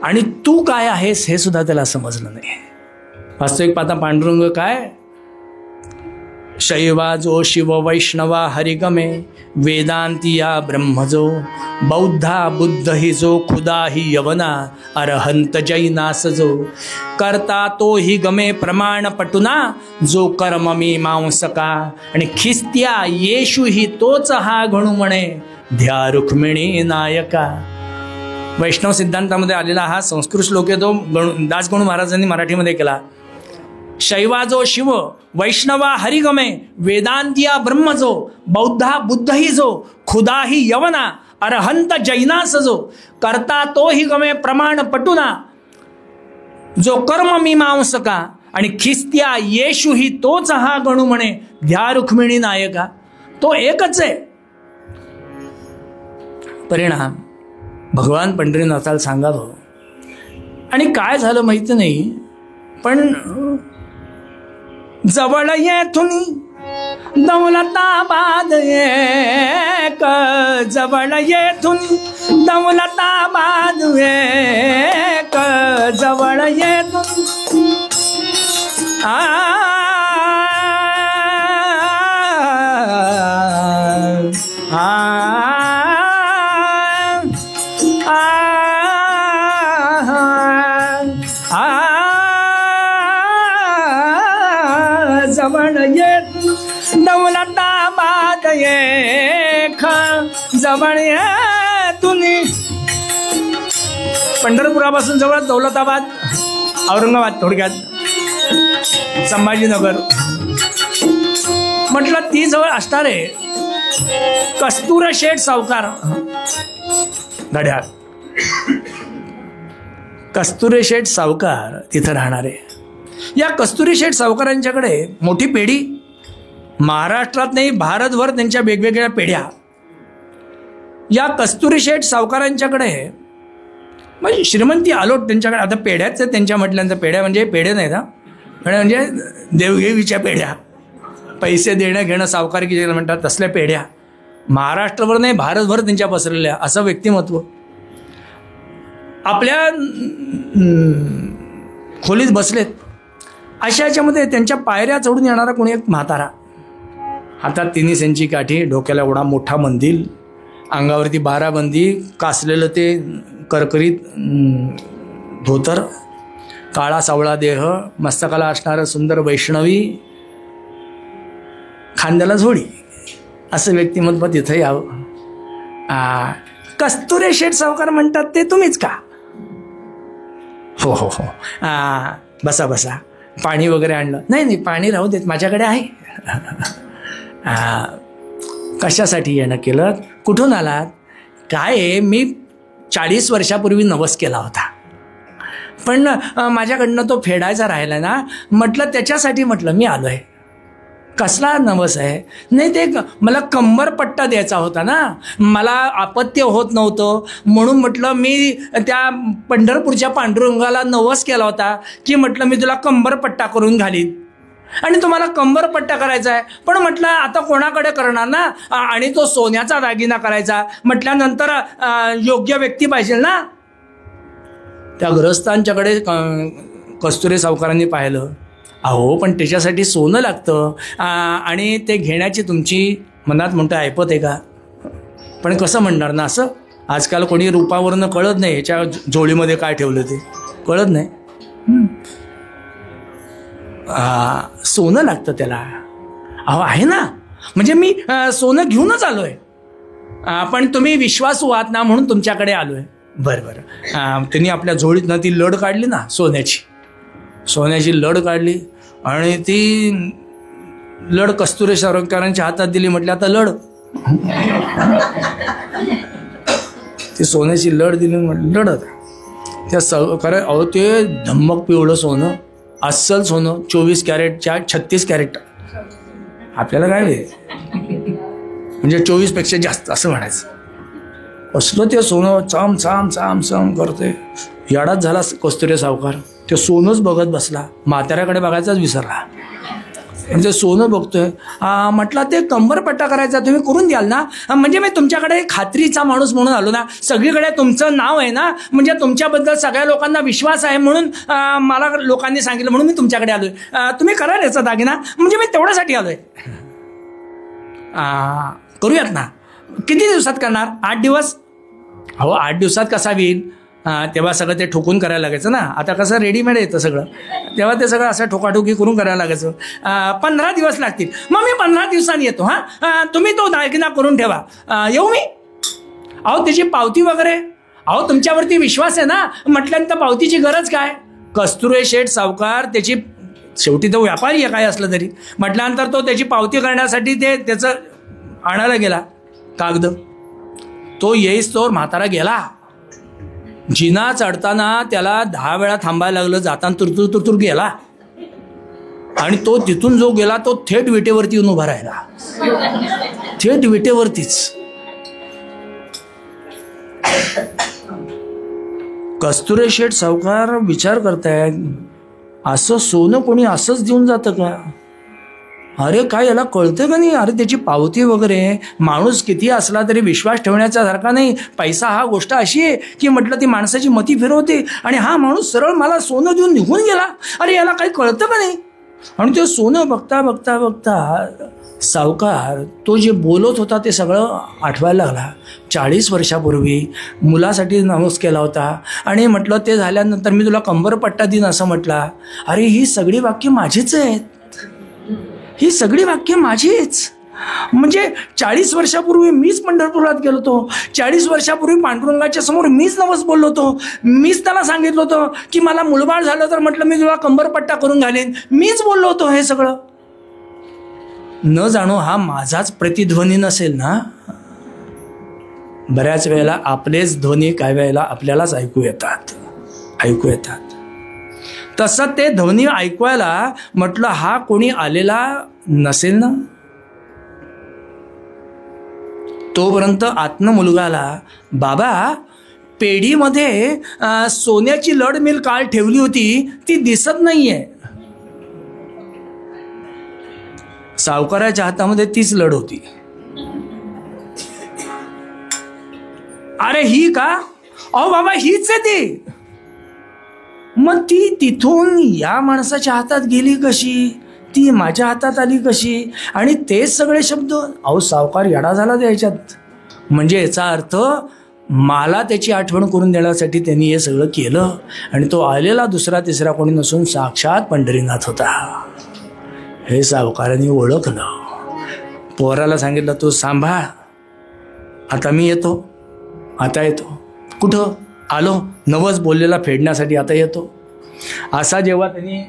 S1: आणि तू काय आहेस हे सुद्धा त्याला समजलं नाही. वास्तविक पाहता पांडुरंग काय? शैवा जो शिव वैष्णवा हरिगमे, वेदांतिया ब्रह्मजो, बौद्धा बुद्ध हि जो, खुदा हि यवना, अरहंत जैनास जो, करता तो हि गमे प्रमाण पटुना, जो कर्म मीमांसका, आणि खिस्त्या येशू हि तोच हा गणू म्हणे, ध्या रुक्मिणी नायका. वैष्णव सिद्धांतामध्ये आलेला हा संस्कृत श्लोक आहे, तो दासगणू महाराजांनी मराठीमध्ये केला. शैवा जो शिव, वैष्णवा हरिगमे, वेदांतिया ब्रह्मजो, बौद्धा बुद्ध ही जो, खुदा ही यवना, अरहंत जैनास जो, करता तो ही गमे प्रमाण पटुना, जो कर्म मीमांसका, आणि खिस्त्या येशू ही तोच हा गणू म्हणे, ध्या रुक्मिणी नायका. तो एकच आहे. परिणाम भगवान पंढरीनाथाला सांगावं. आणि काय झालं माहिती नाही, पण जवळ येथून दौलताबाद एक, जवळ येथून दौलताबाद एक, जवळ येथून जवळ येत दौलताबाद एक, जवळ येतून. पंढरपुरापासून जवळ दौलताबाद, औरंगाबाद, थोडक्यात संभाजीनगर. म्हटलं ती जवळ असणारे कस्तुर शेठ सावकार धड्याळ. कस्तुरी शेठ सावकार तिथं राहणारे. या कस्तुरी शेठ सावकारांच्याकडे मोठी पेढी, महाराष्ट्रात नाही भारतभर त्यांच्या वेगवेगळ्या पेढ्या. या कस्तुरी शेठ सावकारांच्याकडे म्हणजे श्रीमंती आलोट त्यांच्याकडे. आता पेढ्याच त्यांच्या म्हटल्यानंतर, पेढ्या म्हणजे पेढे नाहीत हा, पेढ्या म्हणजे देवघेवीच्या पेढ्या, पैसे देणं घेणं सावकारकी ज्याला म्हणतात तसल्या पेढ्या. महाराष्ट्रभर नाही भारतभर त्यांच्या पसरलेल्या. असं व्यक्तिमत्व. आपल्या खोलीत बसलेत. अशा याच्यामध्ये त्यांच्या पायऱ्या चढून येणारा कोणी एक म्हातारा, हातात 3 सेंची काठी, डोक्याला एवढा मोठा मंदिल, अंगावरती 12 बंदी, कासलेलं ते करकरीत धोतर, काळा सावळा देह, मस्तकाला असणारं सुंदर वैष्णवी, खांद्याला झोळी, असं व्यक्तिमत्व तिथं यावं. कस्तुरे शेठ सावकार म्हणतात, ते तुम्हीच का? हो हो हो, बसा बसा. पाणी वगैरे आणलं? नाही नाही, पाणी राहू देत, माझ्याकडे आहे. कशासाठी येणं केलं? कुठून आलात? काय मी 40 वर्षापूर्वी नवस केला होता, पण माझ्याकडनं तो फेडायचा राहिला ना, म्हटलं त्याच्यासाठी म्हटलं मी आलो आहे. कसला नवस आहे? नाही, ते मला कंबरपट्टा द्यायचा होता ना, मला अपत्य होत नव्हतं, म्हणून म्हटलं मी त्या पंढरपूरच्या पांडुरंगाला नवस केला होता की म्हटलं मी तुला कंबरपट्टा करून घालीन, आणि तुम्हाला कंबरपट्टा करायचा आहे. पण म्हटलं आता कोणाकडे करणार ना, आणि तो सोन्याचा दागिना करायचा म्हटल्यानंतर योग्य व्यक्ती पाहिजे ना. त्या ग्रहस्थांच्याकडे कस्तुरे सावकारांनी पाहिलं. अहो, पण त्याच्यासाठी सोनं लागतं, आणि ते घेण्याची तुमची मनात म्हणतो ऐपत आहे का? पण कसं म्हणणार ना असं? आजकाल कोणी रूपावरनं कळत नाही ह्याच्या झोळीमध्ये काय ठेवलं ते कळत नाही. सोनं लागतं त्याला. अहो आहे ना, म्हणजे मी सोनं घेऊनच आलो आहे, पण तुम्ही विश्वासू आहात ना म्हणून तुमच्याकडे आलो आहे. बरं बरं. त्यांनी आपल्या झोळीतनं ती लड काढली ना, सोन्याची लड काढली, आणि ती लड कस्तुरे सावकारांच्या हातात दिली. म्हटलं आता लड, ती सोन्याची लड दिली. म्हटलं लढत. त्या खरं अहो ते धम्मक पिवळं सोनं, अस्सल सोनं, 24 कॅरेटच्या 36 कॅरेट. आपल्याला काय म्हणजे 24पेक्षा जास्त असं म्हणायचं. असलं ते सोनं चाम चाम चाम चाम करते. याडाच झाला कस्तुरे सावकार. ते सोनंच बघत बसला, म्हाताऱ्याकडे बघायचाच विसरला. म्हणजे सोनं बघतोय. म्हटलं ते कंबरपट्टा करायचा तुम्ही करून द्याल ना? म्हणजे मी तुमच्याकडे खात्रीचा माणूस म्हणून आलो ना, सगळीकडे तुमचं नाव आहे ना, म्हणजे तुमच्याबद्दल सगळ्या लोकांना विश्वास आहे म्हणून मला लोकांनी सांगितलं म्हणून मी तुमच्याकडे आलोय. तुम्ही कराल याचा दागिना? म्हणजे मी तेवढ्यासाठी आलोय. करूयात ना. किती दिवसात करणार? 8 दिवस? हो 8 दिवसात कसा होईल? तेव्हा सगळं ते ठोकून करायला लागायचं ना. आता कसं रेडीमेड येतं सगळं, तेव्हा ते सगळं असं ठोकाठोकी करून करायला लागायचं. 15 दिवस लागतील. मग मी 15 दिवसांनी येतो. तुम्ही तो दागिना करून ठेवा. येऊ मी? अहो त्याची पावती वगैरे? अहो तुमच्यावरती विश्वास आहे ना, म्हटल्यानंतर पावतीची गरज काय? कस्तुरे शेठ सावकार त्याची शेवटी तो व्यापारी आहे काय असलं तरी, म्हटल्यानंतर तो त्याची पावती करण्यासाठी त्याचं आणायला गेला कागद. तो येईस तोवर म्हातारा गेला. जिना चढताना त्याला 10 वेळा थांबायला लागलं, जाताना तुरतुर तुरतुर गेला. आणि तो तिथून जो गेला तो थेट विटेवरती येऊन उभा राहिला. थेट विटेवरतीच. कस्तुरे शेठ सावकार विचार करतायत, असं सोनं कोणी असंच देऊन जातं का? अरे काय याला कळतं का नाही? अरे त्याची पावती वगैरे, माणूस किती असला तरी विश्वास ठेवण्याचा सारखा नाही. पैसा हा गोष्ट अशी आहे की म्हटलं ती माणसाची मती फिरवते, आणि हा माणूस सरळ मला सोनं देऊन निघून गेला. अरे याला काही कळतं का नाही? आणि ते सोनं बघता बघता बघता सावकार तो जे बोलत होता ते सगळं आठवायला लागला. 40 वर्षापूर्वी मुलासाठी नमूस केला होता, आणि म्हटलं ते झाल्यानंतर मी तुला कंबरपट्टा देईन असं म्हटला. अरे ही सगळी वाक्य माझीच आहेत, ही सगळी वाक्य माझीच. म्हणजे 40 वर्षापूर्वी मीच पंढरपुरात गेलो होतो. 40 वर्षापूर्वी पांडुरंगाच्या समोर मीच नवस बोललो होतो. मीच त्याला सांगितलं होतं की मला मुलबाळ झालं तर म्हटलं मी तुला कंबरपट्टा करून घालेन. मीच बोललो होतो हे सगळं. न जाणो हा माझाच प्रतिध्वनी नसेल ना? बऱ्याच वेळेला आपलेच ध्वनी काय वेळेला आपल्यालाच ऐकू येतात. तसं ते ध्वनी ऐकवायला म्हटलं हा कोणी आलेला नसेल ना. तोपर्यंत आतनं मुलगाला, बाबा पेढीमध्ये सोन्याची लड मिल काल ठेवली होती ती दिसत नाहीये. सावकाराच्या हातामध्ये तीच लड होती. अरे ही का? अहो बाबा हीच आहे ती. मग ती तिथून या माणसाच्या हातात गेली कशी? ती माझ्या हातात आली कशी? आणि तेच सगळे शब्द. अहो सावकार येडा झाला द्यायच्यात. म्हणजे याचा अर्थ मला त्याची आठवण करून देण्यासाठी त्यांनी हे सगळं केलं, आणि तो आलेला दुसरा तिसरा कोणी नसून साक्षात पंढरीनाथ होता. हे सावकारांनी ओळखलं. पोराला सांगितलं तू सांभाळ, आता मी येतो. कुठं आलो? नवस बोललेला फेडण्यासाठी आता येतो. असा जेव्हा त्यांनी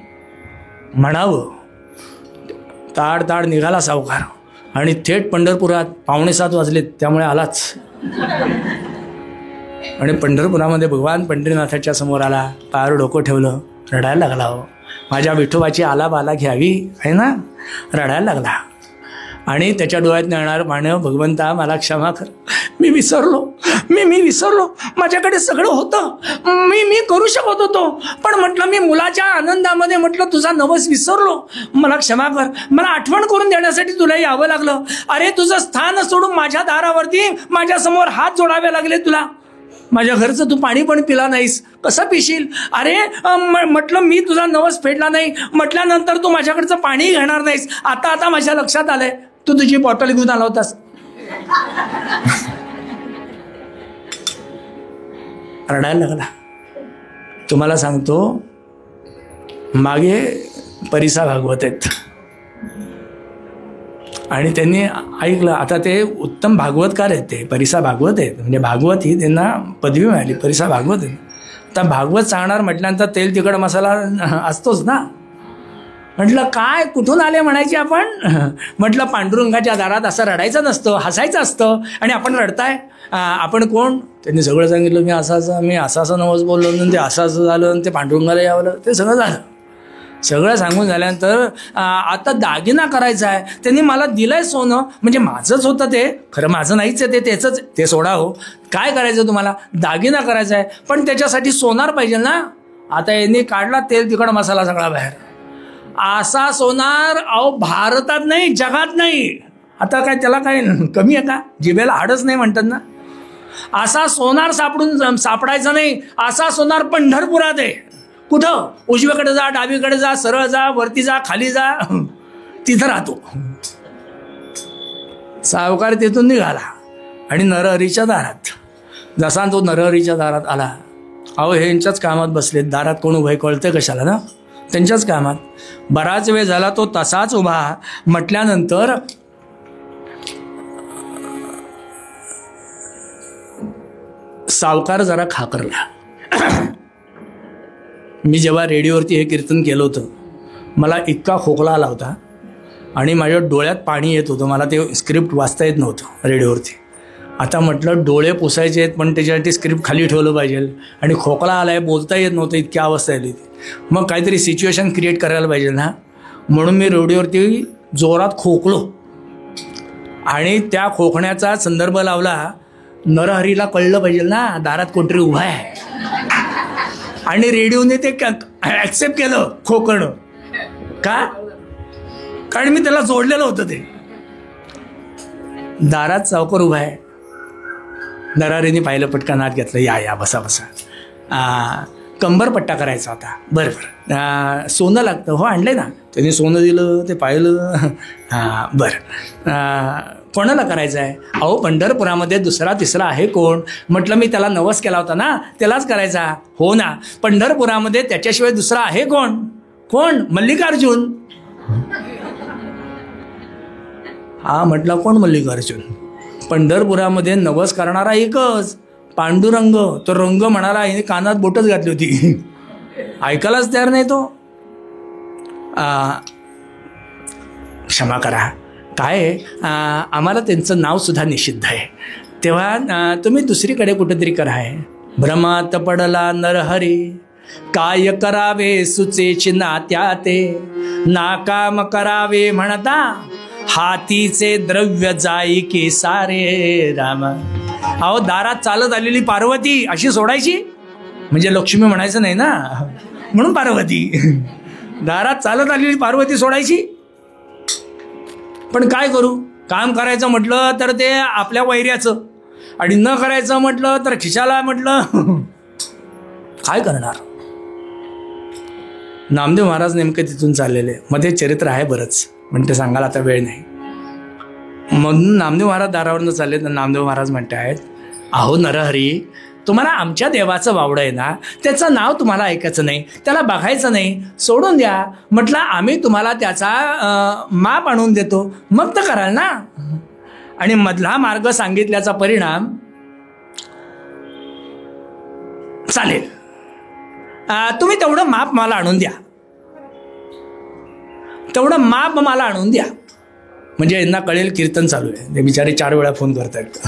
S1: म्हणावं ताड ताड निघाला सावकार, आणि थेट पंढरपुरात 6:45 वाजलेत त्यामुळे आलाच. आणि पंढरपुरामध्ये भगवान पंढरीनाथाच्या समोर आला, पायावर डोकं ठेवलं, रडायला लागला. हो माझ्या विठोबाची आला घ्यावी आहे ना, रडायला लागला. आणि त्याच्या डोळ्यात येणार पाहणं, भगवंता मला क्षमा कर, मी विसरलो, माझ्याकडे सगळं होतं, मी करू शकत होतो, पण म्हटलं मी मुलाच्या आनंदामध्ये म्हटलं तुझा नवस विसरलो, मला क्षमा कर, मला आठवण करून देण्यासाठी तुला यावं लागलं. अरे तुझं स्थान सोडून माझ्या दारावरती माझ्या समोर हात जोडावे लागले तुला. माझ्या घरचं तू पाणी पण पिला नाहीस, कसं पिशील? अरे म्हटलं मी तुझा नवस फेडला नाही, म्हटल्यानंतर तू माझ्याकडचं पाणी घेणार नाहीस. आता माझ्या लक्षात आलंय तू तुझी बॉटल घेऊन आला होतास. रडायला लागला. तुम्हाला सांगतो, मागे परिसा भागवत आहेत आणि त्यांनी ऐकलं. आता ते उत्तम भागवतकार आहेत, ते परिसा भागवत आहेत, म्हणजे भागवत ही त्यांना पदवी मिळाली, परिसा भागवत आहेत. आता भागवत सांगणार म्हटल्यानंतर तेल तिखट मसाला असतोच ना. म्हटलं काय कुठून आले म्हणायचे आपण. म्हटलं पांडुरंगाच्या दारात असं रडायचं नसतं, हसायचं असतं, आणि आपण रडताय. आपण कोण. त्यांनी सगळं सांगितलं. मी असं नवस बोललो, ते असं झालं, आणि ते पांडुरंगाला यावलं, ते सगळं झालं. सगळं सांगून झाल्यानंतर आता दागिना करायचा आहे. त्यांनी मला दिलंय सोनं, म्हणजे माझंच होतं ते, खरं माझं नाहीच आहे ते, त्याचंच. ते सोडा हो, काय करायचं तुम्हाला. दागिना करायचा आहे, पण त्याच्यासाठी सोनार पाहिजे ना. आता यांनी काढला तेल तिखट मसाला सगळा बाहेर. असा सोनार अहो भारतात नाही, जगात नाही. आता काय त्याला काय कमी आहे का. जिभेला हाडच नाही म्हणतात ना. असा सोनार सापडायचा नाही. असा सोनार पंढरपुरात आहे. कुठं. उजवीकडे जा, डावीकडे जा, सरळ जा, वरती जा, खाली जा, तिथं राहतो. सावकार तिथून निघाला आणि नरहरीच्या दारात. जसा तो नरहरीच्या दारात आला, अहो हे यांच्याच कामात बसलेत. दारात कोण उभं कळतं कशाला ना, त्यांच्याच कामात. बराच वेळ झाला तो तसाच उभा. म्हटल्यानंतर सावकार जरा खाकरला. मी जेव्हा रेडिओवरती हे कीर्तन केलं होतं, मला इतका खोकला आला होता आणि माझ्या डोळ्यात पाणी येत होतं. मला ते स्क्रिप्ट वाचता येत नव्हतं रेडिओवरती. आता म्हटलं डोळे पुसायचे आहेत, पण त्याच्यासाठी स्क्रिप्ट खाली ठेवलं पाहिजे, आणि खोकला आलाय, बोलता येत नव्हतं, इतकी अवस्था आली होती. मग काहीतरी सिच्युएशन क्रिएट करायला पाहिजे ना, म्हणून मी रेडिओवरती जोरात खोकलो आणि त्या खोकण्याचा संदर्भ लावला. नरहरीला कळलं पाहिजे ना दारात कोणतरी उभा आहे, आणि रेडिओने ते ॲक्सेप्ट केलं खोकणं. का. कारण मी त्याला जोडलेलं होतं. ते दारात सावकार उभा आहे. नरहरीने पाहिलं, पटकन हात घेतलं. या बसा बसा. कंबरपट्टा करायचा होता. बरं सोनं लागतं. हो आणलंय ना. त्यांनी सोनं दिलं, ते पाहिलं. बरं कोणाला करायचं आहे. अहो पंढरपुरामध्ये दुसरा तिसरा आहे कोण. म्हटलं मी त्याला नवस केला होता ना, त्यालाच करायचा. हो ना, पंढरपुरामध्ये त्याच्याशिवाय दुसरा आहे कोण. कोण. मल्लिकार्जुन. हा म्हटलं कोण मल्लिकार्जुन. पंढरपुरामध्ये नवस करणारा एकच, पांडुरंग. तो रंग म्हणाला, हिने कानात बोटच घातली होती, ऐकायलाच तयार नाही तो. क्षमा करा. काय आम्हाला त्यांचं नाव सुद्धा निषिद्ध आहे. तेव्हा तुम्ही दुसरीकडे कुठेतरी कराय. भ्रमात पडला नरहरी, काय करावे सुचेची नात्या ते. नाकाम करावे म्हणता, हातीचे द्रव्य जाई की सारे. राम. अहो दारात चालत आलेली पार्वती अशी सोडायची, म्हणजे लक्ष्मी म्हणायचं नाही ना, म्हणून पार्वती. दारात चालत आलेली पार्वती सोडायची. पण काय करू. काम करायचं म्हटलं तर ते आपल्या वैऱ्याचं, आणि न करायचं म्हटलं तर खिशाला. म्हटलं काय करणार. नामदेव महाराज नेमके तिथून चाललेले. मध्ये चरित्र आहे बरंच, पण ते सांगायला आता वेळ नाही. म्हणून नामदेव महाराज दारावरनं चालले. तर नामदेव महाराज म्हणते आहेत, अहो नरहरी, तुम्हाला आमच्या देवाचं वावडं आहे ना, त्याचं नाव तुम्हाला ऐकायचं नाही, त्याला बघायचं नाही, सोडून द्या. म्हटलं आम्ही तुम्हाला त्याचा माप आणून देतो, मग तर कराल ना. आणि मधला मार्ग सांगितल्याचा परिणाम चालेल. तुम्ही तेवढं माप मला आणून द्या, तेवढं माप मला आणून द्या. म्हणजे यांना कळेल कीर्तन चालू आहे. ते बिचारे 4 वेळा फोन करतायत.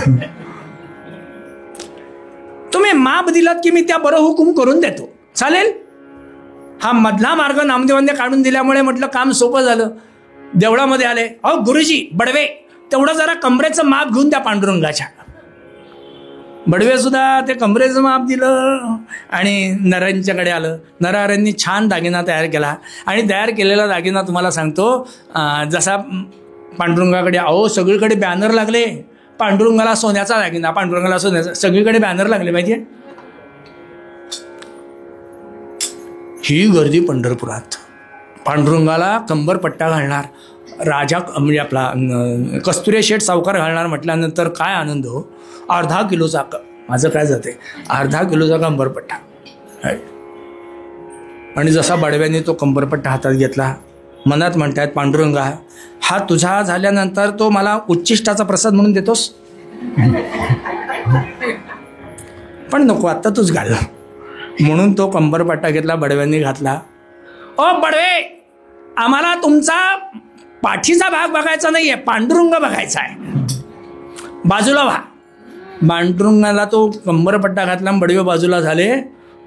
S1: तुम्ही माप दिलात की मी त्या बरं हुकूम करून देतो, चालेल. हा मधला मार्ग नामदेवांनी काढून दिल्यामुळे म्हटलं काम सोपं झालं. देवळामध्ये आले. अहो गुरुजी बडवे, तेवढं जरा कमरेचं माप घेऊन द्या पांडुरंगाच्या. बडवे सुद्धा ते कमरेचं माप दिलं आणि नरहरींच्याकडे आलं. नरहरींनी छान दागिना तयार केला, आणि तयार केलेला दागिना तुम्हाला सांगतो, जसा पांडुरंगाकडे. अहो सगळीकडे बॅनर लागले, पांडुरंगाला सोन्याचा दागिना, पांडुरंगाला सोन्याचा, सगळीकडे बॅनर लागले माहितीये. ही गर्दी पंढरपुरात. पांडुरंगाला कंबरपट्टा घालणार राजा, म्हणजे आपला कस्तुरे शेठ सावकार घालणार म्हटल्यानंतर काय आनंद हो. अर्धा किलोचा, माझं काय जाते, अर्धा किलोचा कंबरपट्टा. आणि जसा बडव्याने तो कंबरपट्टा हातात घेतला, मनात म्हणतायत, पांडुरंगा हा तुझा झाल्यानंतर तो मला उच्चिष्टाचा प्रसाद म्हणून देतोस, पण नको आत्ता तूच घाल. म्हणून तो कंबरपट्टा घेतला, बडव्यांनी घातला. ओ बडवे, आम्हाला तुमचा पाठीचा भाग बघायचा नाहीये, पांडुरंग बघायचा आहे. बाजूला व्हा. पांडुरंगाला तो कंबरपट्टा घातला, बडवे बाजूला झाले.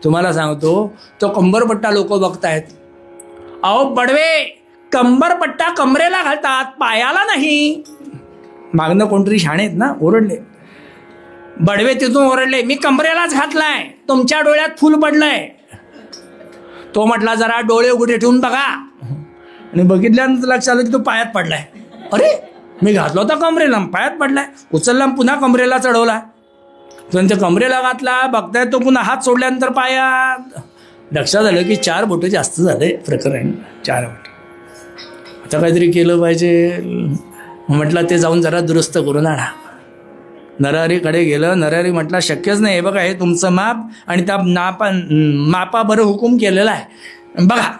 S1: तुम्हाला सांगतो तो कंबरपट्टा लोक बघतायत. अहो बडवे कंबरपट्टा कमरेला घालतात, पायाला नाही. मागणं कोणतरी शाणे आहेत ना, ओरडले. बडवे तिथून ओरडले, मी कमरेलाच घातलाय, तुमच्या डोळ्यात फुल पडलंय. तो म्हटला जरा डोळे उघडे ठेवून बघा. आणि बघितल्यानंतर लक्षात आलं की तो पायात पडलाय. अरे मी घातला होता कमरेला, पायात पडलाय. उचलला पुन्हा कमरेला चढवला. त्यांच्या कमरेला घातला, बघताय तो पुन्हा हात सोडल्यानंतर पायात. लक्षात आलं की 4 बोटं जास्त झाले प्रकरण. 4 बोटं. आता काहीतरी केलं पाहिजे. म्हटलं ते जाऊन जरा दुरुस्त करून आणा. नरहरीकडे गेलं. नरहरी म्हटला शक्यच नाही, बघा हे तुमचं माप आणि त्या मापा बरं हुकूम केलेला आहे, बघा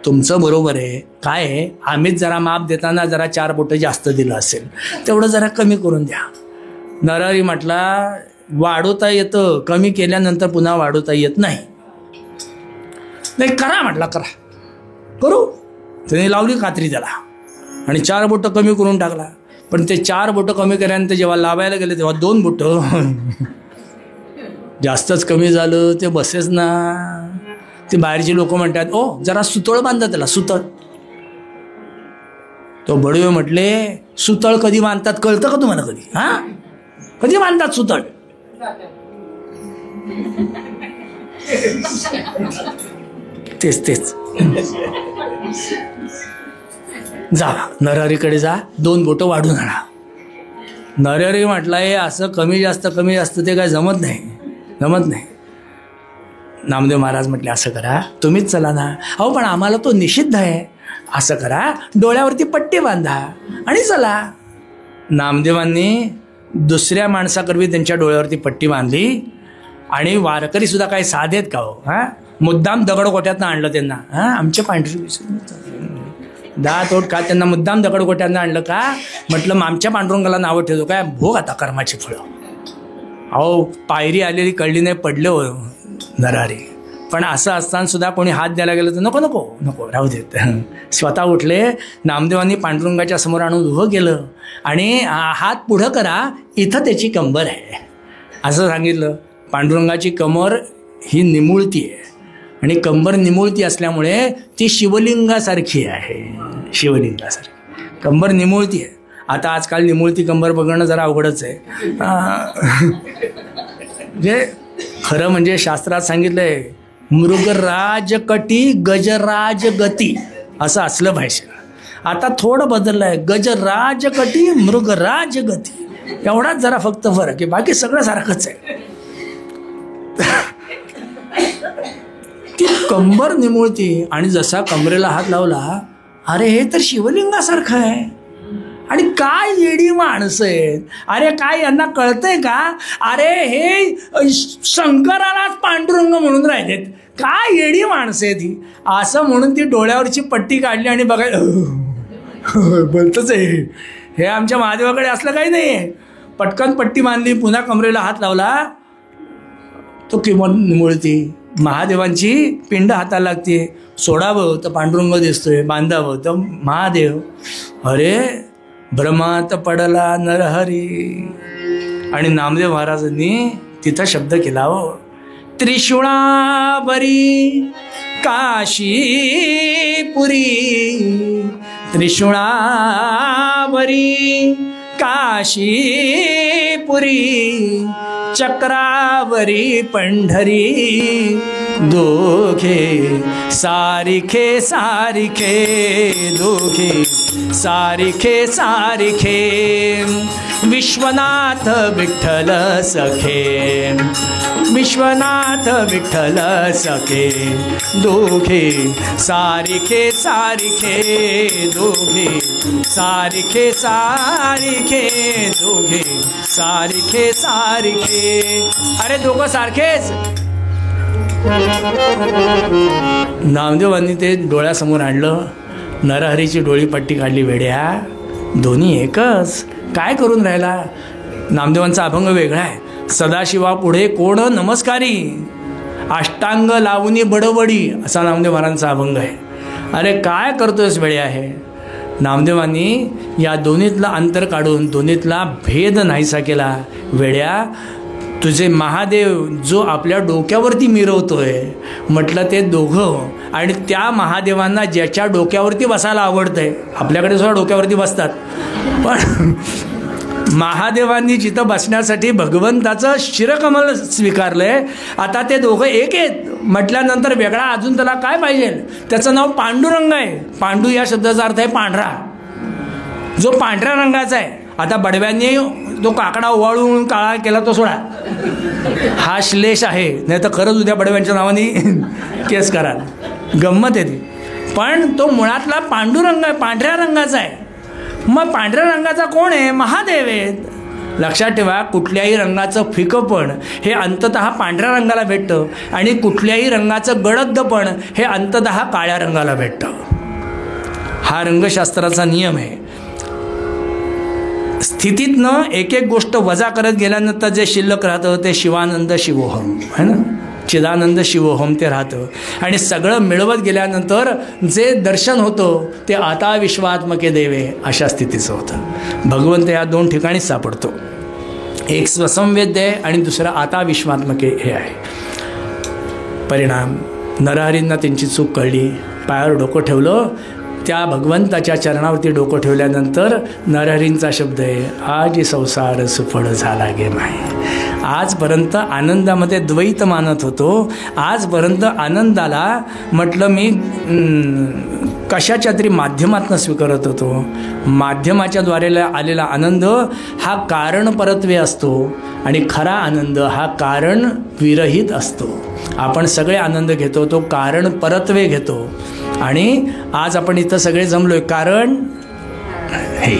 S1: तुमचं बरोबर आहे. काय आहे, आम्हीच जरा माप देताना जरा 4 बोटं जास्त दिलं असेल, तेवढं जरा कमी करून द्या. नरहरी म्हटला वाढवता येतं, कमी केल्यानंतर पुन्हा वाढवता येत नाही. नाही करा म्हटला, करा करू. त्याने लावली कात्री त्याला आणि 4 बोटं कमी करून टाकला. पण ते 4 बोटं कमी केल्यानंतर जेव्हा लावायला गेले तेव्हा 2 बोटं जास्तच कमी झालं. ते बसेच ना. ते बाहेरची लोक म्हणतात ओ जरा सुतळ बांधा त्याला, सुतळ. तो बडवे म्हटले सुतळ कधी बांधतात कळतं का तुम्हाला कधी? हा कधी बांधतात सुतळ? तेच जा नरहरीकडे जा, 2 बोटं वाढून आणा. नरहरी म्हटला हे असं कमी जास्त ते काय जमत नाही. नामदेव महाराज म्हटले असं करा, तुम्हीच चला ना. अहो पण आम्हाला तो निषिद्ध आहे. असं करा, डोळ्यावरती पट्टी बांधा आणि चला. नामदेवांनी दुसऱ्या माणसाकरवी त्यांच्या डोळ्यावरती पट्टी बांधली. आणि वारकरी सुद्धा काही साधेत का हो? हा मुद्दाम दगडगोट्यातनं आणलं त्यांना. हा आमच्या पांढरी 10 तोट का त्यांना मुद्दाम दगडगोट्यानं आणलं का? म्हटलं आमच्या पांडुरंगाला नावं ठेवतो काय? भोग आता कर्माची फळं. अहो पायरी आलेली कळली नाही, पडले हो नरहरी. पण असं असताना सुद्धा कोणी हात द्यायला गेलं तर नको राहू देत. स्वतः उठले. नामदेवांनी पांडुरंगाच्या समोर आणून उभं केलं आणि हात पुढं करा, इथं त्याची कंबर आहे असं सांगितलं. पांडुरंगाची कमर ही निमुळती आहे आणि कंबर निमुळती असल्यामुळे ती शिवलिंगासारखी आहे. शिवलिंगासारखी कंबर निमुळती आहे. आता आजकाल निमुळती कंबर बघणं जरा अवघडच आहे. म्हणजे खरं म्हणजे शास्त्रात सांगितलंय मृगराजकटी गजराजगती असं असलं पाहिजे. आता थोडं बदललं आहे, गजराजकटी मृगराजगती एवढाच जरा फक्त फरक आहे, बाकी सगळं सारखंच आहे. ती कंबर निमुळती आणि जसा कमरेला हात लावला, अरे हे तर शिवलिंगासारखं आहे. आणि काय येडी माणसं आहेत. अरे काय यांना कळतंय का? अरे हे शंकरालाच पांडुरंग म्हणून राहिलेत. काय येडी माणसं आहेत ही. असं म्हणून ती डोळ्यावरची पट्टी काढली आणि बघाय बोलतच आहे. हे आमच्या महादेवाकडे असलं काही नाही आहे. पटकन पट्टी बांधली, पुन्हा कमरेला हात लावला, तो किंमत निमुळती. महादेवांची पिंड हाताला लागते. सोडावं तर पांडुरंग दिसतोय, बांधावं तर महादेव. अरे भ्रमात पडला नरहरी. आणि नामदेव महाराजांनी तिथं शब्द केला हो, त्रिशूळावरी काशीपुरी, त्रिशूळावरी काशीपुरी, चक्रावरी पंढरी, दोघे सारिखे दोघे सारिखे, विश्वनाथ विठ्ठल सखे, विश्वनाथ विठ्ठल सखे, दोघे सारिखे दोघे सारिखे दोघे सारिखे. अरे दोघं सारखेच. नामदेवांनी ते डोळ्यासमोर आणलं. नरहरीची डोळी पट्टी काढली. वेड्या दोन्ही एकच, काय करून राहिला? नामदेवांचा अभंग वेगळा आहे. सदाशिवा पुढे कोण नमस्कारी, अष्टांग लावणी बडबडी असा नामदेव महाराजांचा अभंग आहे. अरे काय करतोयस वेळ्या आहे. नामदेवांनी या दोन्हीतला अंतर काढून दोन्हीतला भेद नाहीसा केला. वेड्या, तुझे महादेव जो आपल्या डोक्यावरती मिरवतोय, म्हटलं ते दोघं आणि त्या महादेवांना ज्याच्या डोक्यावरती बसायला आवडतंय, आपल्याकडे सुद्धा डोक्यावरती बसतात, पण महादेवांनी जिथं बसण्यासाठी भगवंताचं शिरकमल स्वीकारलंय. आता ते दोघं एक आहेत म्हटल्यानंतर वेगळा अजून त्याला काय पाहिजे. त्याचं नाव पांडुरंग आहे. पांडू या शब्दाचा अर्थ आहे पांढरा, जो पांढऱ्या रंगाचा आहे. आता बडव्यांनी तो काकडा ओवाळून काळा केला तो सोडा, हा श्लेष आहे, नाही तर खरंच उद्या बडव्यांच्या नावाने केस कराल, गंमत आहे ती. पण तो मुळातला पांडुरंग आहे, पांढऱ्या रंगाचा आहे. मग पांढऱ्या रंगाचा कोण आहे? महादेव आहेत. लक्षात ठेवा, कुठल्याही रंगाचं फिकंपण हे अंततः पांढऱ्या रंगाला भेटतं आणि कुठल्याही रंगाचं गडदपण हे अंततः काळ्या रंगाला भेटतं. हा रंगशास्त्राचा नियम आहे. स्थितीतनं एक एक गोष्ट वजा करत गेल्यानंतर जे शिल्लक राहतं ते शिवानंद शिवोहम है ना, चिदानंद शिवोहम ते राहतं. आणि सगळं मिळवत गेल्यानंतर जे दर्शन होतं ते आता विश्वात्मके देवे अशा स्थितीचं होतं. भगवंत या दोन ठिकाणीच सापडतो. एक स्वसंवेद्य आहे आणि दुसरं आता विश्वात्मके हे आहे. परिणाम, नरहरींना त्यांची चूक कळली, पायावर डोकं ठेवलं. त्या भगवंताच्या चरणावरती डोकं ठेवल्यानंतर नरहरींचा शब्द आहे, आज संसार सुफळ झाला गे माय. आजपर्यंत आनंदामध्ये द्वैत मानत होतो, आजपर्यंत आनंदाला म्हटलं मी कशाच्या तरी माध्यमातून स्वीकारत होतो. माध्यमाच्याद्वारे आलेला आनंद हा कारण परत्वे असतो आणि खरा आनंद हा कारण विरहित असतो. आपण सगळे आनंद घेतो, तो कारण परत्वे घेतो. आणि आज आपण इथं सगळे जमलोय कारण हे,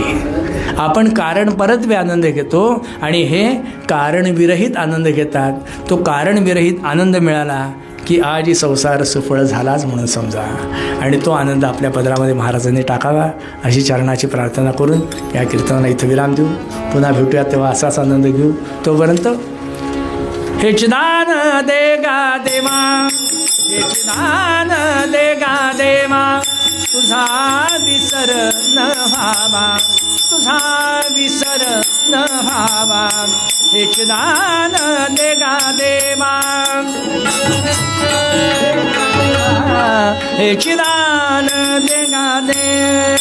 S1: आपण कारण परत्वे आनंद घेतो आणि हे कारण विरहित आनंद घेतात. तो कारण विरहित आनंद मिळाला की आज संसार सुफळ झालाच म्हणून समजा. आणि तो आनंद आपल्या पदरामध्ये महाराजांनी टाकावा अशी चरणाची प्रार्थना करून या कीर्तनाला इथं विराम देऊ. पुन्हा भेटूया तेव्हा असाच आनंद घेऊ. तोपर्यंत हे चिदान दे गा देवा, हे चिदान दे गा देवा, तुझा विसर न व्हावा, तुझा विसर न व्हावा. हे चिदान दे गा देवा, हे चिदान दे गा देवा.